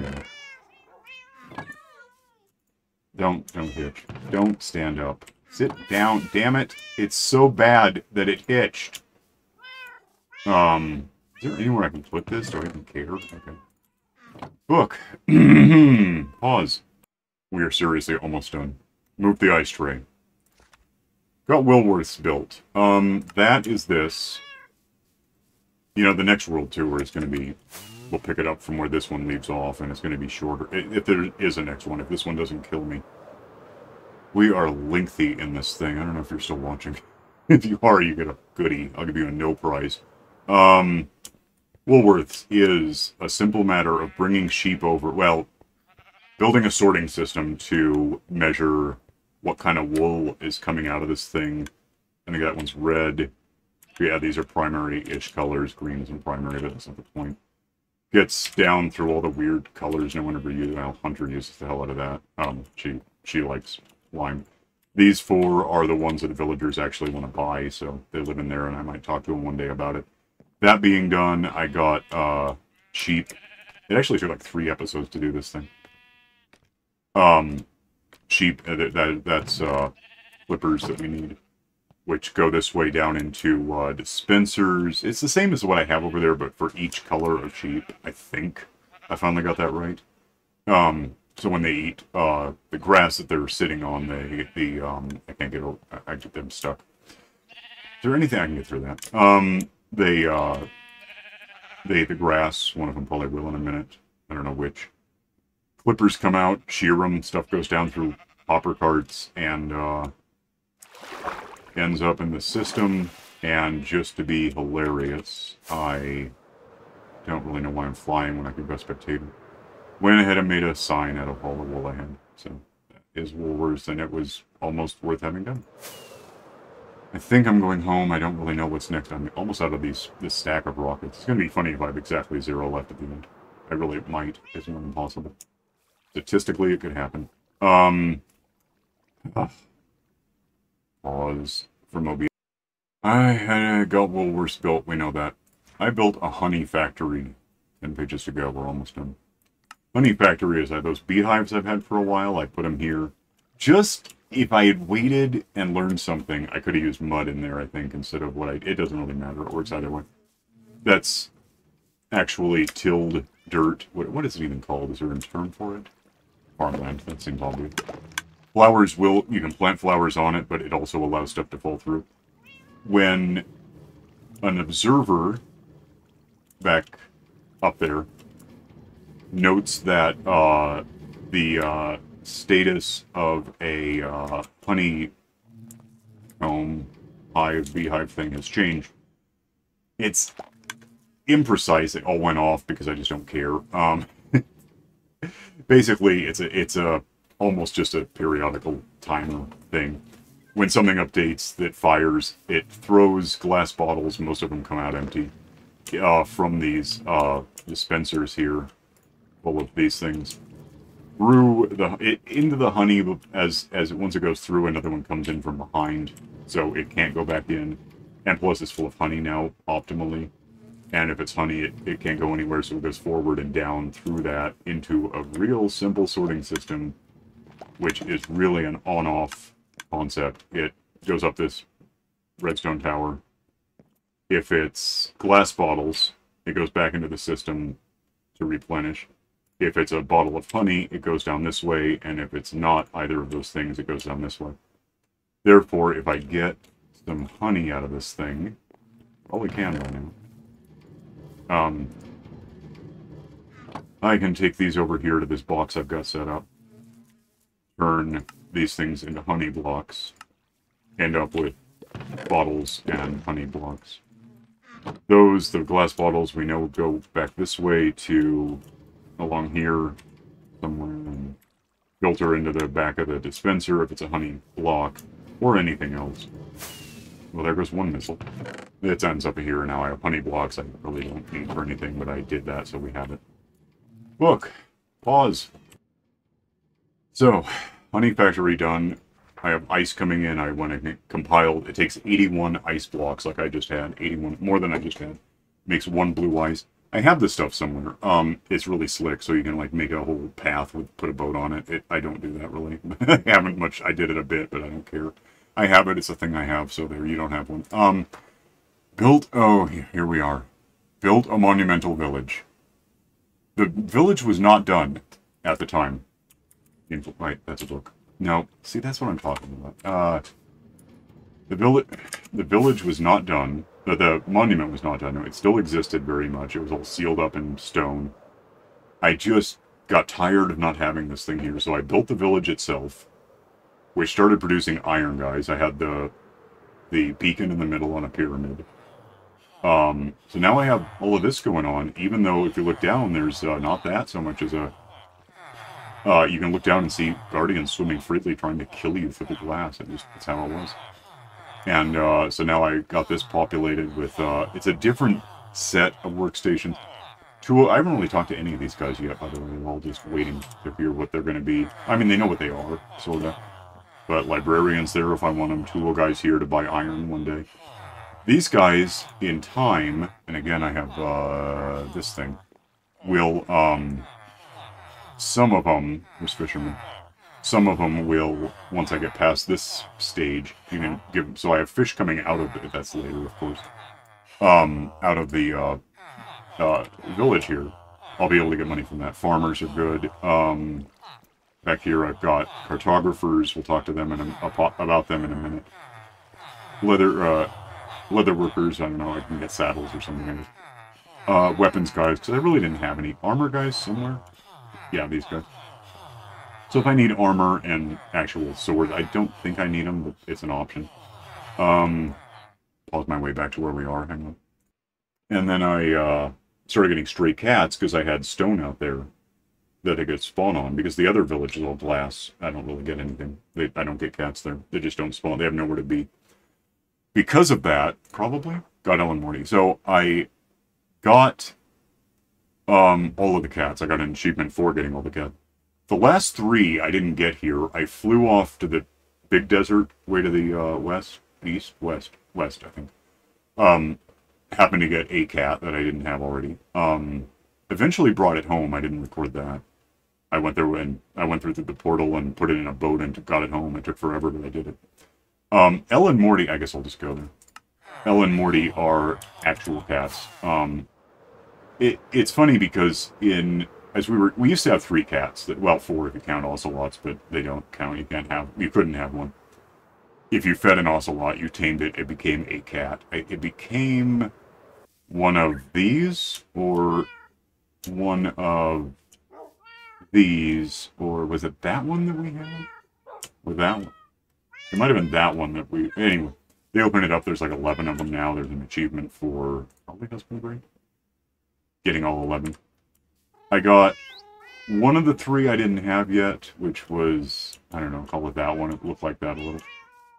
don't hitch. Don't stand up. Sit down. Damn it! It's so bad that it hitched. Is there anywhere I can put this? Do I even care? Okay. Book. Pause. We are seriously almost done. Move the ice tray. Got Willworth's built. That is this. You know, the next world tour is going to be... We'll pick it up from where this one leaves off, and it's going to be shorter. If there is a next one, if this one doesn't kill me. We are lengthy in this thing. I don't know if you're still watching. If you are, you get a goodie. I'll give you a no prize. Woolworths is a simple matter of bringing sheep over, well, building a sorting system to measure what kind of wool is coming out of this thing. I think that one's red. Yeah, these are primary-ish colors. Green isn't primary, but that's not the point. Gets down through all the weird colors no one ever uses. Well, Hunter uses the hell out of that. She likes lime. These 4 are the ones that the villagers actually want to buy, so they live in there, and I might talk to them one day about it. That being done, I got sheep. It actually took like 3 episodes to do this thing. Sheep, that's flippers that we need, which go this way down into dispensers. It's the same as what I have over there, but for each color of sheep, I think. I finally got that right. So when they eat the grass that they're sitting on, I can't get I get them stuck. Is there anything I can get through that? They eat the grass. One of them probably will in a minute. I don't know which. clippers come out, shear them, stuff goes down through hopper carts, and ends up in the system. And just to be hilarious, I don't really know why I'm flying when I could go spectator. Went ahead and made a sign out of all the wool I had. So that is Woolworths, and it was almost worth having done. I think I'm going home. I don't really know what's next. I'm almost out of this stack of rockets. It's going to be funny if I have exactly 0 left at the end. I really might. It's not impossible. Statistically, it could happen. Pause for Moby. I got Woolworths built. We know that. I built a honey factory 10 pages ago. We're almost done. Honey factory is those beehives I've had for a while. I put them here. Just if I had waited and learned something, I could have used mud in there, I think, instead of what it doesn't really matter. It works either way. That's actually tilled dirt. What is it even called? Is there a term for it? Farmland. That seems obvious. Flowers you can plant flowers on it, but it also allows stuff to fall through. When an observer back up there notes that the status of a honey comb beehive thing has changed. It's imprecise. It all went off because I just don't care. Basically, it's a almost just a periodical timer thing. When something updates that fires, it throws glass bottles. Most of them come out empty from these dispensers here, full of these things, through into the honey. Once it goes through, another one comes in from behind, so it can't go back in. And plus, it's full of honey now, optimally. And if it's honey, it can't go anywhere, so it goes forward and down through that into a real simple sorting system, which is really an on-off concept. It goes up this redstone tower. If it's glass bottles, it goes back into the system to replenish. If it's a bottle of honey, it goes down this way, and if it's not either of those things, it goes down this way. Therefore, if I get some honey out of this thing, probably can right now, I can take these over here to this box I've got set up, turn these things into honey blocks, end up with bottles and honey blocks. The glass bottles, we know go back this way to along here somewhere and filter into the back of the dispenser if it's a honey block or anything else. Well, there goes one missile. It ends up here now. I have honey blocks I really don't need for anything, but I did that, so we have it. Book. Pause. So, honey factory done. I have ice coming in. I went and compiled. It takes 81 ice blocks like I just had. 81, more than I just had. Makes 1 blue ice. I have this stuff somewhere. It's really slick, so you can like make a whole path with put a boat on it. I don't do that really. I haven't much. I did it a bit, but I don't care. I have it. It's a thing I have. So there, you don't have one. Built. Oh, here we are. Built a monumental village. The village was not done at the time. Right, that's a book. No, see, that's what I'm talking about. The village was not done. The monument was not done. It still existed very much. It was all sealed up in stone. I just got tired of not having this thing here, so I built the village itself, which started producing iron guys. I had the beacon in the middle on a pyramid. So now I have all of this going on, even though if you look down, there's not that so much as a... you can look down and see guardians swimming freely trying to kill you through the glass. That's how it was. And so now I got this populated with... it's a different set of workstations. I haven't really talked to any of these guys yet, by the way. They're all just waiting to hear what they're going to be. I mean, they know what they are, sort of. But librarians there if I want them. Tool guys here to buy iron one day. These guys, in time, and again I have this thing, will, some of them, there's fishermen, some of them will, once I get past this stage, you can give, so I have fish coming out of it, that's later of course, out of the village here. I'll be able to get money from that. Farmers are good. Back here I've got cartographers, we'll talk to them about them in a minute. Leather workers, I don't know, I can get saddles or something. Weapons guys, because I really didn't have any. Armor guys somewhere? Yeah, these guys. So if I need armor and actual swords, I don't think I need them, but it's an option. Pause my way back to where we are. Hang on. And then I started getting stray cats because I had stone out there that I could spawn on, because the other village is all glass. I don't really get anything. I don't get cats there. They just don't spawn. They have nowhere to be. Because of that, probably, got Ellen Morty. So I got all of the cats. I got an achievement for getting all the cats. The last 3 I didn't get here. I flew off to the big desert, way to the west, west, I think. Happened to get a cat that I didn't have already. Eventually brought it home. I didn't record that. I went there and I went through the portal and put it in a boat and got it home. It took forever, but I did it. Elle and Morty, I guess I'll just go there. Elle and Morty are actual cats. It's funny because we used to have 3 cats. Well, 4 if you count ocelots, but they don't count. You couldn't have one. If you fed an ocelot, you tamed it, it became a cat. It became one of these, or one of these, or was it that one that we had? Or that one? It might have been that one that we... Anyway, they open it up, there's like 11 of them now. There's an achievement for... Probably husband break? Getting all 11. I got one of the 3 I didn't have yet, which was... I don't know, call it that one. It looked like that a little.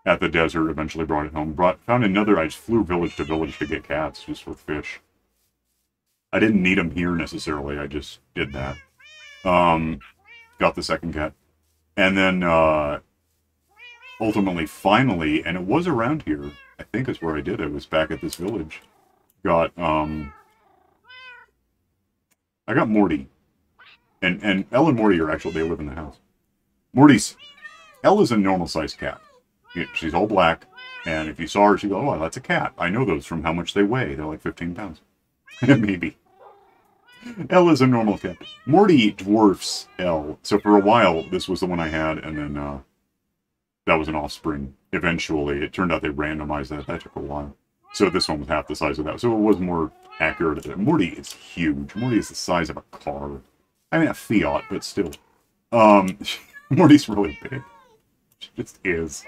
At the desert, eventually brought it home. Found another, I just flew village to village to get cats, just for fish. I didn't need them here necessarily, I just did that. Got the second cat. And then, ultimately, finally, and it was around here, I think is where I did it, was back at this village. Got, I got Morty. And Elle and Morty are actually, they live in the house. Elle is a normal-sized cat. She's all black, and if you saw her, she'd go, oh, that's a cat. I know those from how much they weigh. They're like 15 pounds. Maybe. Elle is a normal cat. Morty dwarfs Elle. So for a while, this was the one I had, and then that was an offspring. Eventually, it turned out they randomized that. That took a while. So this one was half the size of that. So it was more accurate. Morty is huge. Morty is the size of a car. I mean, a Fiat, but still. Morty's really big. She just is.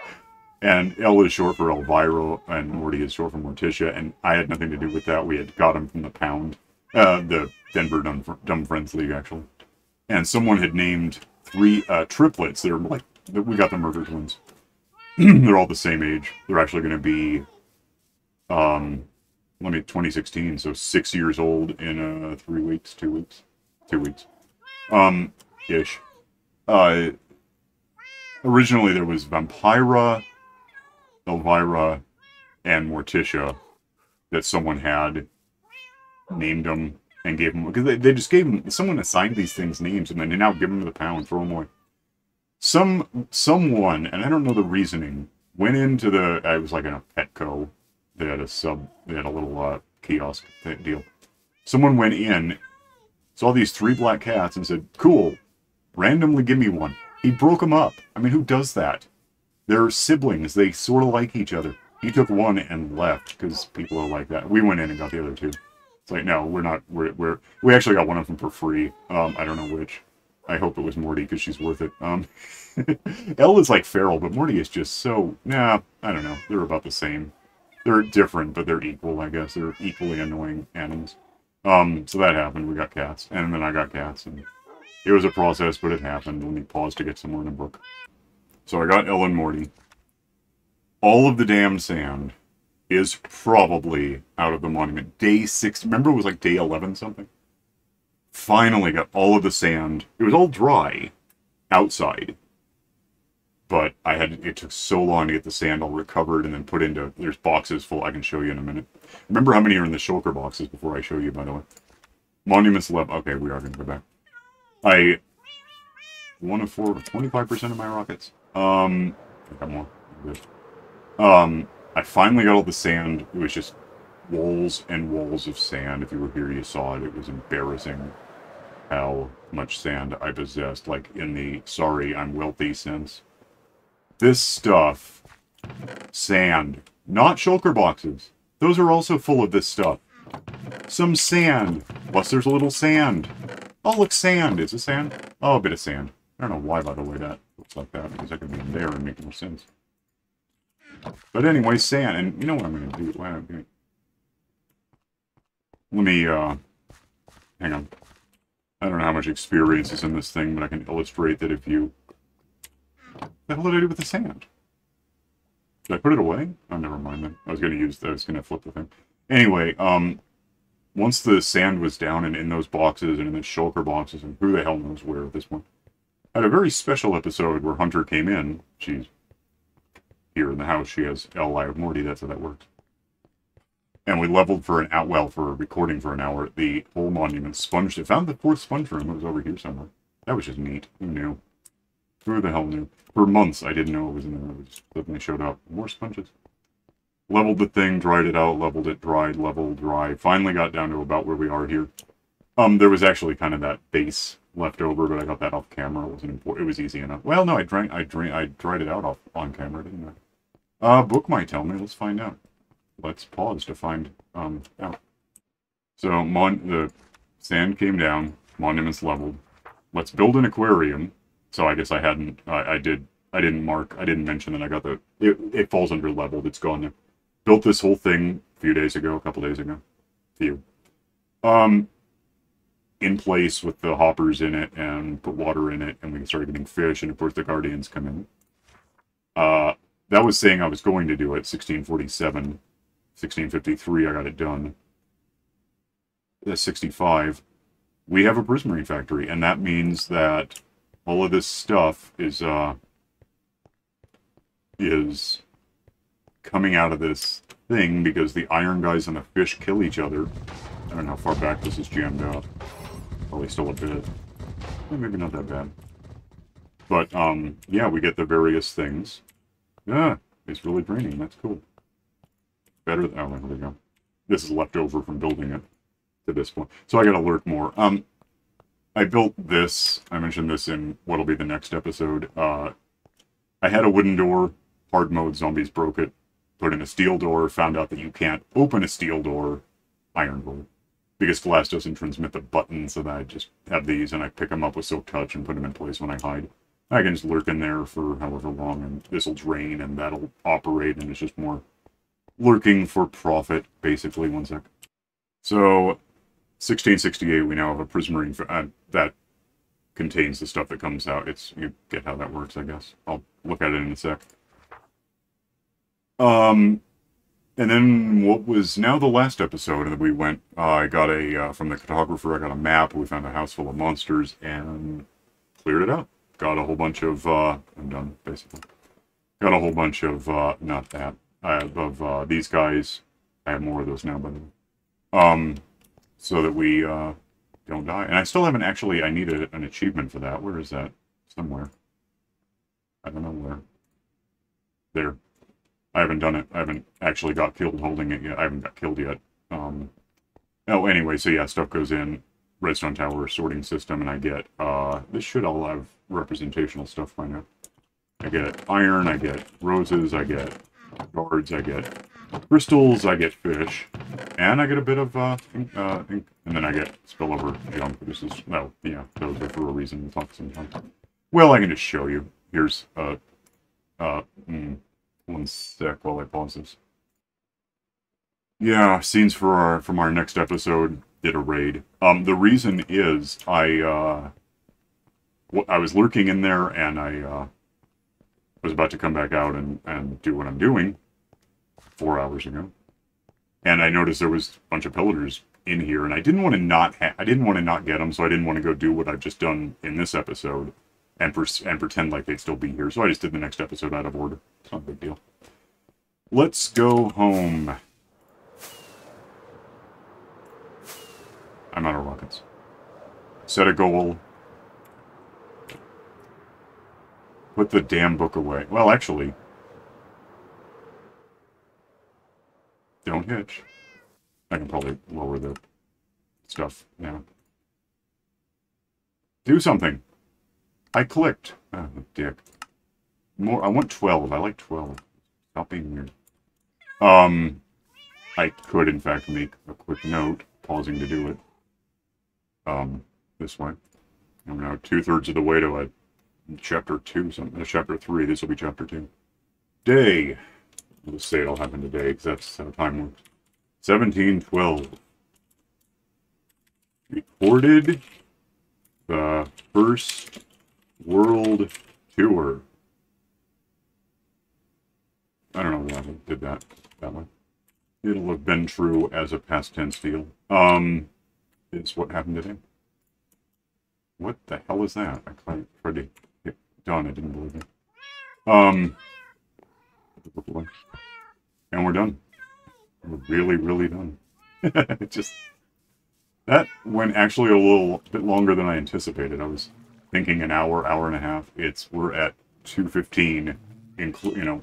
And Elle is short for Elvira, and Morty is short for Morticia, and I had nothing to do with that. We had got him from the Pound. The Denver Dumb Friends League, actually. And someone had named 3 triplets. They're like, we got the murder twins. They're all the same age. They're actually going to be, 2016, so 6 years old in 3 weeks, 2 weeks. 2 weeks. Ish. Originally there was Vampira, Elvira, and Morticia that someone had named them and gave them, because they just gave them, someone assigned these things names and then they now give them to the Pound, throw them away. Someone, and I don't know the reasoning, went into I was like in a Petco, they had a little kiosk deal. Someone went in, saw these 3 black cats and said, cool, randomly give me one. He broke them up. I mean, who does that? They're siblings. They sort of like each other. He took one and left because people are like that. We went in and got the other 2. It's like, no, we're not. We actually got one of them for free. I don't know which. I hope it was Morty because she's worth it. Elle is like feral, but Morty is just so... Nah, I don't know. They're about the same. They're different, but they're equal, I guess. They're equally annoying animals. So that happened. We got cats. And then I got cats. And it was a process, but it happened. Let me pause to get somewhere in the book. So I got Elle and Morty. All of the damn sand is probably out of the monument. Day 6. Remember it was like day 11 something? Finally got all of the sand. It was all dry outside. But it took so long to get the sand all recovered and then put into, there's boxes full. I can show you in a minute. Remember how many are in the shulker boxes before I show you, by the way. Monuments left. Okay, we are going to go back. One of 4, 25% of my rockets. I got more. Good. I finally got all the sand. It was just walls and walls of sand. If you were here, you saw it. It was embarrassing how much sand I possessed. Like in the sorry, I'm wealthy sense. This stuff, sand, not shulker boxes. Those are also full of this stuff. Some sand. Plus there's a little sand. Oh, look, sand. Is it sand? Oh, a bit of sand. I don't know why, by the way, that looks like that, because that could be there and make more sense. But anyway, sand, and you know what I'm going to do? Let me, hang on. I don't know how much experience is in this thing, but I can illustrate that if you... What the hell did I do with the sand? Did I put it away? Oh, never mind then. I was going to flip the thing. Anyway, once the sand was down and in those boxes and in the shulker boxes, and who the hell knows where at this point, I had a very special episode where Hunter came in. She's here in the house. She has L.I. of Morty. That's how that works. And we leveled for an for a recording for an hour. The whole monument sponged. I found the fourth sponge room. It was over here somewhere. That was just neat. Who knew? Who the hell knew? For months, I didn't know it was in there. It just suddenly showed up. More sponges. Leveled the thing, dried it out, leveled it, dried, leveled, dry. Finally got down to about where we are here. There was actually kind of that base left over, but I got that off camera. It wasn't important. It was easy enough. Well, no, I dried it out on camera, didn't I? Book might tell me. Let's find out. Let's pause to find out. So the sand came down, monument's leveled. Let's build an aquarium. So I guess I hadn't. I didn't mention that I got the. It falls under leveled. It's gone there. Built this whole thing a couple days ago. In place with the hoppers in it and put water in it, and we started getting fish, and of course the guardians come in. That was saying I was going to do it. 1647. 1653, I got it done. That's 65. We have a prismarine factory, and that means that all of this stuff is coming out of this thing because the iron guys and the fish kill each other. I don't know how far back this is jammed out. Probably still a bit. Maybe not that bad. But, yeah, we get the various things. Yeah, it's really draining. That's cool. Better than... Oh, there we go. This is left over from building it to this point. So I gotta lurk more. I built this. I mentioned this in what'll be the next episode. I had a wooden door. Hard mode, zombies broke it. Put in a steel door. Found out that you can't open a steel door. Iron door. Because Glass doesn't transmit the buttons, so that I just have these and I pick them up with Silk Touch and put them in place when I hide. I can just lurk in there for however long, and this will drain and that'll operate, and it's just more lurking for profit, basically. One sec. So, 1668, we now have a prismarine that contains the stuff that comes out. You get how that works, I guess. I'll look at it in a sec. And then what was now the last episode that we went, I got from the cartographer, I got a map. We found a house full of monsters and cleared it out. Got a whole bunch of, I'm done, basically. Got a whole bunch of, not that, of these guys. I have more of those now, by the way. So that we, don't die. And I still haven't actually, I need an achievement for that. Where is that? Somewhere. I don't know where. There. I haven't done it. I haven't actually got killed holding it yet. I haven't got killed yet. Oh, anyway, so yeah, stuff goes in. Redstone Tower sorting system, and I get, this should all have representational stuff by now. I get iron, I get roses, I get guards, I get crystals, I get fish, and I get a bit of, ink, and then I get spillover junk. This is, well, yeah, those are for a reason. We'll talk sometime. Well, I can just show you. Here's, one sec while I pause this. Yeah, scenes from our next episode. Did a raid. The reason is I was lurking in there, and I was about to come back out and do what I'm doing 4 hours ago, and I noticed there was a bunch of pillagers in here, and I didn't want to not get them, so I didn't want to go do what I've just done in this episode and pretend like they'd still be here. So I just did the next episode out of order. It's not a big deal. Let's go home. I'm out of rockets. Set a goal. Put the damn book away. Well, actually, don't hitch. I can probably lower the stuff now. Do something. I clicked. Oh, dick. More. I want 12. I like 12. Stop being weird. I could, in fact, make a quick note, pausing to do it. This way. I'm now 2/3 of the way to it. chapter 2, chapter 3. This will be chapter 2. Day. I'll just say it'll happen today, because that's how time works. 1712. Recorded the first world tour. I don't know why I did that way. It'll have been true as a past tense feel. It's what happened today. What the hell is that? I tried to get done. I didn't believe it. And we're done. We're really, really done. It just... That went actually a little bit longer than I anticipated. I was thinking an hour, hour and a half. We're at 2:15, you know,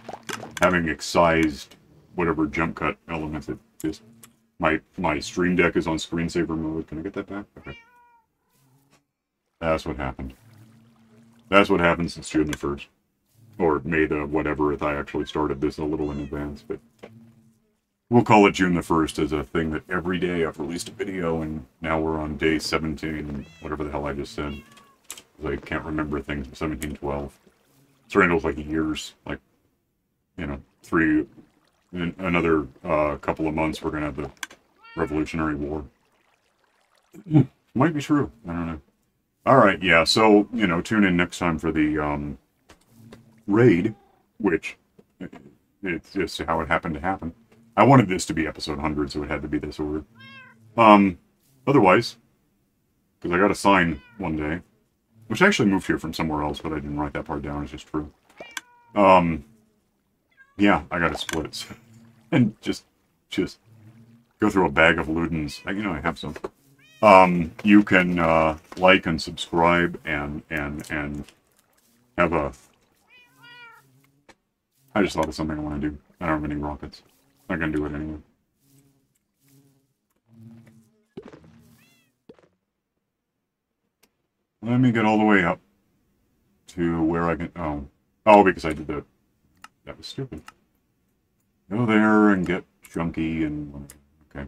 having excised whatever jump cut elements. It just my stream deck is on screensaver mode. Can I get that back? Okay. That's what happened. That's what happened since June the 1st. Or May the whatever, if I actually started this a little in advance, but we'll call it June the 1st as a thing that every day I've released a video, and now we're on day 17, whatever the hell I just said. I can't remember things, 1712. It's starting to look like years, like, you know, in another couple of months we're going to have the Revolutionary War. Might be true, I don't know. Alright, yeah, so, you know, tune in next time for the raid, which, it's just how it happened to happen. I wanted this to be episode 100, so it had to be this order. Otherwise, because I got a sign one day, which I actually moved here from somewhere else, but I didn't write that part down, it's just true. Yeah, I got a split. And just go through a bag of Ludens. You know, I have some. You can, like and subscribe and have a... I just thought of something I want to do. I don't have any rockets. I'm not going to do it anyway. Let me get all the way up to where I can... Oh, because I did that. That was stupid. Go there and get chunky and... Okay.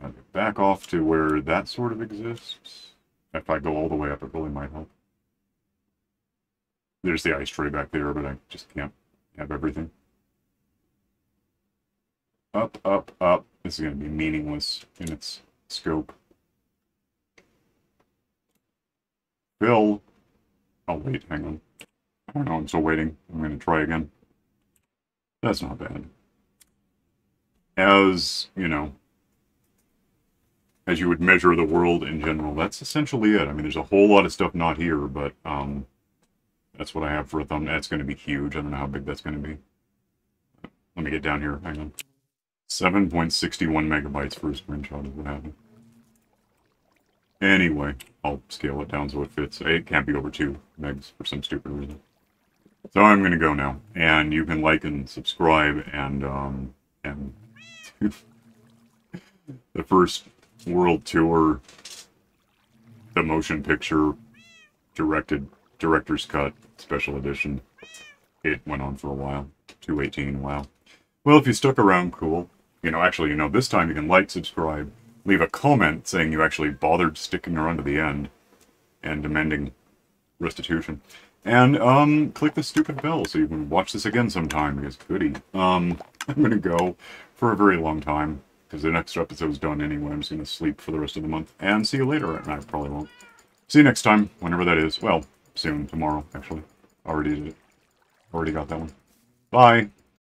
I'll get back off to where that sort of exists. If I go all the way up, it really might help. There's the ice tray back there, but I just can't have everything. Up, up, up. This is going to be meaningless in its scope. Fill. Oh, wait, hang on. I don't know, I'm still waiting. I'm going to try again. That's not bad. As, you know, as you would measure the world in general, that's essentially it. I mean, there's a whole lot of stuff not here, but, that's what I have for a thumbnail. That's going to be huge. I don't know how big that's going to be. Let me get down here. Hang on. 7.61 megabytes for a screenshot of what happened. Anyway, I'll scale it down so it fits. It can't be over 2 megs for some stupid reason. So I'm going to go now. And you can like and subscribe and the first world tour, the motion picture, director's cut, special edition. It went on for a while. 218, wow. Well, if you stuck around, cool. You know, actually, you know, this time you can like, subscribe, leave a comment saying you actually bothered sticking around to the end and demanding restitution. And, click the stupid bell so you can watch this again sometime, because goody. I'm gonna go for a very long time, because the next episode's done anyway. I'm just gonna sleep for the rest of the month, and see you later. And I probably won't. See you next time, whenever that is. Well, soon, tomorrow, actually. Already did it. Already got that one. Bye!